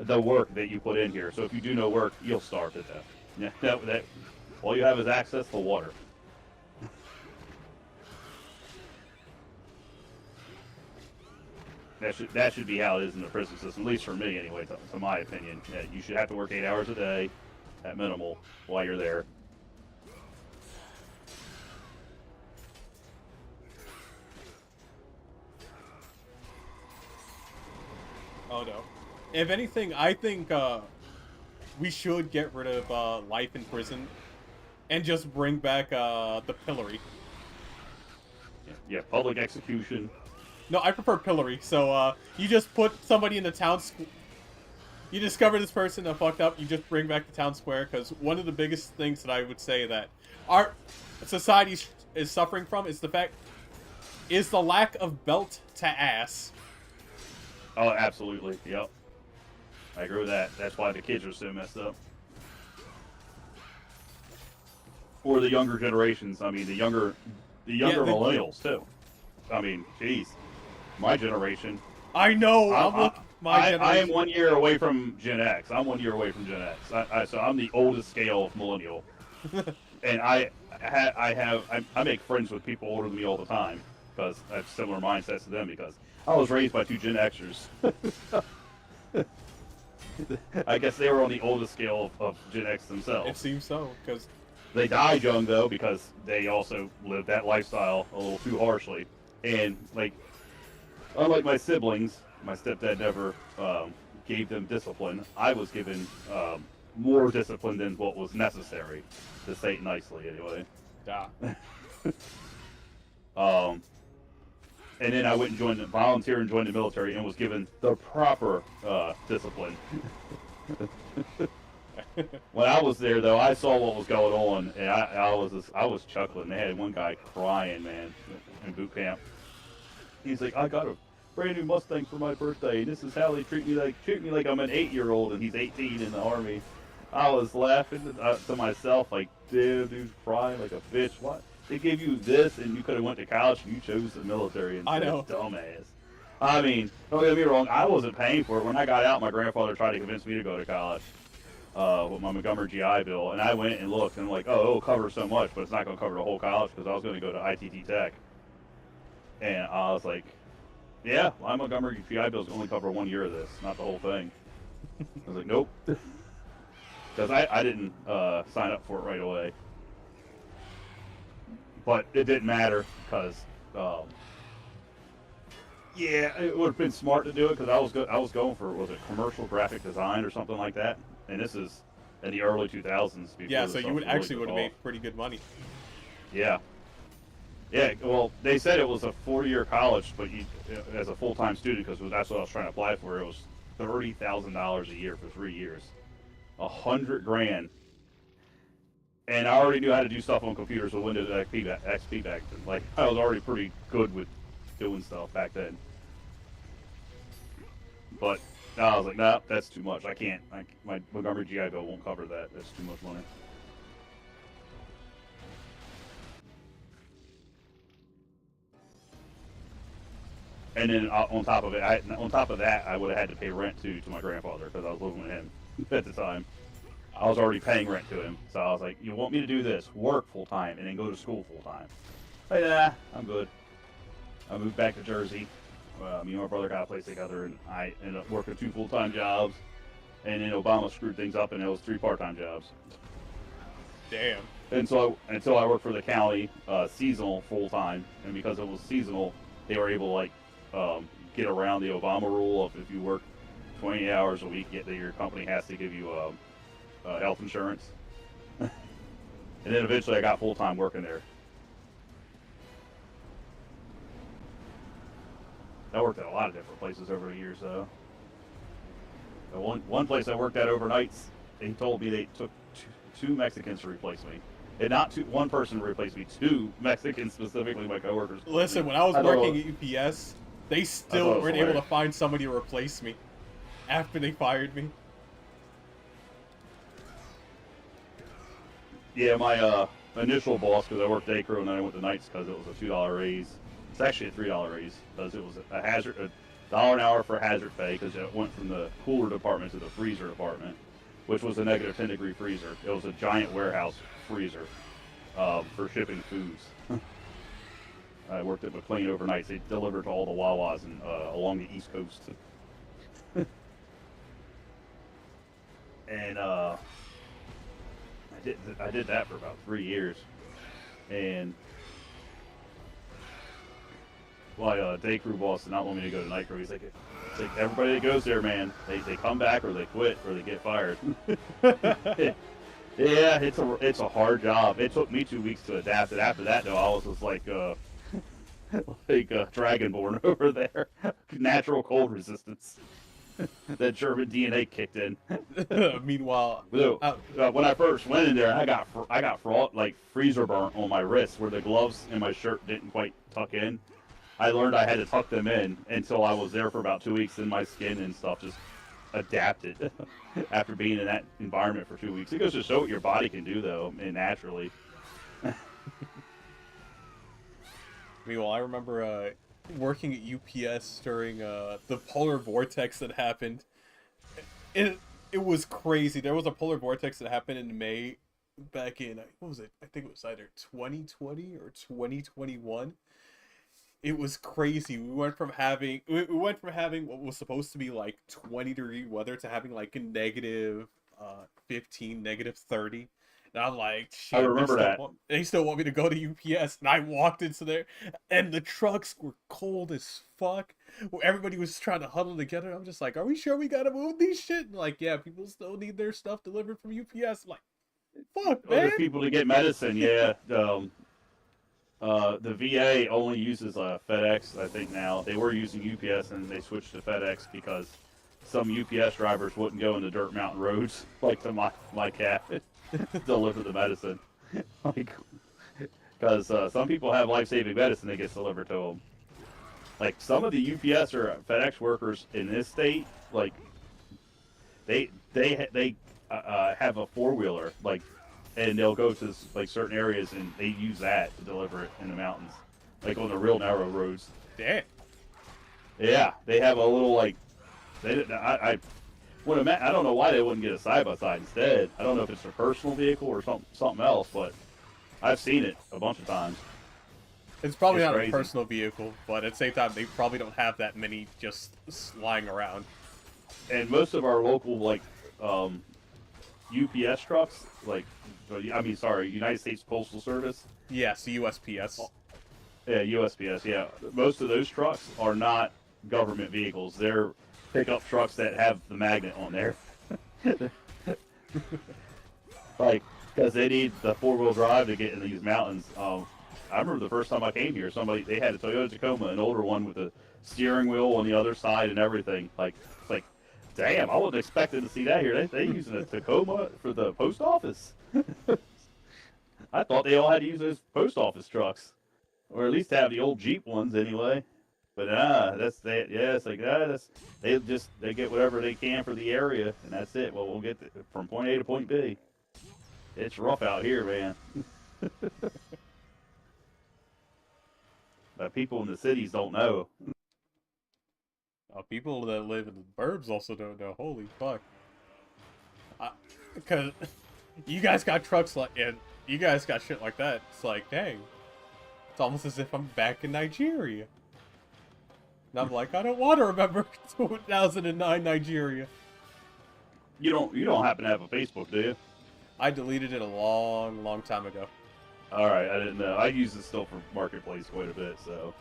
the work that you put in here. So if you do no work, you'll starve to death. Yeah, that all you have is access to water. That should be how it is in the prison system, at least for me anyway, to my opinion. Yeah, you should have to work 8 hours a day at minimal while you're there. Oh no. If anything, I think we should get rid of life in prison and just bring back the pillory. Yeah, public execution. No, I prefer pillory. So you just put somebody in the town you discover this person that fucked up, you just bring back the town square, because one of the biggest things that I would say that our society is suffering from is the lack of belt to ass. Oh, absolutely. Yep. I agree with that. That's why the kids are so messed up. Or the younger generations. I mean, the younger millennials, too. I mean, geez. My generation. I know. I am 1 year away from Gen X. I'm 1 year away from Gen X. So I'm the oldest scale of millennial. And I make friends with people older than me all the time because I have similar mindsets to them because I was raised by 2 Gen Xers. I guess they were on the oldest scale of Gen X themselves. It seems so, because they died young though because they also lived that lifestyle a little too harshly. And like, unlike my siblings, my stepdad never gave them discipline. I was given more discipline than what was necessary, to say it nicely, anyway. Yeah. And then I went and volunteered and joined the military and was given the proper discipline. When I was there, though, I saw what was going on, and I was chuckling. They had one guy crying, man, in boot camp. He's like, I got a brand new Mustang for my birthday, and this is how they treat me like I'm an 8-year-old, and he's 18 in the Army. I was laughing to myself, like, damn, dude's crying like a bitch. What? They gave you this, and you could have went to college, and you chose the military instead. I know. Dumbass. I mean, don't get me wrong, I wasn't paying for it. When I got out, my grandfather tried to convince me to go to college with my Montgomery GI Bill, and I went and looked, and I'm like, oh, it'll cover so much, but it's not going to cover the whole college, because I was going to go to ITT Tech. And I was like, yeah, my Montgomery GI Bill is only cover 1 year of this, not the whole thing. I was like, nope. Because I didn't sign up for it right away. But it didn't matter, because, yeah, it would have been smart to do it, because I was going for, was it commercial graphic design or something like that? And this is in the early 2000s. Yeah, so you would have made pretty good money. Yeah. Yeah, well, they said it was a 4-year college, but as a full-time student, because that's what I was trying to apply for, it was $30,000 a year for 3 years. $100,000. And I already knew how to do stuff on computers with Windows XP back then. Like, I was already pretty good with doing stuff back then. But I was like, nah, that's too much. I can't. My Montgomery GI Bill won't cover that. That's too much money. And then on top of that, I would have had to pay rent to my grandfather because I was living with him at the time. I was already paying rent to him, so I was like, "You want me to do this? Work full time and then go to school full time?" Like, nah, I'm good. I moved back to Jersey. Me and my brother got a place together, and I ended up working 2 full-time jobs. And then Obama screwed things up, and it was 3 part-time jobs. Damn. And so until I worked for the county, seasonal full-time, and because it was seasonal, they were able to like get around the Obama rule of if you work 20 hours a week, your company has to give you health insurance. And then eventually I got full-time working there. I worked at a lot of different places over the years, though. One place I worked at overnights, they told me they took 2 Mexicans to replace me. And not one person to replace me, 2 Mexicans, specifically my coworkers. Listen, when I was working at UPS, they still weren't able to find somebody to replace me after they fired me. Yeah, my initial boss, because I worked day crew and then I went to nights because it was a $2 raise. It's actually a $3 raise because it was a $1 an hour for hazard pay because it went from the cooler department to the freezer department, which was a negative 10-degree freezer. It was a giant warehouse freezer for shipping foods. I worked at McLean overnights. They delivered to all the Wawas along the East Coast. And I did that for about 3 years. And my day crew boss did not want me to go to night crew. He's like, it's like everybody that goes there, man, they come back or they quit or they get fired. Yeah, it's a hard job. It took me 2 weeks to adapt. And after that, though, I was just like Dragonborn over there. Natural cold resistance. That German DNA kicked in. Meanwhile, when I first went in there, I got freezer burnt on my wrist where the gloves in my shirt didn't quite tuck in. I learned I had to tuck them in until I was there for about 2 weeks, and my skin and stuff just adapted after being in that environment for 2 weeks. It goes to show what your body can do, though, and naturally. Meanwhile, I remember working at UPS during the polar vortex that happened. It was crazy. There was a polar vortex that happened in May back in, what was it? I think it was either 2020 or 2021. It was crazy. We went from having what was supposed to be like 20-degree weather to having like a negative 15, negative 30. And I'm like, shit, I remember that. They still want me to go to UPS. And I walked into there, and the trucks were cold as fuck. Everybody was trying to huddle together. I'm just like, are we sure we gotta move these shit? And like, yeah, people still need their stuff delivered from UPS. I'm like, fuck, man. There's people to get medicine, yeah. The VA only uses FedEx, I think now. They were using UPS, and they switched to FedEx because some UPS drivers wouldn't go in the dirt mountain roads like to my cabin. Deliver the medicine, like, because some people have life-saving medicine that gets delivered to them. Like some of the UPS or FedEx workers in this state, like they have a four-wheeler, like, and they'll go to like certain areas and they use that to deliver it in the mountains, like on the real narrow roads. Damn. Yeah, they have a little like I don't know why they wouldn't get a side-by-side instead. I don't know if it's a personal vehicle or something else, but I've seen it a bunch of times. It's probably not crazy. a personal vehicle, but at the same time, they probably don't have that many just lying around. And most of our local, like, UPS trucks, like, United States Postal Service. Yes, USPS. Yeah, USPS, yeah. Most of those trucks are not government vehicles. They're pickup trucks that have the magnet on there. Like, because they need the four-wheel drive to get in these mountains. I remember the first time I came here, they had a Toyota Tacoma, an older one with a steering wheel on the other side and everything. Like, it's like, damn, I wasn't expecting to see that here. They using a Tacoma for the post office. I thought they all had to use those post office trucks, or at least have the old Jeep ones anyway. But it's like they get whatever they can for the area, and that's it. Well, we'll get from point A to point B. It's rough out here, man. But people in the cities don't know. People that live in the burbs also don't know. Holy fuck! Because you guys got trucks and you guys got shit like that. It's like, dang, it's almost as if I'm back in Nigeria. And I'm like, I don't want to remember 2009 Nigeria. You don't happen to have a Facebook, do you? I deleted it a long time ago. All right, I didn't know. I use it still for Marketplace quite a bit, so.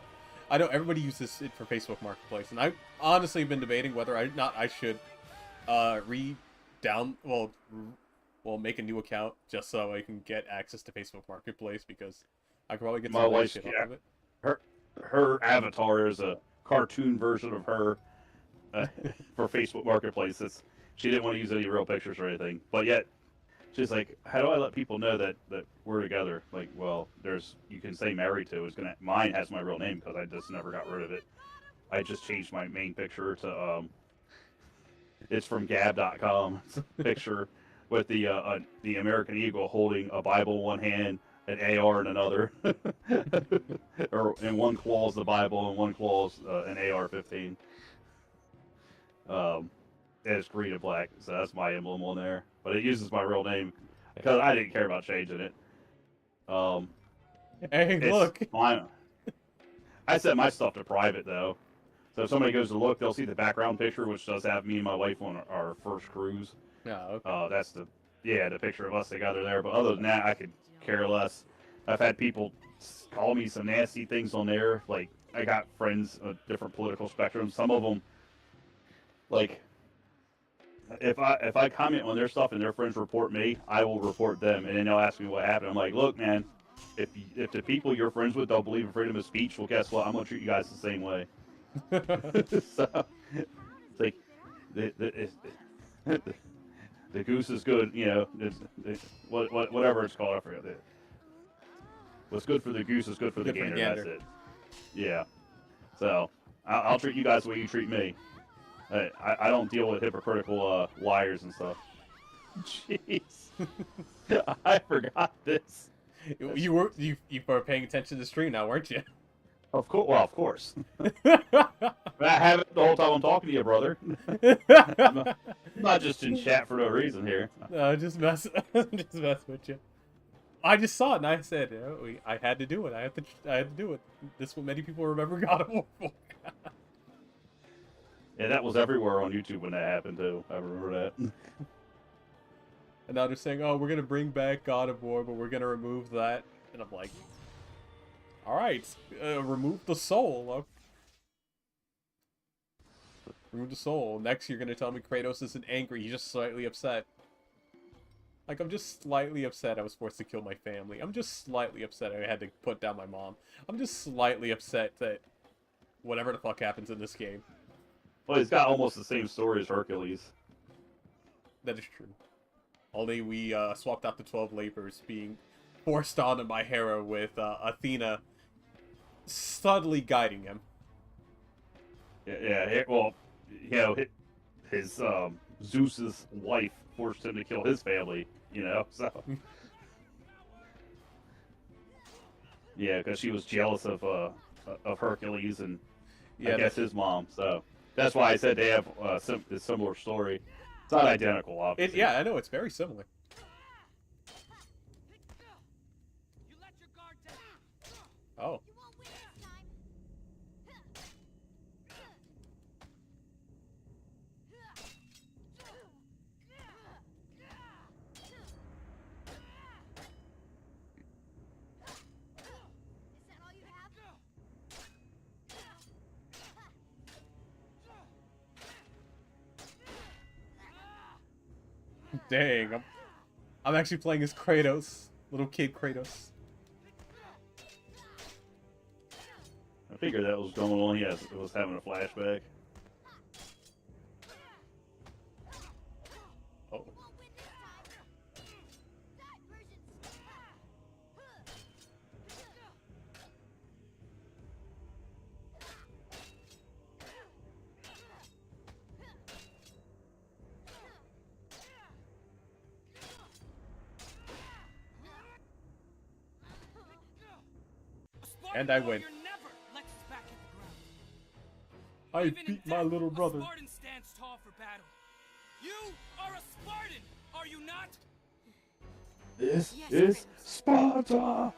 I know everybody uses it for Facebook Marketplace, and I've honestly been debating whether I should make a new account just so I can get access to Facebook Marketplace, because I could probably get some nice shit off of it. Her avatar is a cartoon version of her for Facebook Marketplace. She didn't want to use any real pictures or anything, but yet she's like, how do I let people know that we're together? Like, well, you can say married to. Mine has my real name because I just never got rid of it. I just changed my main picture to it's from Gab.com. It's a picture with the American Eagle holding a Bible in one hand, an AR in another, or in one claw's the Bible and one claw's an AR-15. And it's green and black, so that's my emblem on there. But it uses my real name because I didn't care about changing it. Hey, look! I set my stuff to private though, so if somebody goes to look, they'll see the background picture, which does have me and my wife on our first cruise. Oh, okay. That's the picture of us together there. But other than that, I could care less. I've had people call me some nasty things on there. Like, I got friends of different political spectrums. Some of them, like, if I comment on their stuff and their friends report me, I will report them, and then they'll ask me what happened. I'm like, look, man, if the people you're friends with don't believe in freedom of speech, well, guess what? I'm gonna treat you guys the same way. So, it's like the goose is good, you know. Whatever it's called, I forget it. What's good for the goose is good for the gander. That's it. Yeah. So I'll treat you guys the way you treat me. I don't deal with hypocritical liars and stuff. Jeez, I forgot this. You were paying attention to the stream now, weren't you? Of course. Well, of course. I have it the whole time I'm talking to you, brother. I'm not just in chat for no reason here. No, just mess with you. I just saw it and I said, I had to do it. I had to do it. This is what many people remember God of War for. Yeah, that was everywhere on YouTube when that happened too. I remember that. And now they're saying, oh, we're gonna bring back God of War, but we're gonna remove that. And I'm like, all right, remove the soul. Remove the soul. Next, you're gonna tell me Kratos isn't angry. He's just slightly upset. Like, I'm just slightly upset I was forced to kill my family. I'm just slightly upset I had to put down my mom. I'm just slightly upset that whatever the fuck happens in this game. Well, he's got almost the same story as Hercules. That is true. Only we swapped out the 12 labors being forced onto my hero with Athena subtly guiding him. Yeah. Well, you know, his Zeus's wife forced him to kill his family. You know, so yeah, because she was jealous of Hercules and I guess his mom. So that's why I said they have a similar story. It's not identical, obviously. Yeah, I know, it's very similar. Oh. Dang, I'm actually playing as Kratos. Little kid Kratos. I figured that was going on. Yes, it was having a flashback. Oh. And I win. I beat my little brother. Spartan stands tall for battle. You are a Spartan, are you not? This is Sparta.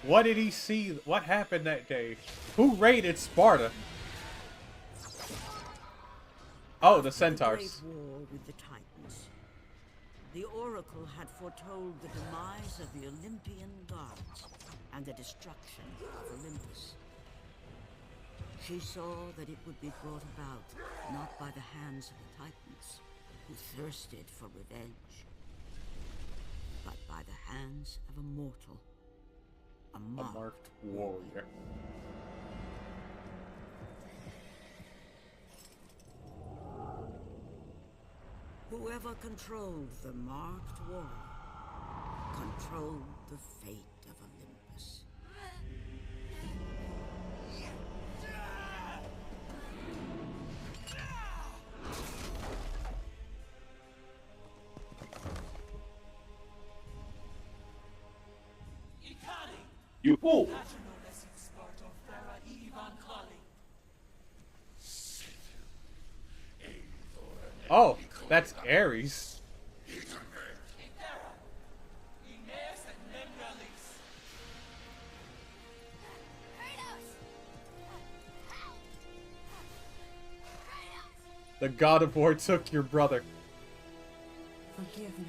What did he see? What happened that day? Who raided Sparta? Oh, the centaurs. The great war with the Titans. The Oracle had foretold the demise of the Olympian gods and the destruction of Olympus. She saw that it would be brought about not by the hands of the Titans, who thirsted for revenge, but by the hands of a mortal, a marked warrior. Whoever controlled the marked warrior controlled the fate of Olympus. You fool! Oh, that's Ares. The God of War took your brother. Forgive me.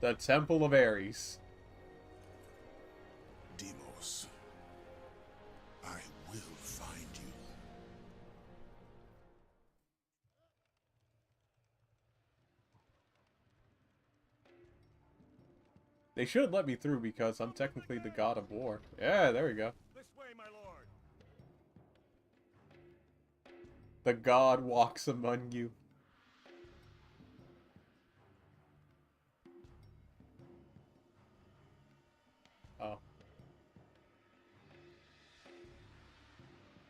The Temple of Ares. Deimos, I will find you. They should let me through because I'm technically the god of war. Yeah, there we go. This way, my lord. The god walks among you. Oh.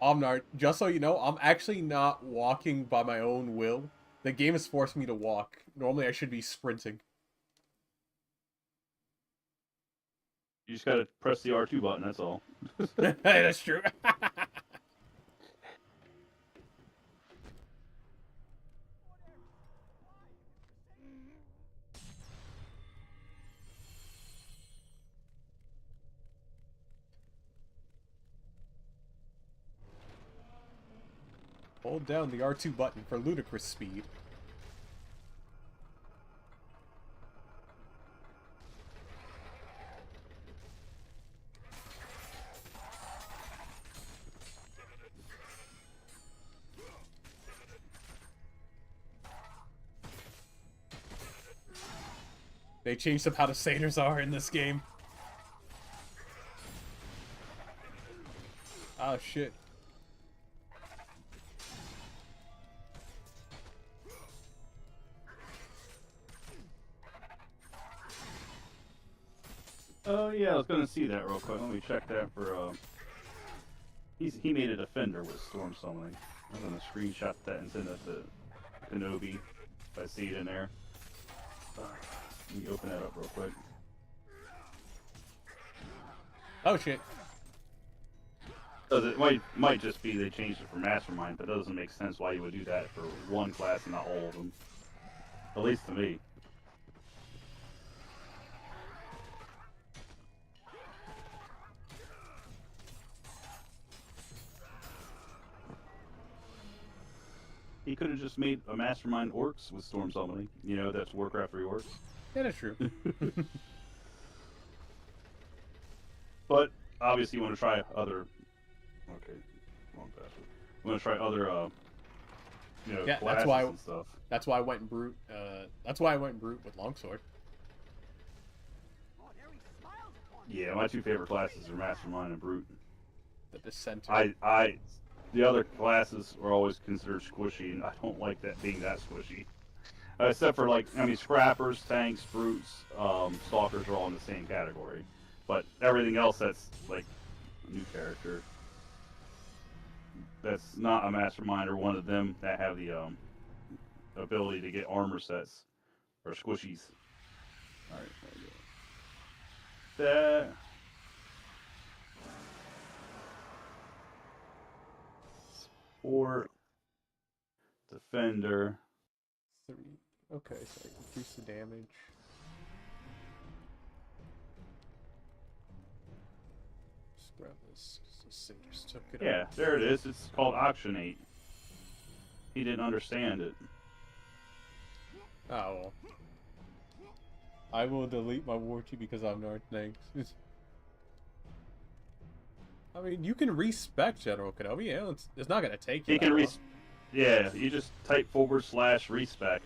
Omnar, just so you know, I'm actually not walking by my own will. The game has forced me to walk. Normally I should be sprinting. You just gotta press the R2 button, that's all. That's true. Hold down the R2 button for ludicrous speed. They changed up how the satyrs are in this game. Oh shit. Oh yeah, I was gonna see that real quick. Let me check that for he made a defender with storm summoning. I'm gonna screenshot that and send that to Kenobi if I see it in there. Let me open that up real quick. Oh shit. So it might just be they changed it for Mastermind, but it doesn't make sense why you would do that for one class and not all of them. At least to me. He could have just made a Mastermind Orcs with Storm Summoning. You know, that's Warcraft Reworks. Yeah, that's true. But obviously, you want to try other. Okay, wrong password. You want to try other, you know, yeah, classes and stuff. That's why I went brute. That's why I went brute with longsword. Yeah, my two favorite classes are Mastermind and Brute. The Dissenter. The other classes were always considered squishy, and I don't like that being that squishy. Except for, like, I mean, Scrappers, Tanks, Brutes, Stalkers are all in the same category. But everything else that's, like, a new character, that's not a Mastermind or one of them that have the ability to get armor sets, or squishies. Alright, there. Or Defender. 3. Okay, so I increase the damage. Just grab this, because the satyrs took it Yeah, up. there it is. It's called Auctionate. He didn't understand it. Oh, well. I will delete my warranty because I'm not thanks. I mean, you can respec General Kenobi. Yeah, it's not gonna take you. He can yeah, you just type /respec.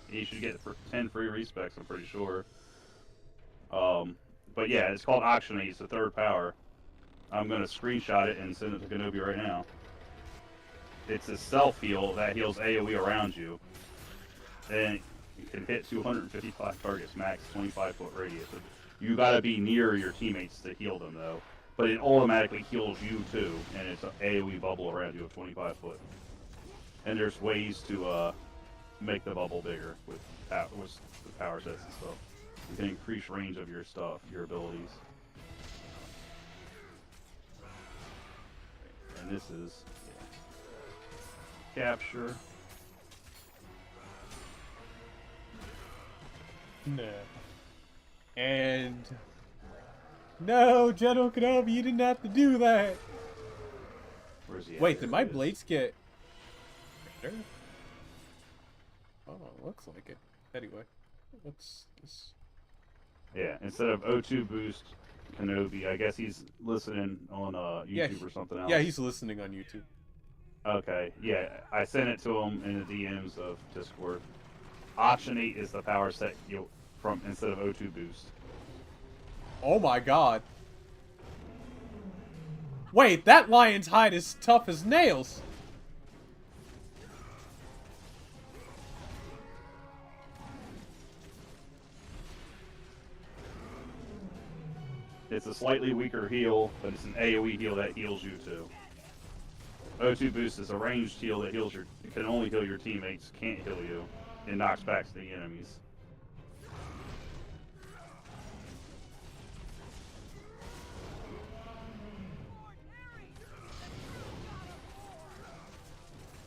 You should get for 10 free respecs, I'm pretty sure. But yeah, it's called Auctionate. It's the third power. I'm gonna screenshot it and send it to Kenobi right now. It's a self heal that heals AoE around you, and you can hit 255 targets max, 25-foot radius. You gotta be near your teammates to heal them though. But it automatically heals you too, and it's an AoE bubble around you of 25 foot. And there's ways to make the bubble bigger with the power sets and stuff. You can increase range of your stuff, your abilities. And this is capture. No. And no, General Kenobi, you didn't have to do that. Where's he? Wait, did my blades get better? Oh, looks like it. Anyway, what's this? Yeah, instead of O2 boost Kenobi, I guess he's listening on YouTube or something else. Yeah, he's listening on YouTube. Okay, yeah, I sent it to him in the DMs of Discord. Auctionate is the power set from instead of O2 boost. Oh my god. Wait, that lion's hide is tough as nails. It's a slightly weaker heal, but it's an AoE heal that heals you too. O2 boost is a ranged heal that heals it can only heal your teammates, can't heal you. It knocks back the enemies.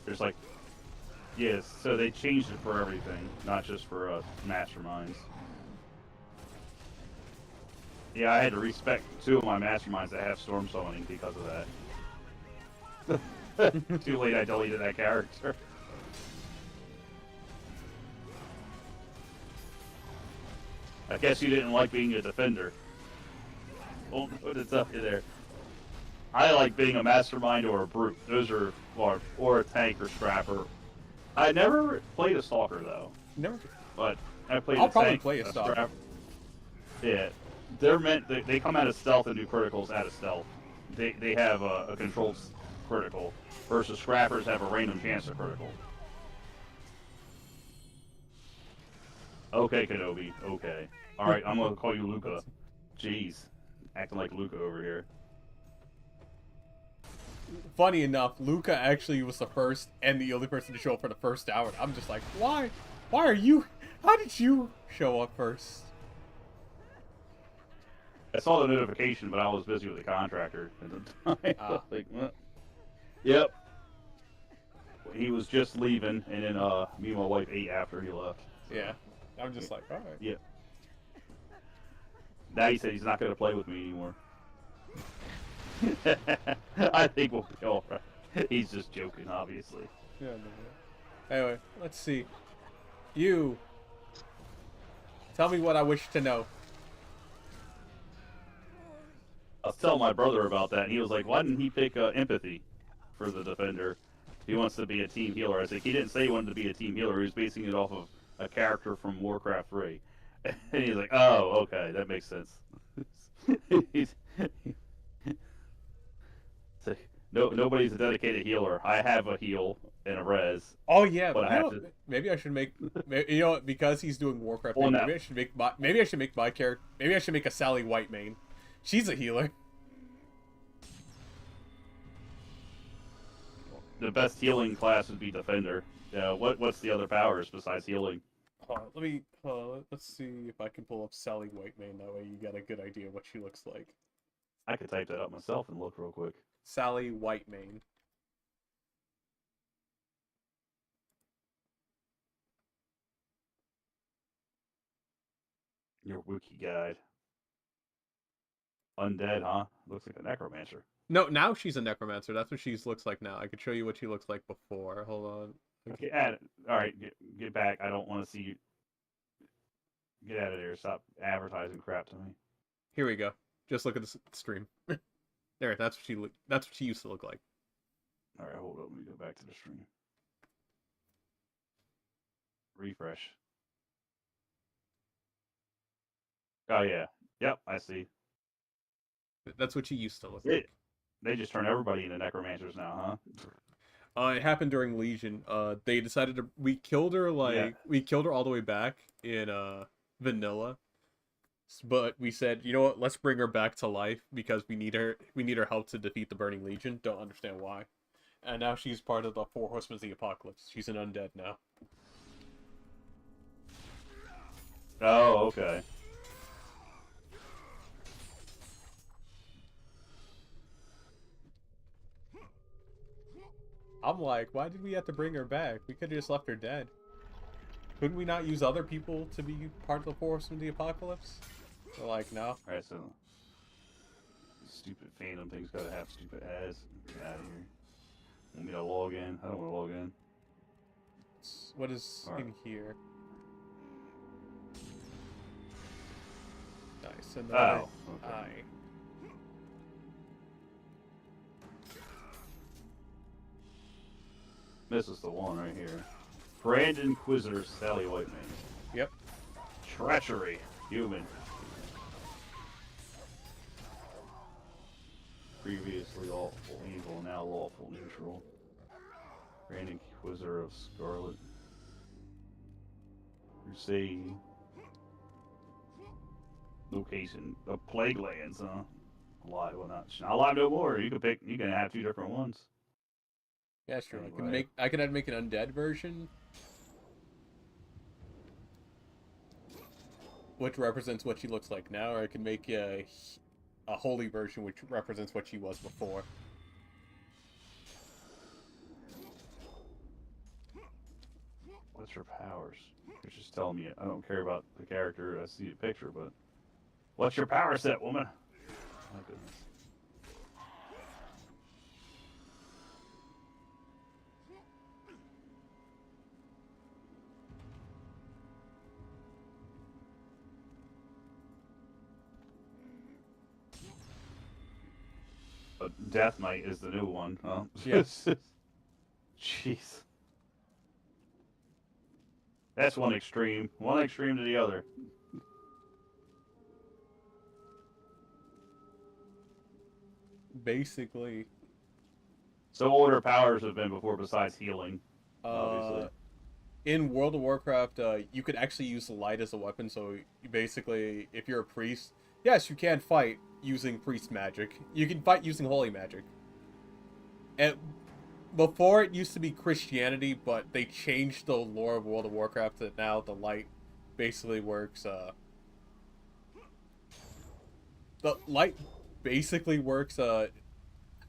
There's like, yes, so they changed it for everything, not just for masterminds. Yeah, I had to respec 2 of my masterminds that have storm summoning because of that. Too late, I deleted that character. I guess you didn't like being a defender. Don't know what to tell you there. I like being a mastermind or a brute. Those are, or a tank or scrapper. I never played a stalker though. Never. But I played I'll a probably tank, play a stalker. scrapper. Yeah, they're meant. They come out of stealth and do criticals out of stealth. They have a controlled critical versus scrappers have a random chance of critical. Okay, Kenobi. Okay. All right, I'm gonna call you Luca. Jeez, acting like Luca over here. Funny enough, Luca actually was the first and the only person to show up for the first hour. I'm just like, why? Why are you? How did you show up first? I saw the notification, but I was busy with the contractor at the time. Like, what? Yep. He was just leaving, and then me and my wife ate after he left. So. Yeah. I'm just like, all right. Yep. Now he said he's not going to play with me anymore. I think we'll be all right. He's just joking, obviously. Yeah. No. Anyway, let's see. You. Tell me what I wish to know. I was telling my brother about that, and he was like, why didn't he pick empathy for the defender? He wants to be a team healer. I was like, he didn't say he wanted to be a team healer. He was basing it off of a character from Warcraft 3. And he's like, oh, okay, that makes sense. Nobody's a dedicated healer. I have a heal and a res. Oh yeah, but maybe I should make. You know what? Because he's doing Warcraft, Well, maybe I should make my. Maybe I should make my character. Maybe I should make a Sally Whitemane. She's a healer. The best healing class would be defender. What's the other powers besides healing? Let me. Let's see if I can pull up Sally Whitemane. That way you got a good idea what she looks like. I could type that up myself and look real quick. Sally Whitemane. Your wiki guide. Undead, huh? Looks like a necromancer. No, now she's a necromancer. That's what she looks like now. I could show you what she looks like before. Hold on. Okay, add it. All right, get back. I don't want to see you. Get out of there. Stop advertising crap to me. Here we go. Just look at the stream. There, that's what she look. That's what she used to look like. All right, hold up. Let me go back to the stream. Refresh. Oh yeah. Yep, I see. That's what she used to look like. They just turn everybody into necromancers now, huh? It happened during Legion. They decided to. We killed her we killed her all the way back in vanilla. But we said, you know what? Let's bring her back to life because we need her. We need her help to defeat the Burning Legion. Don't understand why. And now she's part of the Four Horsemen of the Apocalypse. She's an undead now. Oh, okay. I'm like, why did we have to bring her back? We could have just left her dead. Couldn't we not use other people to be part of the Four Horsemen of the Apocalypse? They're like, no. Alright, so stupid fandom thing's gotta have stupid ads. Get out of here. Want me to log in? I don't want to log in. What is in here? Nice. Another eye. This is the one right here. Grand Inquisitor Sally Whitemane. Yep. Treachery. Human. Previously lawful evil, now lawful neutral. Grand Inquisitor of Scarlet. Crusade. Location of Plague Lands, huh? Alive, well not alive no more. You can have 2 different ones. Yeah, sure. Anyway. I could make an undead version, which represents what she looks like now, or I can make a holy version, which represents what she was before. What's her powers? You're just telling me I don't care about the character. I see a picture, but what's your power set, woman? My goodness. Death Knight is the new one, huh? Yes. Jeez. That's one extreme. One extreme to the other. Basically. So what would her powers have been before besides healing? Obviously. In World of Warcraft, you could actually use light as a weapon, so you basically, if you're a priest, yes, you can fight using priest magic. You can fight using holy magic. And before, it used to be Christianity, but they changed the lore of World of Warcraft that now the light basically works, the light basically works,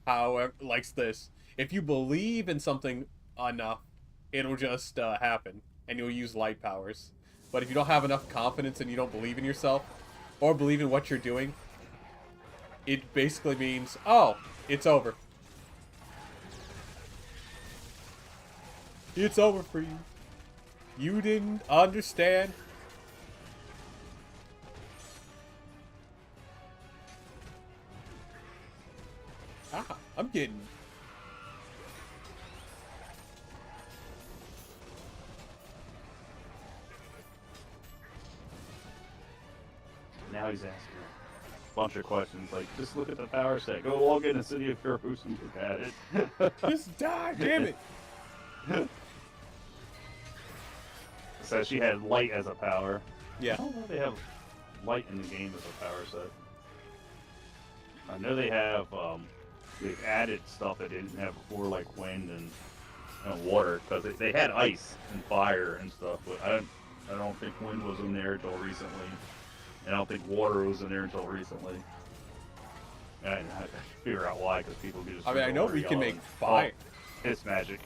however, like this. If you believe in something enough, it'll just happen, and you'll use light powers. But if you don't have enough confidence and you don't believe in yourself, or believe in what you're doing, it basically means, oh, it's over. It's over for you. You didn't understand. Ah, I'm getting... Now he's asking a bunch of questions, like, just look at the power set. Go log in the City of Heroes and look at it. Just die, damn it! So she had light as a power. Yeah. I don't know if they have light in the game as a power set. I know they have, they've added stuff that they didn't have before, like wind and water, because they had ice and fire and stuff, but I don't think wind was in there until recently. And I don't think water was in there until recently. And I figure out why, because people get just... I mean, I know we can make fire. Oh, it's magic.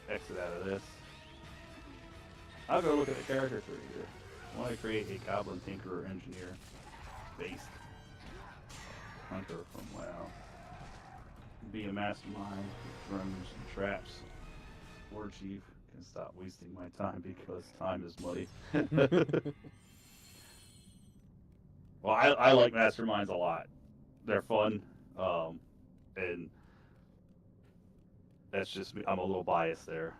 Exit out of this. I'll go look at the character tree here. I want to create a Goblin Tinkerer Engineer based hunter from WoW. Be a mastermind, drones and traps. War Chief can stop wasting my time because time is money. Well, I like masterminds a lot. They're fun, and that's just me. I'm a little biased there.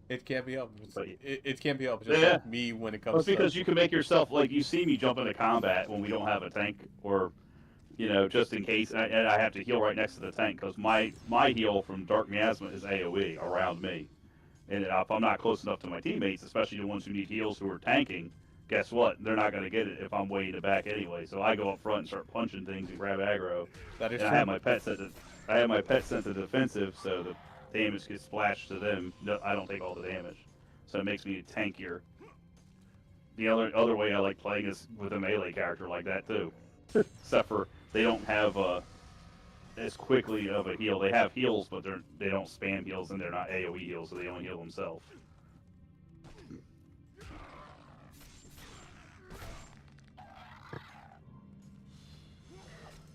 It can't be helped. But, it can't be helped. It's just like me when it comes well, to... because you can make yourself, like, you see me jump into combat when we don't have a tank, or, you know, just in case, and I have to heal right next to the tank, because my heal from Dark Miasma is AoE around me. And if I'm not close enough to my teammates, especially the ones who need heals who are tanking, guess what? They're not going to get it if I'm way in the back anyway. So I go up front and start punching things and grab aggro. That is and true. I have my pet set to defensive, so the damage gets splashed to them. No, I don't take all the damage, so it makes me tankier. The other way I like playing is with a melee character like that too, except for they don't have as quickly of a heal. They have heals, but they don't spam heals, and they're not AoE heals, so they only heal themselves.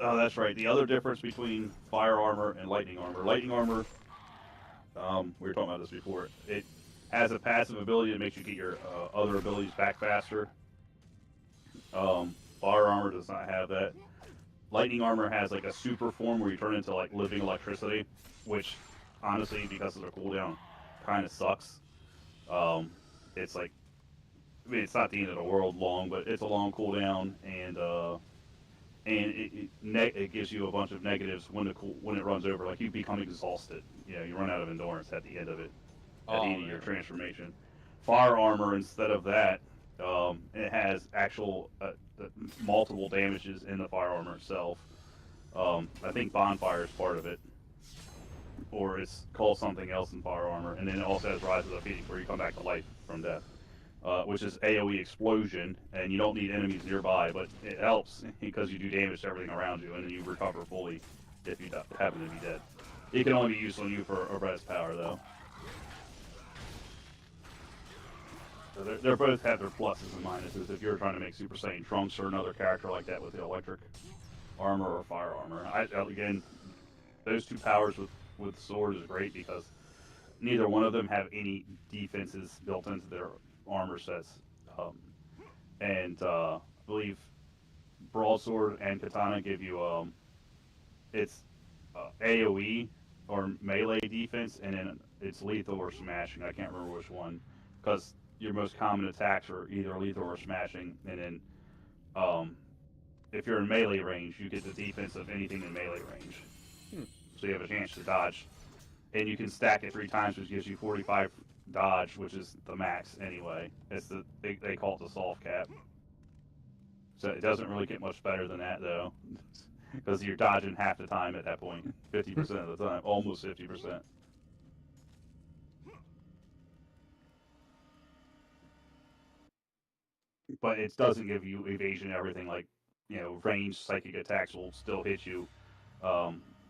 Oh, that's right. The other difference between fire armor and lightning armor. Lightning armor, we were talking about this before. It has a passive ability that makes you get your other abilities back faster. Fire armor does not have that. Lightning armor has like a super form where you turn into like living electricity, which honestly, because of the cooldown, kind of sucks. It's like, I mean, it's not the end of the world long, but it's a long cooldown, and it gives you a bunch of negatives when it runs over. Like you become exhausted. You know, you run out of endurance at the end of it, at the end of your transformation. Fire armor, instead of that, it has actual multiple damages in the fire armor itself. I think bonfire is part of it, or it's called something else in fire armor, and then it also has rise of the phoenix, where you come back to life from death. Which is AoE explosion, and you don't need enemies nearby, but it helps because you do damage to everything around you, and then you recover fully if you happen to be dead. It can only be used on you for a res power, though. So they're both have their pluses and minuses if you're trying to make Super Saiyan Trunks or another character like that with the electric armor or fire armor. Again, those two powers with sword is great because neither one of them have any defenses built into their armor sets. I believe broadsword and katana give you it's AoE or melee defense, and then it's lethal or smashing. I can't remember which one, because your most common attacks are either lethal or smashing, and then if you're in melee range, you get the defense of anything in melee range. So you have a chance to dodge, and you can stack it 3 times, which gives you 45 dodge, which is the max anyway. It's they call it the soft cap. So it doesn't really get much better than that though, because you're dodging half the time at that point, 50% of the time, almost 50%. But it doesn't give you evasion and everything, like, you know, ranged psychic attacks will still hit you.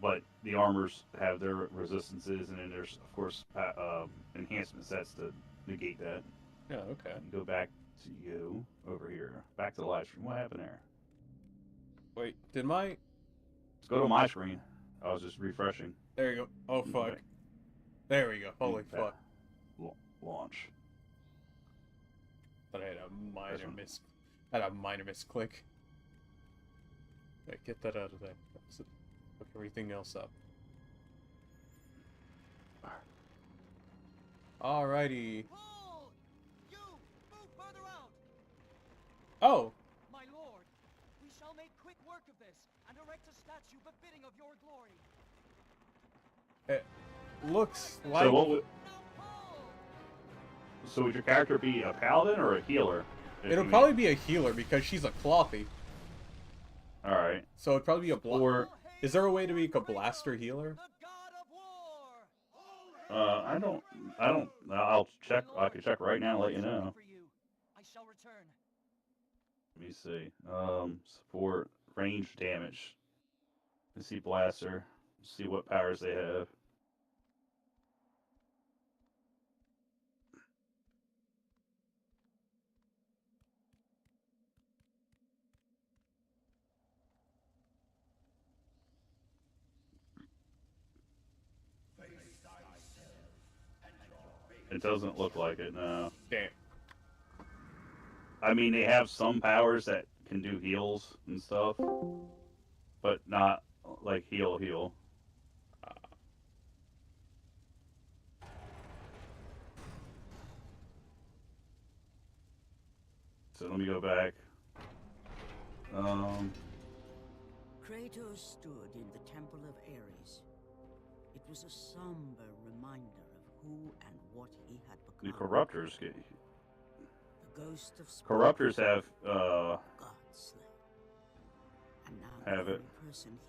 But the armors have their resistances, and then there's, of course, enhancement sets to negate that. Yeah, okay. Go back to you over here. Back to the live stream. What happened there? Wait, did my... Let's go to my screen. I was just refreshing. There you go. Oh, fuck. Okay. There we go. Holy fuck. Launch. But I had a minor misclick. Wait, get that out of there. Look everything else up. Alrighty. Hold! You! Move further out! Oh! My lord, we shall make quick work of this, and erect a statue befitting of your glory. It looks like... So would your character be a paladin or a healer? It'll probably be a healer because she's a clothy. Alright. So it'd probably be a blaster. Is there a way to make a blaster healer? I'll check. I can check right now and let you know. I shall return. Let me see. Support range damage. Let's see blaster. See what powers they have. It doesn't look like it, no. Damn. I mean, they have some powers that can do heals and stuff, but not like heal. So let me go back. Kratos stood in the Temple of Ares. It was a somber reminder of who and what he had become. The Corruptors get... The Ghost of Sparda. Corruptors have, And now have it.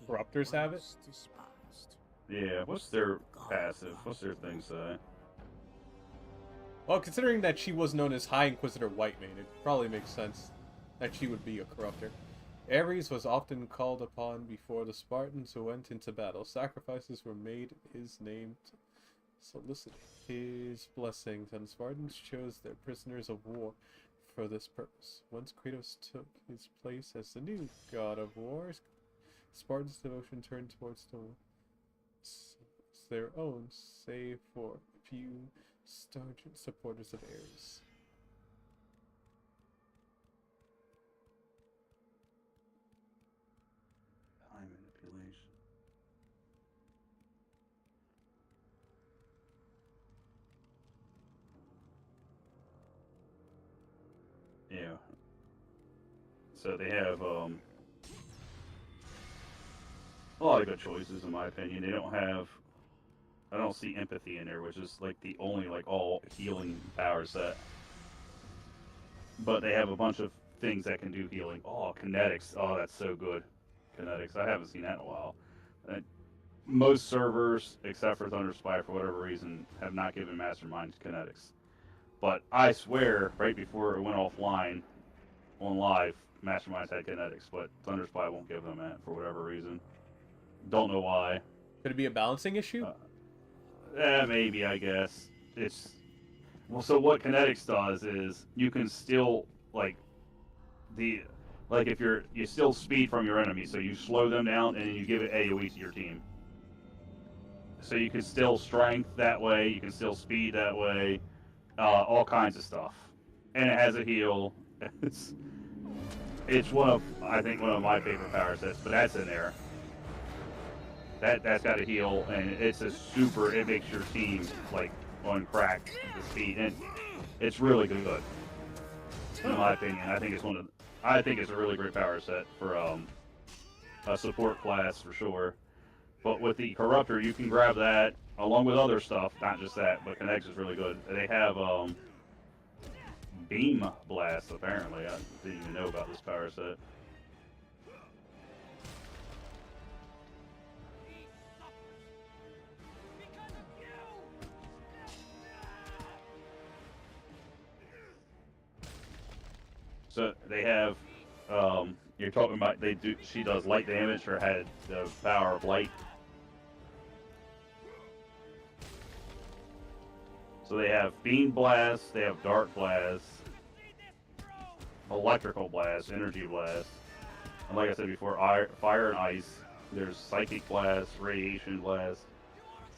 Corruptors have it? Despised. Yeah, what's their passive? What's their thing say? Well, considering that she was known as High Inquisitor Whitemane, it probably makes sense that she would be a corruptor. Ares was often called upon before the Spartans who went into battle. Sacrifices were made in his name to solicit his blessings, and the Spartans chose their prisoners of war for this purpose. Once Kratos took his place as the new god of war, Spartans' devotion turned towards their own, save for a few staunch supporters of Ares. Time manipulation. So they have a lot of good choices, in my opinion. They don't have. I don't see empathy in there, which is like the only like all healing power set. But they have a bunch of things that can do healing. Oh, kinetics. Oh, that's so good. Kinetics. I haven't seen that in a while. Most servers, except for Thunder Spy, for whatever reason, have not given Masterminds kinetics. But I swear, right before it went offline on live, Masterminds had kinetics, but Thunder Spy won't give them that for whatever reason. Don't know why. Could it be a balancing issue? Maybe, I guess. It's well. So what kinetics does is you can still like if you still speed from your enemy, so you slow them down and then you give it AOE to your team. So you can still strength that way, you can still speed that way, all kinds of stuff. And it has a heal. It's I think one of my favorite power sets, but that's in there. That's got a heal, and it's it makes your team like on crack with the speed, and it's really good. In my opinion, I think it's a really great power set for a support class for sure. But with the Corruptor, you can grab that along with other stuff, not just that, but Kinetics is really good. They have Beam Blast, apparently. I didn't even know about this power set. So they have, you're talking about, she does light damage or had the power of light. So they have Beam Blast, they have Dark Blast, Electrical Blast, Energy Blast, and like I said before, Fire and Ice. There's Psychic Blast, Radiation Blast,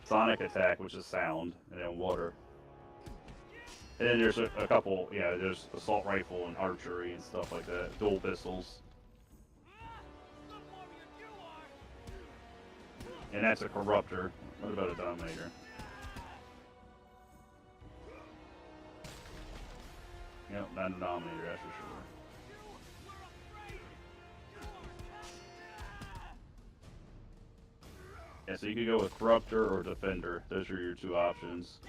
Sonic Attack, which is sound, and then Water. And then there's a couple, there's Assault Rifle and Archery and stuff like that, Dual Pistols. And that's a Corruptor. What about a Dominator? Yep, not a Dominator, that's for sure. Yeah, so you could go with Corruptor or Defender. Those are your two options.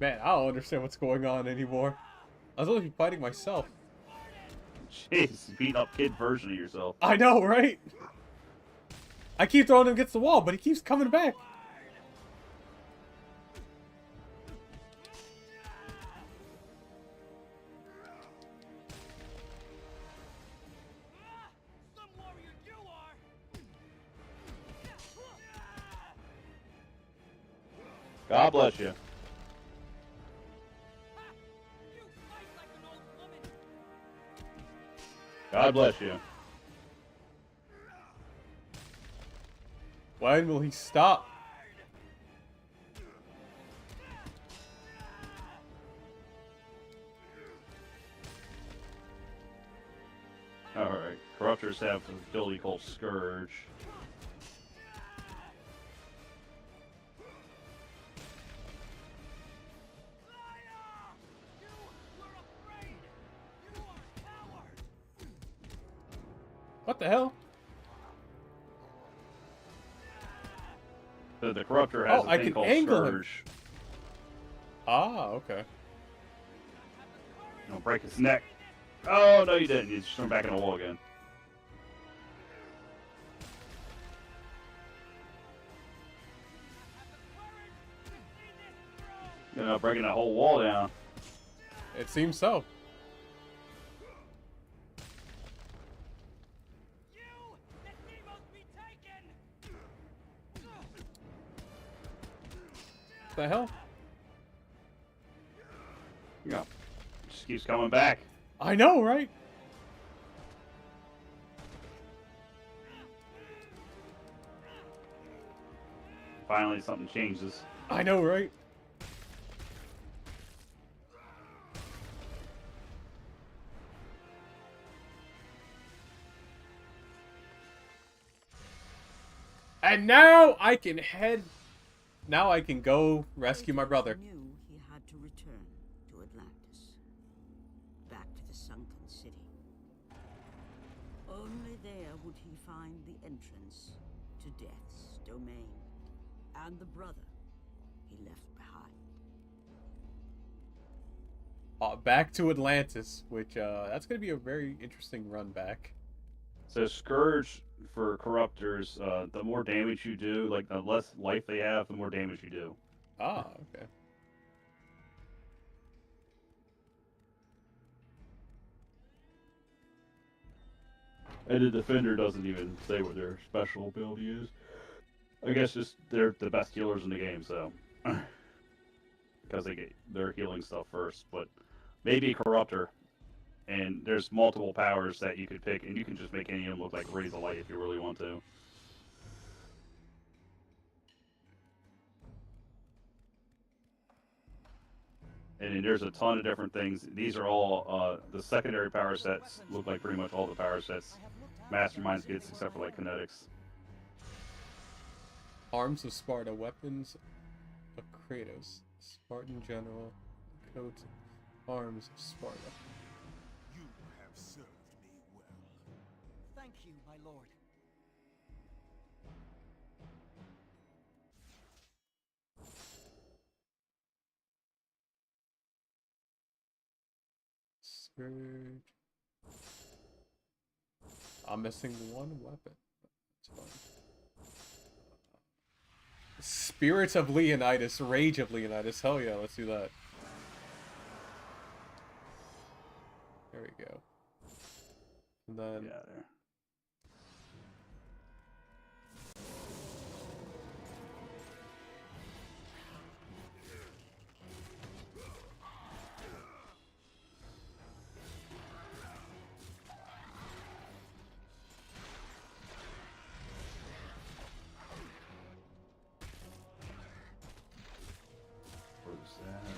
Man, I don't understand what's going on anymore. I was only fighting myself. Jeez, beat up kid version of yourself. I know, right? I keep throwing him against the wall, but he keeps coming back. God bless you. God bless you. When will he stop? Alright, Corruptors have an ability called Scourge. What the hell? The Corruptor has a thing called Scourge. Ah, okay. Don't break his neck. Oh, no you didn't. You just threw him back in the wall again. You know, breaking that whole wall down. It seems so. What the hell? Yeah. Just keeps coming back. I know, right? Finally, something changes. I know, right? And now I can head... Now I can go rescue my brother. Kratos knew he had to return to Atlantis. Back to the sunken city. Only there would he find the entrance to Death's domain. And the brother he left behind. Back to Atlantis, which, that's gonna be a very interesting run back. So Scourge for Corruptors, the more damage you do, like the less life they have, the more damage you do. Ah, okay. And the Defender doesn't even say what their special ability is. I guess just they're the best healers in the game, so because they get their healing stuff first. But maybe Corruptor, and there's multiple powers that you could pick, and you can just make any of them look like rays of light if you really want to. And then there's a ton of different things. These are all the secondary power sets. Look like pretty much all the power sets Masterminds gets, except for like kinetics. Arms of Sparda, weapons of Kratos, Spartan general, coat, arms of Sparda. You have served me well. Thank you, my lord. Scourge. I'm missing one weapon. That's fine. Spirits of Leonidas, Rage of Leonidas. Hell yeah, let's do that. There we go. And then... Yeah, there. Where's that?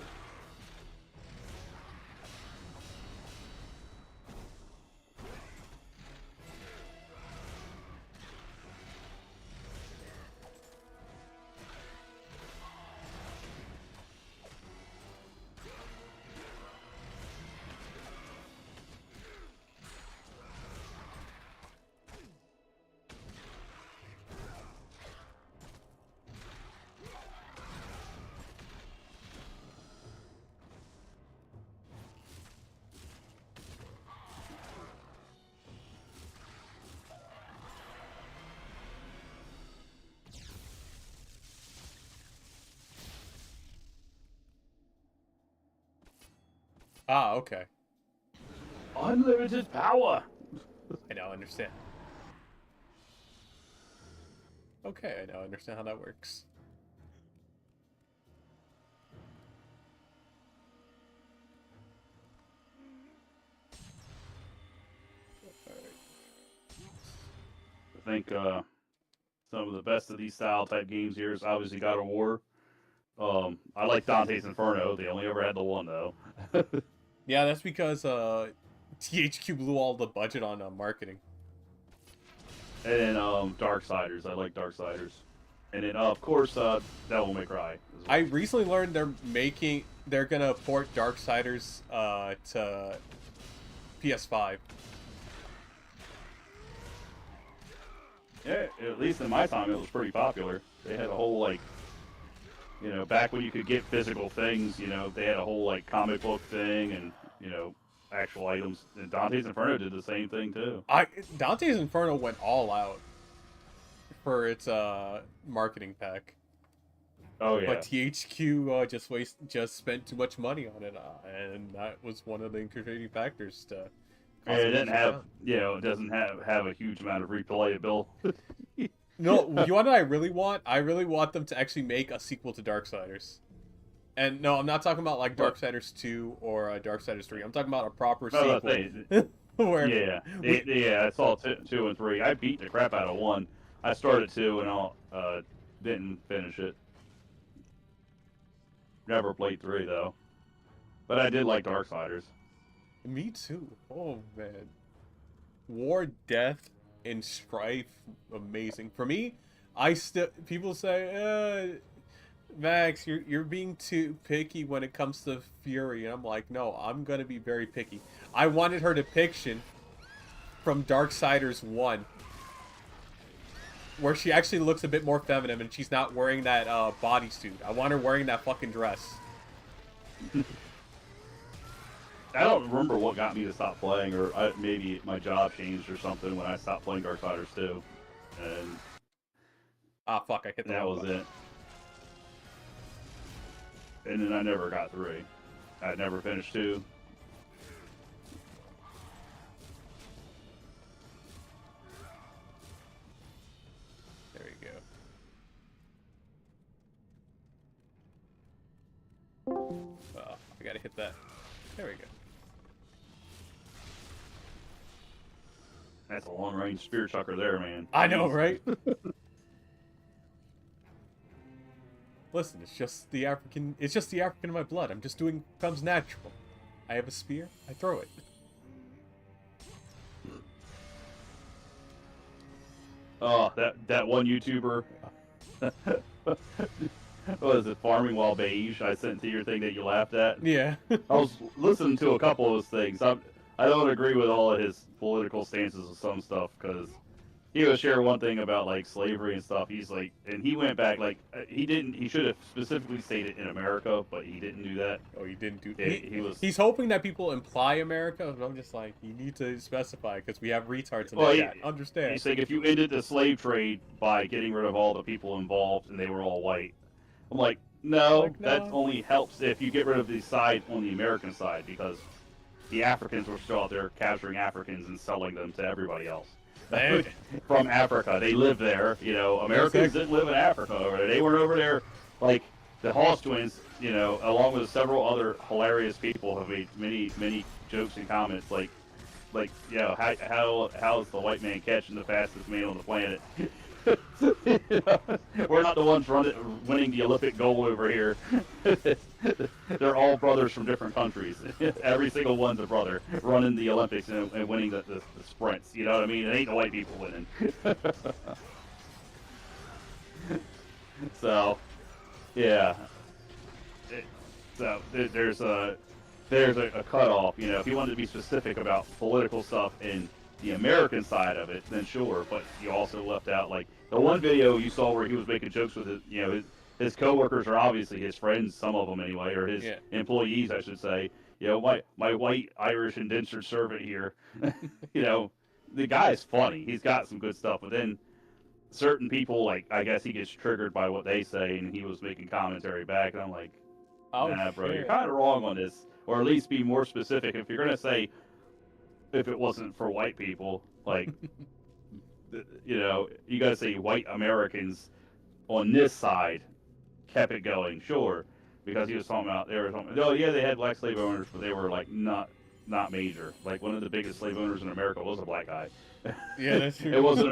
Ah, okay. Unlimited power! I now understand. Okay, I now understand how that works. I think some of the best of these style type games here is obviously God of War. I like Dante's Inferno. They only ever had the one though. Yeah, that's because THQ blew all the budget on marketing. And then Darksiders. I like Darksiders. And then of course Devil May Cry. I recently learned they're gonna port Darksiders to PS5. Yeah, at least in my time it was pretty popular. They had a whole like, you know, back when you could get physical things, you know, they had a whole like comic book thing and, you know, actual items. And Dante's Inferno did the same thing too. Dante's Inferno went all out for its marketing pack. Oh yeah. But THQ just spent too much money on it, and that was one of the contributing factors to. And it didn't have, you know, it doesn't have a huge amount of replayability. No, you want what I really want? I really want them to actually make a sequel to Darksiders. And no, I'm not talking about like Darksiders 2 or Darksiders 3. I'm talking about a proper sequel. Where yeah, I saw 2 and 3. I beat the crap out of 1. I started 2 and didn't finish it. Never played 3 though. But I did like Darksiders. Me too. Oh man. War, Death, and Strife, amazing. For me, People say, Max, you're being too picky when it comes to Fury. And I'm like, no, I'm gonna be very picky. I wanted her depiction from Darksiders 1, where she actually looks a bit more feminine and she's not wearing that bodysuit. I want her wearing that fucking dress. I don't remember what got me to stop playing, or maybe my job changed or something when I stopped playing Darksiders 2. And fuck, I hit that was it. And then I never got 3. I never finished 2. There we go. I gotta hit that. There we go. That's a long-range spear chucker there, man. I know, right? Listen, it's just the African in my blood. I'm just doing comes natural. I have a spear, I throw it. Oh, that one YouTuber. What was it, Farming While Beige? I sent to your thing that you laughed at. Yeah. I was listening to a couple of his things. I don't agree with all of his political stances of some stuff, because he would share one thing about like slavery and stuff. He's like, and he went back like he should have specifically stated in America, but he didn't do that. Oh, he didn't do. He's hoping that people imply America, and I'm just like, you need to specify because we have retards in the chat. Understand? He's saying if you ended the slave trade by getting rid of all the people involved and they were all white, I'm like, no, that only helps if you get rid of the side on the American side, because the Africans were still out there capturing Africans and selling them to everybody else. From Africa. They lived there. You know, Americans didn't live in Africa over there. They weren't over there. Like, the Hoss twins, you know, along with several other hilarious people, have made many jokes and comments like, you know, how's the white man catching the fastest man on the planet? You know, we're not the ones winning the Olympic gold over here. They're all brothers from different countries. Every single one's a brother running the Olympics and winning the sprints. You know what I mean? It ain't the white people winning. So, yeah. So there's a cutoff. You know, if you wanted to be specific about political stuff in the American side of it, then sure. But you also left out like the one video you saw where he was making jokes with his coworkers are obviously his friends, some of them anyway, or his employees, I should say. You know, my white Irish indentured servant here. You know, the guy's funny. He's got some good stuff, but then certain people, like, I guess he gets triggered by what they say, and he was making commentary back, and I'm like, nah, bro, you're kind of wrong on this, or at least be more specific. If you're gonna say, if it wasn't for white people, like, you know, you gotta say white Americans on this side kept it going, sure, because he was talking about, oh yeah, they had black slave owners, but they were like not major. Like, one of the biggest slave owners in America was a black guy. Yeah, that's true. It wasn't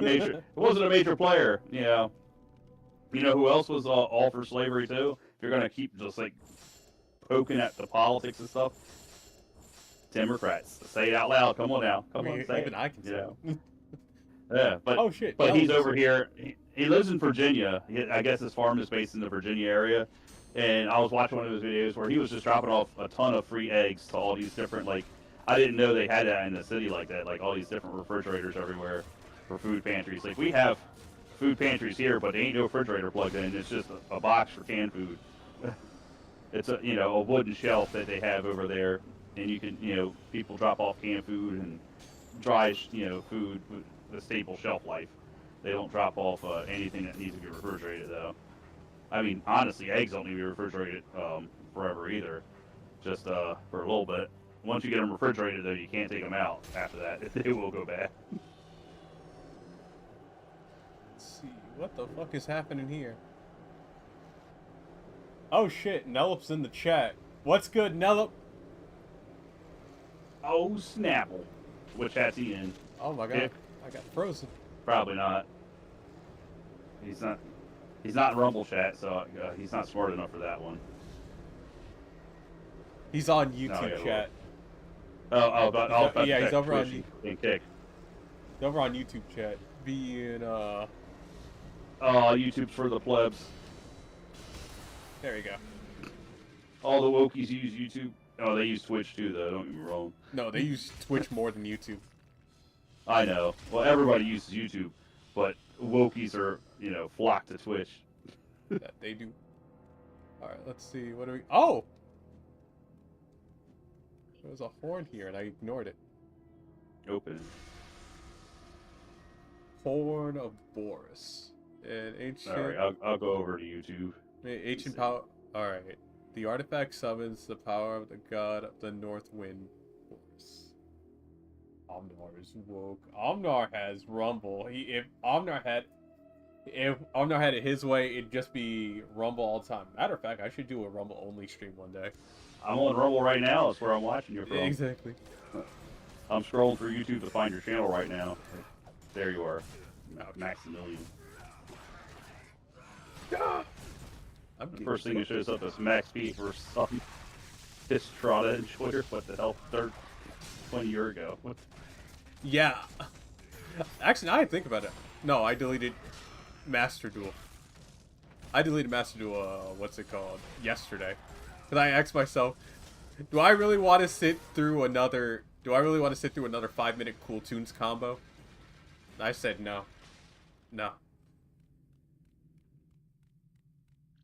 a major player. You know who else was all for slavery too? If you're gonna keep just like poking at the politics and stuff, Democrats. Say it out loud. Come on now. Come on. Say even it. I can say it. Yeah, but oh shit. But he's over here. He lives in Virginia. I guess his farm is based in the Virginia area. And I was watching one of his videos where he was just dropping off a ton of free eggs to all these different, like, I didn't know they had that in the city like that, like all these different refrigerators everywhere for food pantries. Like, we have food pantries here, but there ain't no refrigerator plugged in. It's just a box for canned food. It's a wooden shelf that they have over there, and you can, people drop off canned food and dry, food with a stable shelf life. They don't drop off anything that needs to be refrigerated, though. I mean, honestly, eggs don't need to be refrigerated forever either, just for a little bit. Once you get them refrigerated, though, you can't take them out after that. It will go bad. Let's see, what the fuck is happening here? Oh shit, Nellup's in the chat. What's good, Nellup? Oh, Snapple. Which hat's he in? Oh my god, yeah. I got frozen. Probably not. He's not in Rumble chat, so he's not smart enough for that one. He's on YouTube chat. Yeah, he's over on Kick. He's over on YouTube chat. Being YouTube's for the plebs. There you go. All the wokies use YouTube. Oh, they use Twitch too, though. Don't get me wrong. No, they use Twitch more than YouTube. I know. Well, everybody uses YouTube, but wokies are, flock to Twitch. That they do. All right, let's see. What do we? Oh, there was a horn here, and I ignored it. Open it. Horn of Boris. An ancient. All right, I'll go over to YouTube. Ancient power. All right. The artifact summons the power of the god of the North Wind, Boris. Omnar is woke. Omnar has Rumble. If Omnar had it his way, it'd just be Rumble all the time. Matter of fact, I should do a Rumble only stream one day. I'm on Rumble right now. That's where I'm watching you from. Exactly. I'm scrolling through YouTube to find your channel right now. There you are, Maximilian. The first thing that shows up is Max P for some Pistrata enjoyer. What the hell? 20 years ago. What? Yeah. Actually, now I think about it. No, I deleted Master Duel. I deleted Master Duel, what's it called, yesterday. Because I asked myself, do I really want to sit through another 5-minute Cool Tunes combo? And I said no. No.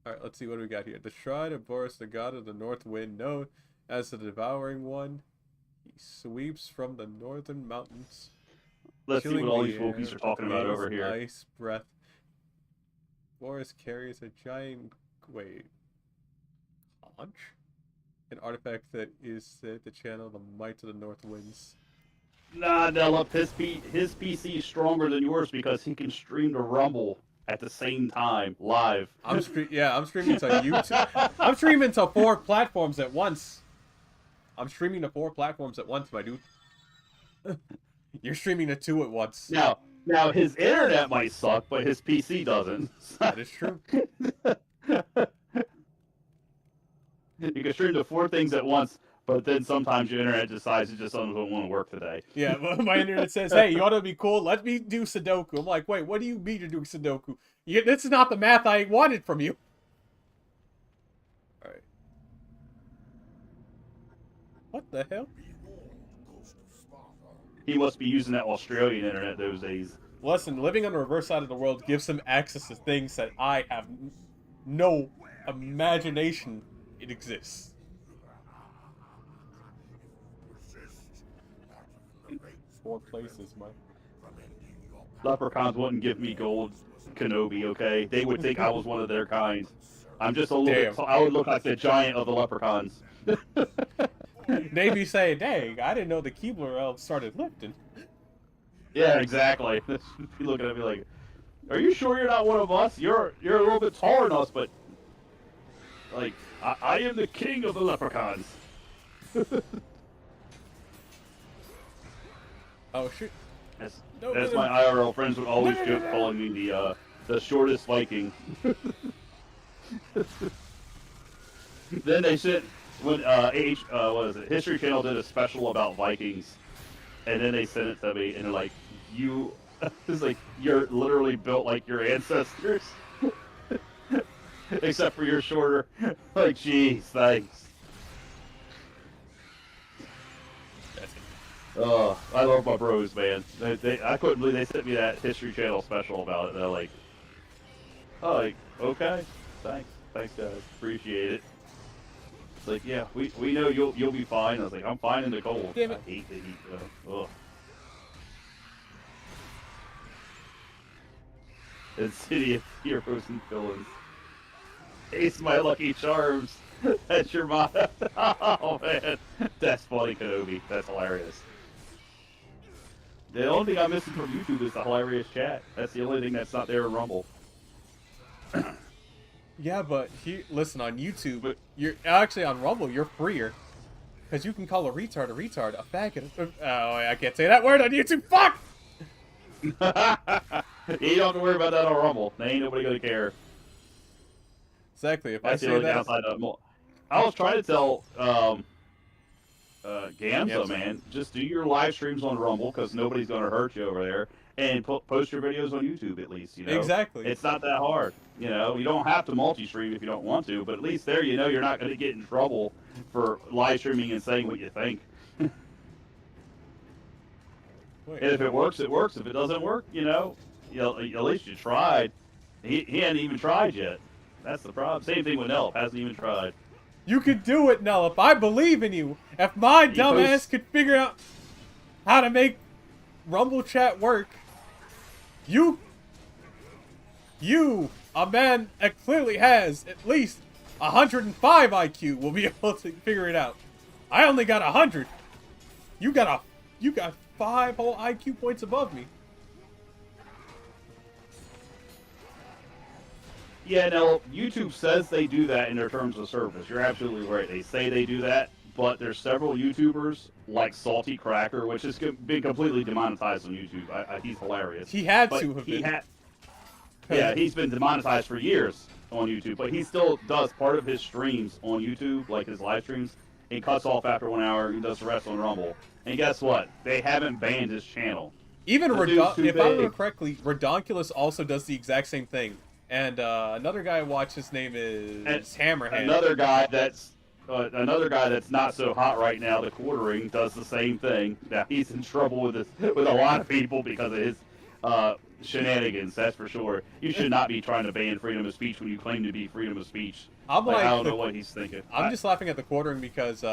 Alright, let's see what we got here. The Shrine of Boris, the god of the North Wind, known as the Devouring One. He sweeps from the northern mountains. Let's see what all these the wokies air are talking about over here. Ice breath. Boris carries a giant conch? An artifact that is said to channel the might of the North Winds. Nah, Nella, his PC is stronger than yours because he can stream to Rumble at the same time, live. I'm streaming to YouTube. I'm streaming to 4 platforms at once. I'm streaming to 4 platforms at once, my dude. You're streaming to 2 at once. Now his internet might suck, but his PC doesn't. That is true. You can stream to 4 things at once, but then sometimes your internet decides it just doesn't want to work today. Yeah, but my internet says, hey, you want to be cool? Let me do Sudoku. I'm like, wait, what do you mean you're doing Sudoku? This is not the math I wanted from you. Alright. What the hell? He must be using that Australian internet those days. Listen, living on the reverse side of the world gives him access to things that I have no imagination it exists. 4 places, man. Leprechauns wouldn't give me gold, Kenobi, okay? They would think I was one of their kind. I'm just a little bit... I would look like the giant of the leprechauns. They'd be saying, dang, I didn't know the Keebler elves started lifting. Yeah, exactly. You looking at me like, are you sure you're not one of us? You're a little bit taller than us, but... Like, I am the king of the leprechauns. Oh, shoot. That's my IRL friends would always joke calling me the shortest Viking. Then they sent when History Channel did a special about Vikings, and then they sent it to me, and they're like, it's like you're literally built like your ancestors, except for you're shorter. Like, jeez, thanks. Oh, I love my bros, man. I couldn't believe they sent me that History Channel special about it. They're like, oh, like, okay, thanks guys, appreciate it. It's like, yeah, we know you'll be fine. I was like, I'm fine in the cold. Damn it. I hate the heat though. Ugh. And City of Heroes and Villains. Ace my lucky charms. That's your motto. Oh man, that's funny, Kenobi. That's hilarious. The only thing I'm missing from YouTube is the hilarious chat. That's the only thing that's not there in Rumble. Yeah, but listen, on YouTube, you're actually on Rumble, you're freer. Because you can call a retard, a faggot. Oh, I can't say that word on YouTube. Fuck! You don't have to worry about that on Rumble. There ain't nobody gonna care. Exactly. If That's I the say only that, downside of it. I was trying to tell Gamza, man, just do your live streams on Rumble because nobody's gonna hurt you over there, and post your videos on YouTube at least. Exactly. It's not that hard. You don't have to multi-stream if you don't want to, but at least there, you're not going to get in trouble for live streaming and saying what you think. Wait. And if it works, it works. If it doesn't work, at least you tried. He hadn't even tried yet. That's the problem. Same thing with Nelp. Hasn't even tried. You could do it, Nelp. I believe in you. If my dumbass could figure out how to make Rumble chat work, you, a man that clearly has at least 105 IQ, will be able to figure it out. I only got 100. You got 5 whole IQ points above me. Yeah, now, YouTube says they do that in their terms of service. You're absolutely right. They say they do that, but there's several YouTubers, like Salty Cracker, which has been completely demonetized on YouTube. He's hilarious. He had to have been. Yeah, he's been demonetized for years on YouTube, but he still does part of his streams on YouTube, like his live streams. He cuts off after 1 hour, he does the rest on Rumble. And guess what? They haven't banned his channel. Even if I remember correctly, Redonkulous also does the exact same thing. And another guy I watch, his name is Hammerhand. Another guy that's not so hot right now, the Quartering, does the same thing. Now he's in trouble with a lot of people because of his shenanigans. That's for sure. You should not be trying to ban freedom of speech when you claim to be freedom of speech. I don't know what he's thinking. I'm just laughing at the Quartering because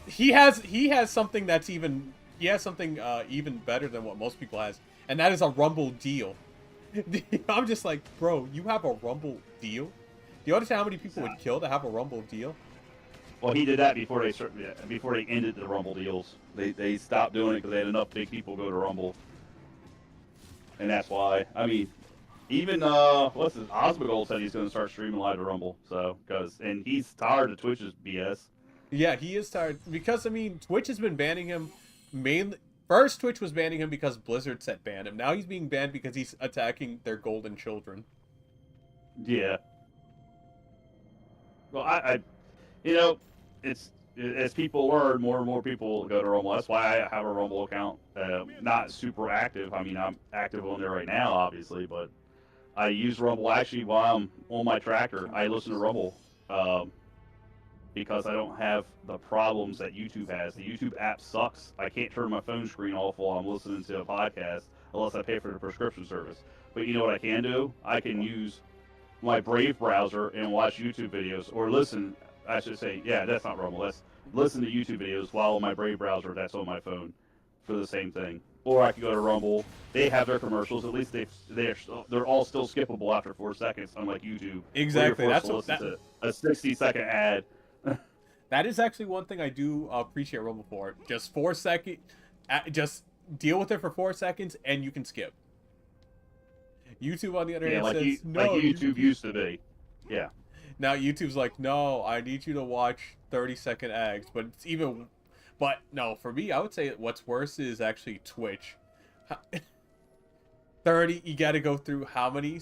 he has something that's even better than what most people has, and that is a Rumble deal. I'm just like, bro, you have a Rumble deal? Do you understand how many people would kill to have a Rumble deal? Well, he did that before they ended the Rumble deals. They stopped doing it because they had enough big people go to Rumble, and that's why. I mean, even Osmogold said he's going to start streaming live to Rumble. And he's tired of Twitch's BS. Yeah, he is tired because Twitch has been banning him mainly. First, Twitch was banning him because Blizzard said ban him. Now he's being banned because he's attacking their golden children. Yeah. Well, it's as people learn, more and more people go to Rumble. That's why I have a Rumble account. Not super active. I'm active on there right now, obviously, but I use Rumble actually while I'm on my tractor. I listen to Rumble. Because I don't have the problems that YouTube has. The YouTube app sucks. I can't turn my phone screen off while I'm listening to a podcast unless I pay for the prescription service. But you know what I can do? I can use my Brave browser and watch YouTube videos, or listen, I should say, yeah, that's not Rumble. That's listen to YouTube videos while on my Brave browser that's on my phone for the same thing. Or I can go to Rumble. They have their commercials. At least they're all still skippable after 4 seconds, unlike YouTube. Exactly. That's to a 60-second ad. That is actually one thing I do appreciate Rumble for. Just 4 seconds. Just deal with it for 4 seconds, and you can skip. YouTube, on the other hand, says no. Like YouTube used to be. Yeah. Now YouTube's like, no, I need you to watch 30-second ads. But no, for me, I would say what's worse is actually Twitch. 30. You got to go through how many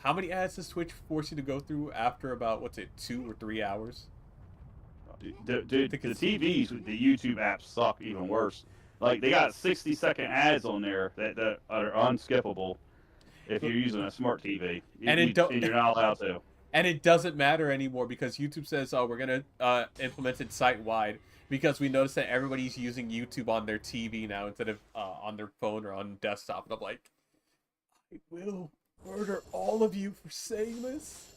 ads does Twitch force you to go through after about 2 or 3 hours? The TVs with the YouTube apps suck even worse. Like, they got 60-second ads on there that are unskippable if you're using a smart TV. And you're not allowed to. And it doesn't matter anymore because YouTube says, oh, we're going to implement it site-wide because we noticed that everybody's using YouTube on their TV now instead of on their phone or on desktop. And I'm like, I will murder all of you for saying this.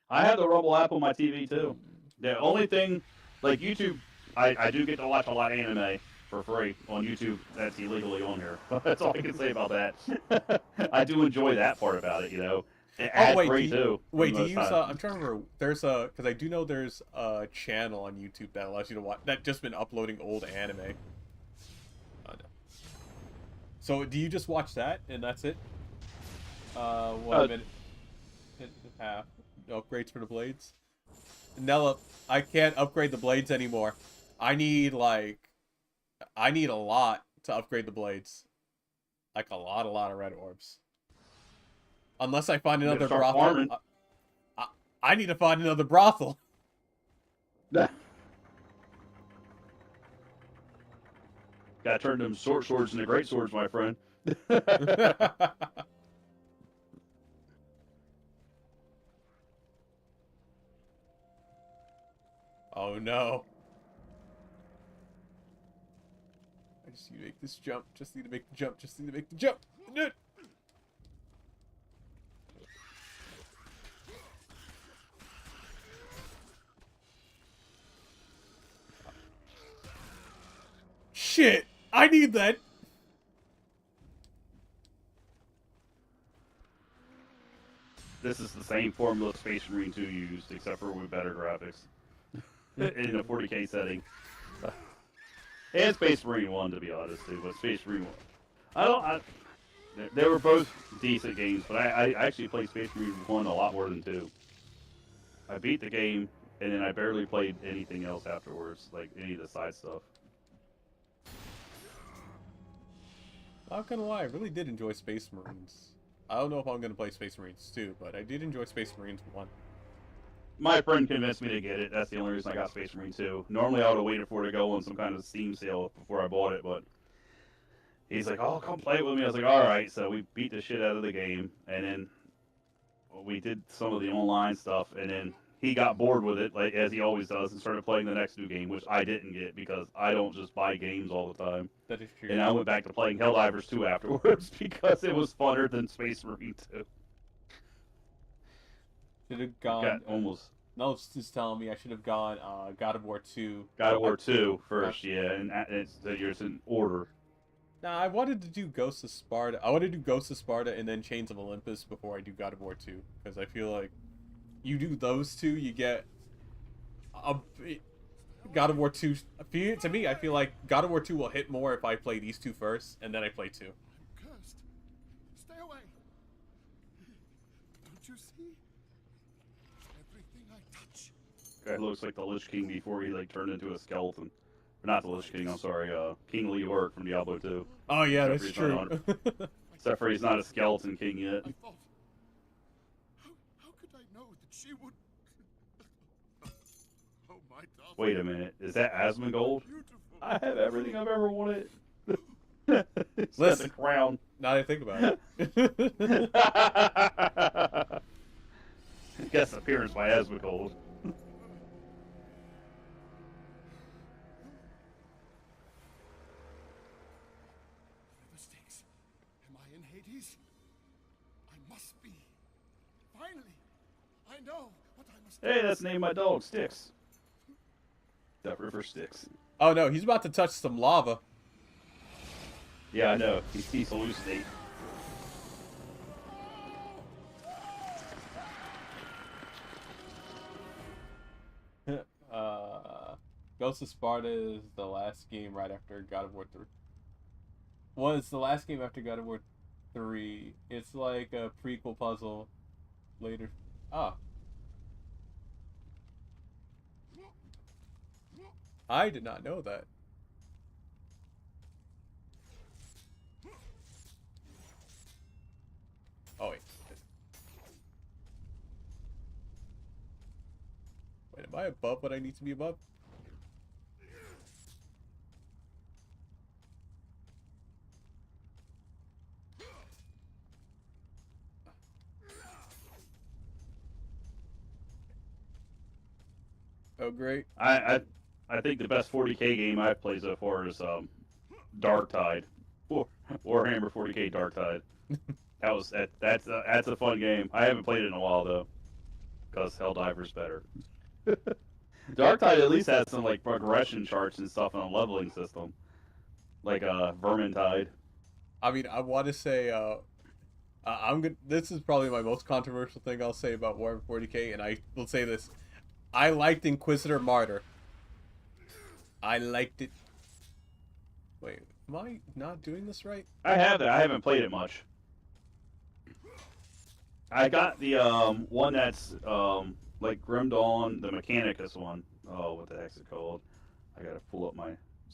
I have the Rumble app on my TV, too. The only thing, like YouTube, I do get to watch a lot of anime for free on YouTube. That's illegally on here. That's all I can say about that. I do enjoy that part about it, Ad-free, too. Wait, do you use, I'm trying to remember, because I do know there's a channel on YouTube that allows you to watch, that just been uploading old anime. No. So, do you just watch that, and that's it? 1 minute and a half. Upgrades for the blades? Nella, I can't upgrade the blades anymore. I need a lot to upgrade the blades. Like a lot of red orbs. Unless I find another brothel. I need to find another brothel. Gotta turn them short swords into great swords, my friend. Oh no. I just need to make this jump. Just need to make the jump. Just need to make the jump. Shit! I need that! This is the same formula Space Marine 2 used, except for with better graphics. In a 40K setting. And Space Marine 1, to be honest, too, but Space Marine 1. They were both decent games, but I actually played Space Marine 1 a lot more than 2. I beat the game, and then I barely played anything else afterwards, like any of the side stuff. Not gonna lie, I really did enjoy Space Marines. I don't know if I'm gonna play Space Marines 2, but I did enjoy Space Marines 1. My friend convinced me to get it. That's the only reason I got Space Marine 2. Normally I would have waited for it to go on some kind of Steam sale before I bought it, but he's like, "Oh, come play it with me." I was like, "Alright," so we beat the shit out of the game, and then we did some of the online stuff, and then he got bored with it, like as he always does, and started playing the next new game, which I didn't get because I don't just buy games all the time. That is true. And I went back to playing Helldivers 2 afterwards because it was funner than Space Marine 2. Should have gone... Got almost... No, it's just telling me I should have gone God of War 2. God of War 2 first, yeah, and it's in order. Nah, I wanted to do Ghost of Sparda. I wanted to do Ghost of Sparda and then Chains of Olympus before I do God of War 2. Because I feel like you do those two, you get God of War 2. To me, I feel like God of War 2 will hit more if I play these two first, and then I play 2. I'm cursed. Stay away. Don't you see? Everything I touch. Guy looks like the Lich King before he like turned into a skeleton. Or not the Lich King, I'm sorry, King Leoric from Diablo 2. Oh yeah, Except that's true. Except for he's not a skeleton king yet. I thought, how could I know that she would? Oh my darling. Wait a minute, is that Asmongold? I have everything I've ever wanted. It's got the crown. Now that I think about it. Guest appearance by Asmongold. Am I in Hades? I must be. Finally, I know what I must do. Hey, that's the name of my dog, Styx. The river Styx. Oh no, he's about to touch some lava. Yeah, I know. He's hallucinate. Ghost of Sparda is the last game right after God of War 3. Was the last game after God of War 3. It's like a prequel puzzle later. Ah. I did not know that. Oh wait. Wait, am I above what I need to be above? Oh great. I think the best 40K game I've played so far is Darktide. Warhammer 40K Darktide. That's a fun game. I haven't played it in a while though, because Helldiver's better. Darktide at least has some like progression charts and stuff and a leveling system, like Vermintide. I mean, I want to say I'm good. This is probably my most controversial thing I'll say about Warhammer 40K, and I will say this: I liked Inquisitor Martyr. I liked it. Wait, am I not doing this right? I have it. I haven't played it much. I got the one that's like Grim Dawn, the Mechanicus one. Oh, what the heck's it called? I gotta pull up my.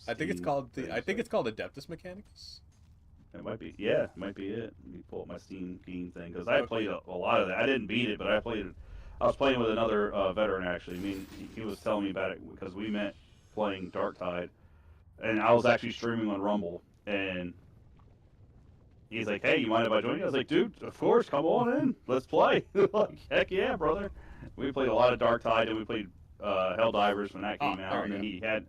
I think it's called Adeptus Mechanicus. It might be. Yeah, it might be it. Let me pull up my Steam game thing because I played a lot of that. I didn't beat it, but I played it. I was playing with another veteran actually. I mean, he was telling me about it because we met playing Darktide, and I was actually streaming on Rumble, and he's like, hey, you mind if I join you? I was like, dude, of course, come on in. Let's play. Like, heck yeah, brother. We played a lot of Dark Tide, and we played Helldivers when that came out. And then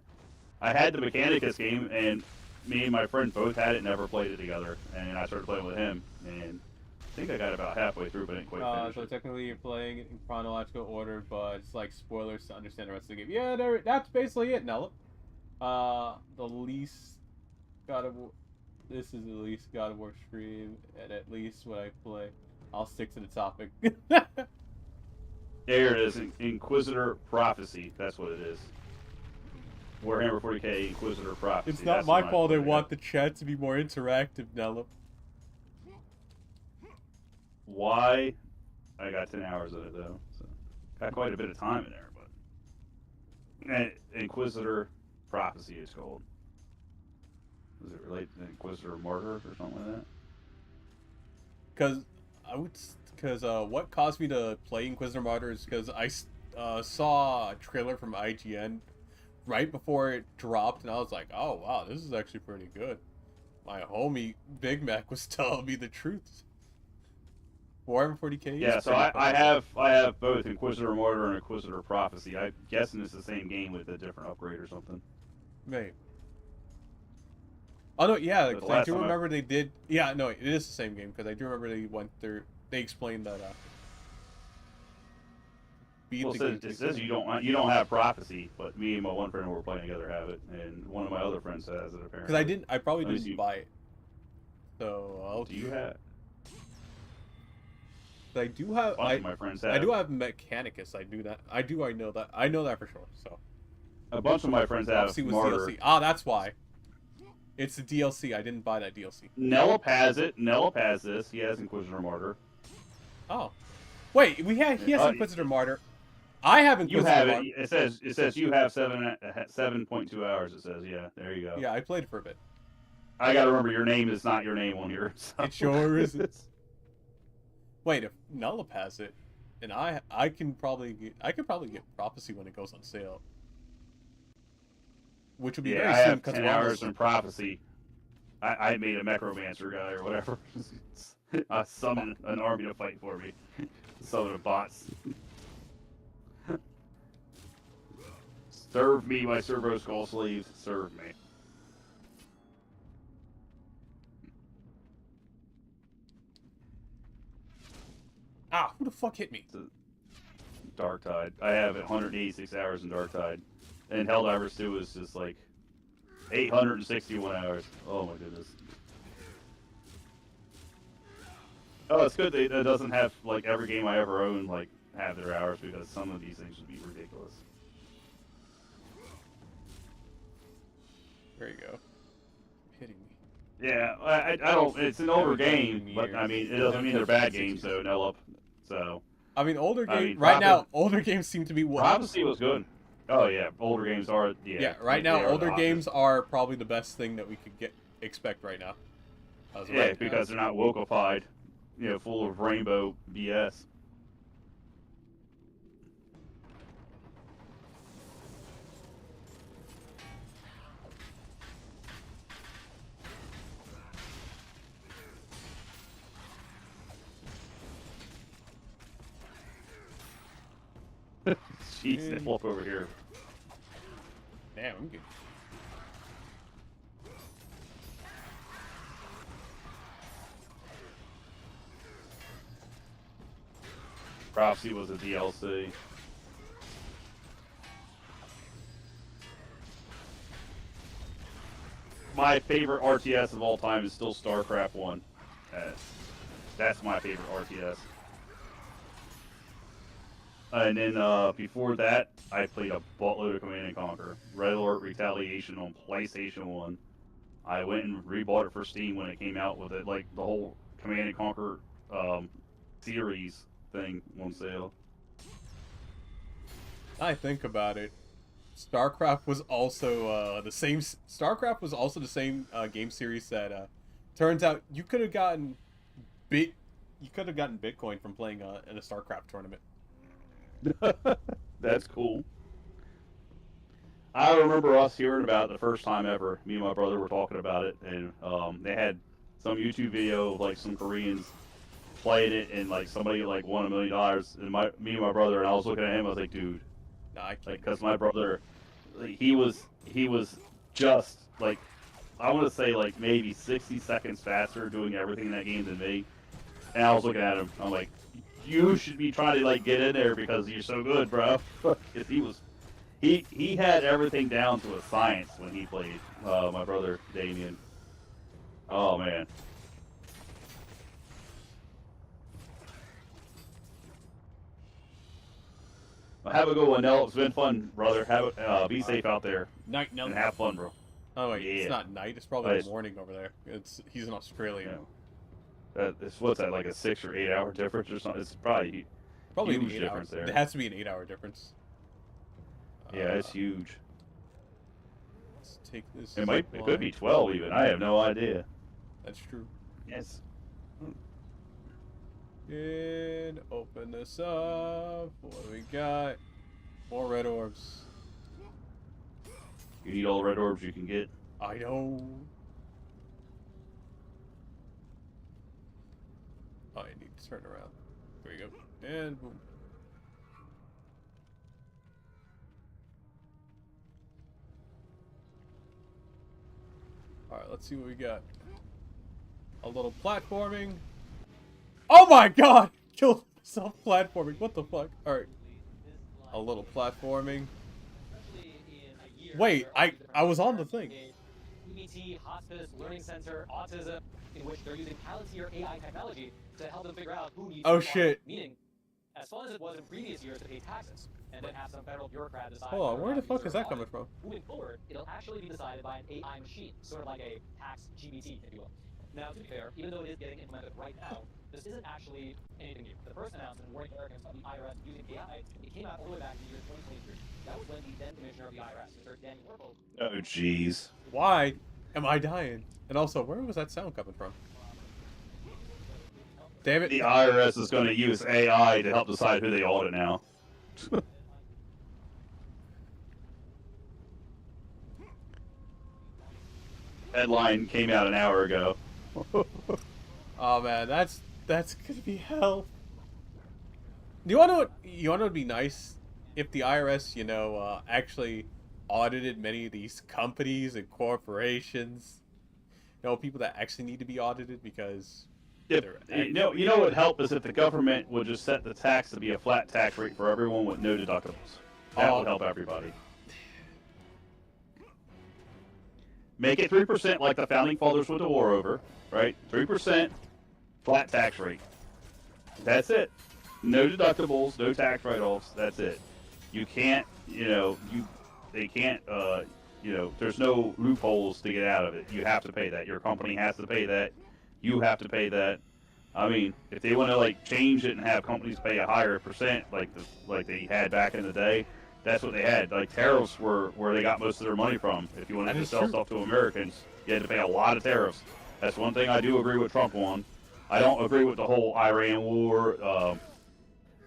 I had the Mechanicus game, and me and my friend both had it, never played it together. And I started playing with him, and I think I got about halfway through, but didn't quite finish So it. technically you're playing it in chronological order, but it's like spoilers to understand the rest of the game. Yeah, that's basically it, Nella. The least God of War. This is the least God of War stream, and at least when I play, I'll stick to the topic. There it is, Inquisitor Prophecy. That's what it is. Warhammer 40k Inquisitor Prophecy. It's not my fault I want the chat to be more interactive, Nella. Why? I got 10 hours in it, though. So got quite a bit of time in there, but... And Inquisitor Prophecy is called. Does it relate to Inquisitor Martyr or something like that? Because what caused me to play Inquisitor Martyr is because I saw a trailer from IGN right before it dropped, and I was like, oh wow, this is actually pretty good. My homie Big Mac was telling me the truth. Warhammer 40k. Yeah, so I have both Inquisitor Martyr and Inquisitor Prophecy. I'm guessing it's the same game with a different upgrade or something. Maybe. Oh no, yeah, because I do remember they did. Yeah, no, it is the same game because I do remember they went through. They explained that. Well, it says you don't have Prophecy, but me and my one friend who were playing together have it, and one of my other friends has it apparently. Because I probably didn't buy it. So do you have? I do have. My friends have. I do have Mechanicus. I know that. I know that for sure. So. A bunch of my friends have Martyr. DLC. Ah, that's why. It's the DLC. I didn't buy that DLC. Nelip has it. Nelip has this. He has Inquisitor Martyr. Oh, wait. He has Inquisitor Martyr. I have Inquisitor Martyr. You have it. It says you have 7.2 hours. It says, yeah. There you go. Yeah, I played for a bit. I gotta remember your name is not your name on here. So. It sure isn't. Wait, if Nelip has it, and I could probably get Prophecy when it goes on sale. Which would be very I soon. have 10 hours in Prophecy. I made a Necromancer guy or whatever. I summoned an army to fight for me. Summon a bots. Serve me, my Servo Skull sleeves. Serve me. Ah, who the fuck hit me? Dark Tide. I have 186 hours in Dark Tide. And Helldivers 2 is just like 861 hours. Oh my goodness. Oh, it's good that it doesn't have, like, every game I ever own, like, have their hours, because some of these things would be ridiculous. There you go. Hitting me. Yeah, I don't, it's an older game, but, I mean, it doesn't mean they're bad games, so no up. So. I mean, older games seem to be what? Prophecy was good. Oh yeah, older games are right now older games are probably the best thing that we could expect right now. Because they're not wokeified, full of rainbow BS. Jeez, walk over here. Damn, I'm good. Prophecy was a DLC. My favorite RTS of all time is still StarCraft 1. That's my favorite RTS. And then before that, I played a buttload of Command & Conquer. Red Alert Retaliation on PlayStation 1. I went and rebought it for Steam when it came out with it, like the whole Command & Conquer series thing on sale. I think about it. StarCraft was also the same. StarCraft was also the same game series that turns out you could have gotten Bitcoin from playing in a StarCraft tournament. That's cool. I remember us hearing about it the first time ever. Me and my brother were talking about it, and they had some YouTube video of like some Koreans playing it, and like somebody like won $1 million, and me and my brother, and I was looking at him, I was like, dude, nah, I can't. like, because my brother, like, he was just like, I want to say like maybe 60 seconds faster doing everything in that game than me, and I was looking at him, I'm like, you should be trying to like get in there because you're so good, bro. Because he had everything down to a science when he played. My brother Damien. Oh man. Well, have a good one, Nell. It's been fun, brother. Be safe out there. Night, Nell. And have fun, bro. Oh wait, Yeah. it's not night. It's probably morning over there. He's in Australia. What's that, like a 6 or 8 hour difference or something? It's probably huge an 8 difference hours. there. It has to be an 8 hour difference. Yeah, it's huge. Let's take this. It could be 12 even. I have no idea. That's true. Yes. And open this up. What do we got? More red orbs. You need all the red orbs you can get. I know. Oh, I need to turn around. There we go. And boom. Alright, let's see what we got. A little platforming. Oh my god! Killed myself platforming. What the fuck? Alright. A little platforming. Wait, I was on the thing. EBT, hospice, learning center, autism, in which they're using Palantir AI technology to help them figure out who needs Oh to shit. Meaning, as fun as it was in previous years to pay taxes, and then have some federal bureaucrat decide. Hold on, where the fuck is that coming from? Moving forward, it'll actually be decided by an AI machine, sort of like a tax GBT, if you will. Now, to be fair, even though it is getting implemented right now, this isn't actually anything new. The first announcement warning Americans of the IRS using AI, it came out all the way back in the year 2023. That was when the then commissioner of the IRS, Mr. Daniel Werfel. Oh, jeez. Why am I dying? And also, where was that sound coming from? Damn it. The IRS is going to use AI to help decide who they audit now. Headline came out an hour ago. Oh man, that's gonna be hell. You wanna know what would be nice if the IRS, actually audited many of these companies and corporations. People that actually need to be audited because You know what would help is if the government would just set the tax to be a flat tax rate for everyone with no deductibles. That would help everybody. Make it 3% like the founding fathers went to war over, right? 3% flat tax rate. That's it. No deductibles, no tax write-offs. That's it. You can't, they can't, there's no loopholes to get out of it. You have to pay that. Your company has to pay that. You have to pay that. I mean, if they want to change it and have companies pay a higher percent, like they had back in the day, that's what they had. Like tariffs were where they got most of their money from. If you wanted to sell stuff to Americans, you had to pay a lot of tariffs. That's one thing I do agree with Trump on. I don't agree with the whole Iran war,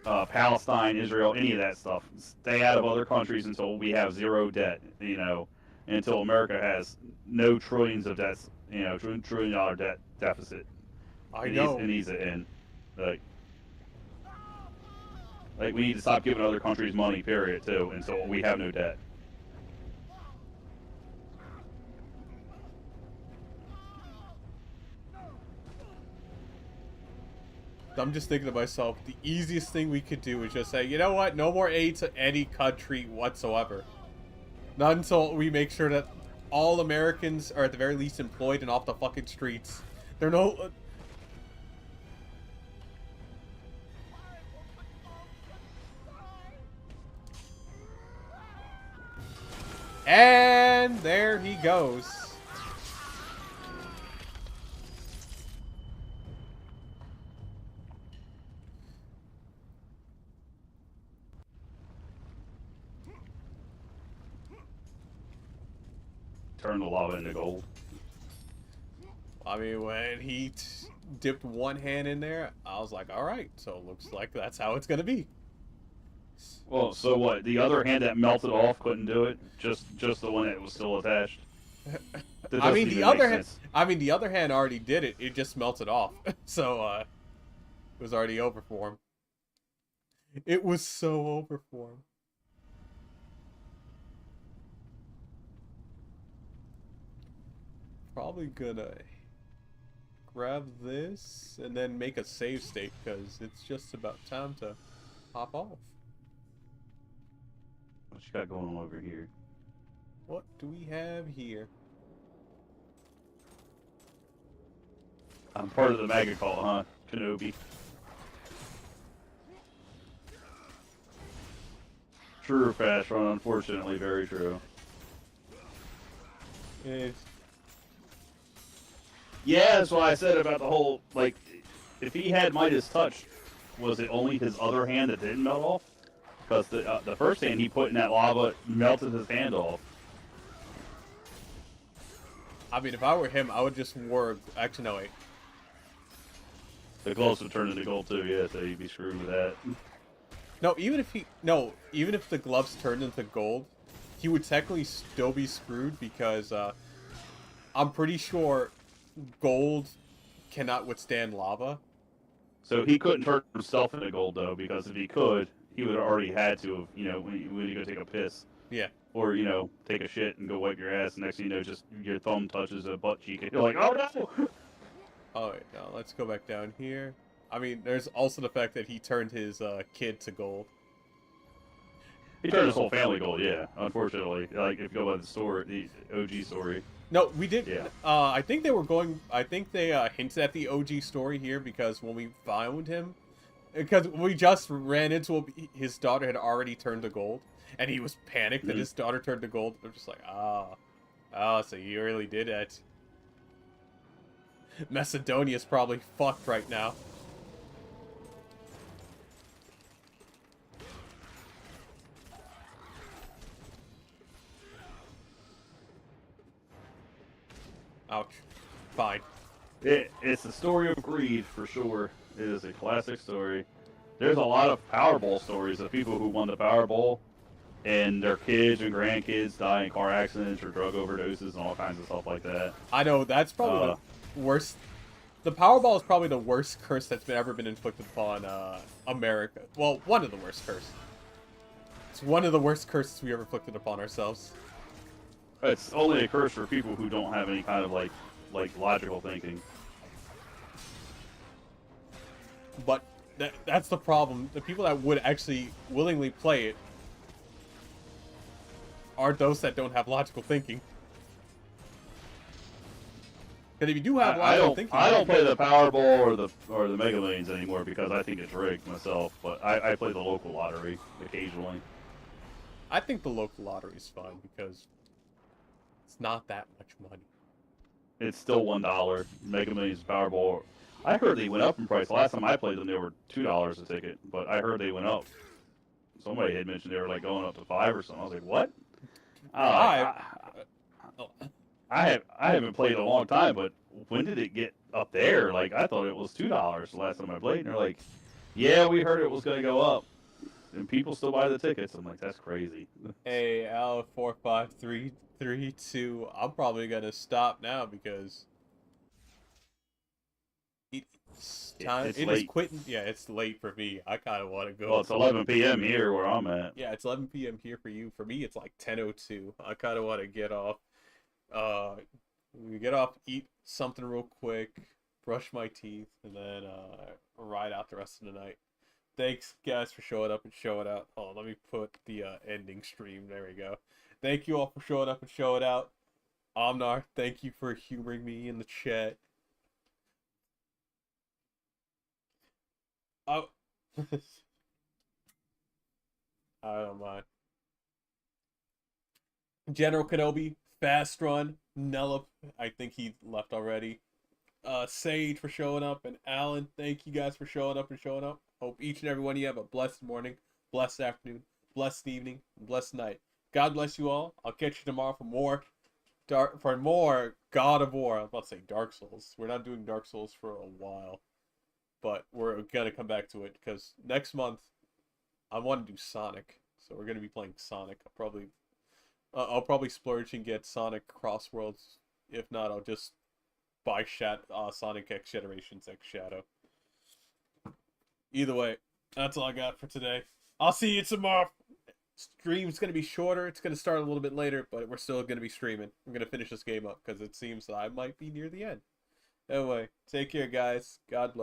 Palestine, Israel, any of that stuff. Stay out of other countries until we have zero debt, until America has no trillions of debts, $1 trillion debt deficit. I know. It needs to end. Like we need to stop giving other countries money, period, too, until we have no debt. I'm just thinking to myself, the easiest thing we could do is just say, you know what, no more aid to any country whatsoever. Not until we make sure that all Americans are at the very least employed and off the fucking streets. They're no... And there he goes. Turn the lava into gold. I mean, when he dipped one hand in there, I was like, alright, so it looks like that's how it's gonna be. Well, so what? The other hand that melted off couldn't do it? Just the one that was still attached? I mean, the other hand already did it. It just melted off. So, it was already over for him. It was so over for him. Probably gonna grab this and then make a save state because it's just about time to hop off. What you got going on over here? What do we have here? I'm part of the mega cult, huh, Kenobi? True, fast run. Unfortunately, very true. Yeah, that's what I said about the whole, like, if he had Midas touch, was it only his other hand that didn't melt off? Because the first hand he put in that lava melted his hand off. I mean, if I were him, I would just wear... Actually, no, wait. The gloves would turn into gold too, yeah, so you'd be screwed with that. No, even if the gloves turned into gold, he would technically still be screwed because I'm pretty sure gold cannot withstand lava. So he couldn't turn himself into gold though, because if he could, he would have already had to have, you know, when you go take a piss. Yeah. Or, you know, take a shit and go wipe your ass, and next thing you know, just your thumb touches a butt cheek, and you're like, oh no! Oh, wait, no, let's go back down here. I mean, there's also the fact that he turned his kid to gold. He turned his whole family gold, yeah, unfortunately. Like, if you go by the story, the OG story. No, we did. Yeah. I think they were going... I think they hinted at the OG story here because when we found him... Because we just ran into him, his daughter had already turned to gold. And he was panicked that his daughter turned to gold. I'm just like, so you really did it. Macedonia's probably fucked right now. Ouch. Fine. It's the story of greed, for sure. It is a classic story. There's a lot of Powerball stories of people who won the Powerball and their kids and grandkids die in car accidents or drug overdoses and all kinds of stuff like that. I know, that's probably the worst. The Powerball is probably the worst curse that's ever been inflicted upon America. Well, one of the worst curses. It's one of the worst curses we ever inflicted upon ourselves. It's only a curse for people who don't have any kind of like logical thinking. But that's the problem. The people that would actually willingly play it are those that don't have logical thinking. Because if you do have logical thinking, I don't play the Powerball or the Mega Millions anymore because I think it's rigged myself. But I play the local lottery occasionally. I think the local lottery is fine because it's not that much money. It's still $1. Mega Millions, Powerball. I heard they went up in price. Last time I played them, they were $2 a ticket. But I heard they went up. Somebody had mentioned they were like going up to $5 or something. I was like, what? I haven't played in a long time, but when did it get up there? Like, I thought it was $2 the last time I played. And they're like, yeah, we heard it was going to go up. And people still buy the tickets. I'm like, that's crazy. Hey, Al45332, I'm probably going to stop now because it's time. It's it late. is quitting. Yeah, it's late for me. I kind of want to go. Well, it's 11 p.m. here where I'm at. Yeah, it's 11 p.m. here for you. For me, it's like 10:02. I kind of want to get off. We get off, eat something real quick, brush my teeth, and then ride out the rest of the night. Thanks, guys, for showing up and showing out. Oh, let me put the ending stream. There we go. Thank you all for showing up and showing out. Omnar, thank you for humoring me in the chat. Oh. I don't mind. General Kenobi, fast run. Nella, I think he left already. Sage for showing up, and Alan, thank you guys for showing up and showing up. Hope each and every one of you have a blessed morning, blessed afternoon, blessed evening, blessed night. God bless you all. I'll catch you tomorrow for more God of War. I was about to say Dark Souls. We're not doing Dark Souls for a while, but we're gonna come back to it because next month I want to do Sonic, so we're gonna be playing Sonic. I'll probably I'll probably splurge and get Sonic Cross Worlds. If not, I'll just buy Sonic X Generations X Shadow. Either way, that's all I got for today. I'll see you tomorrow. Stream's going to be shorter. It's going to start a little bit later, but we're still going to be streaming. I'm going to finish this game up because it seems that I might be near the end. Anyway, take care, guys. God bless.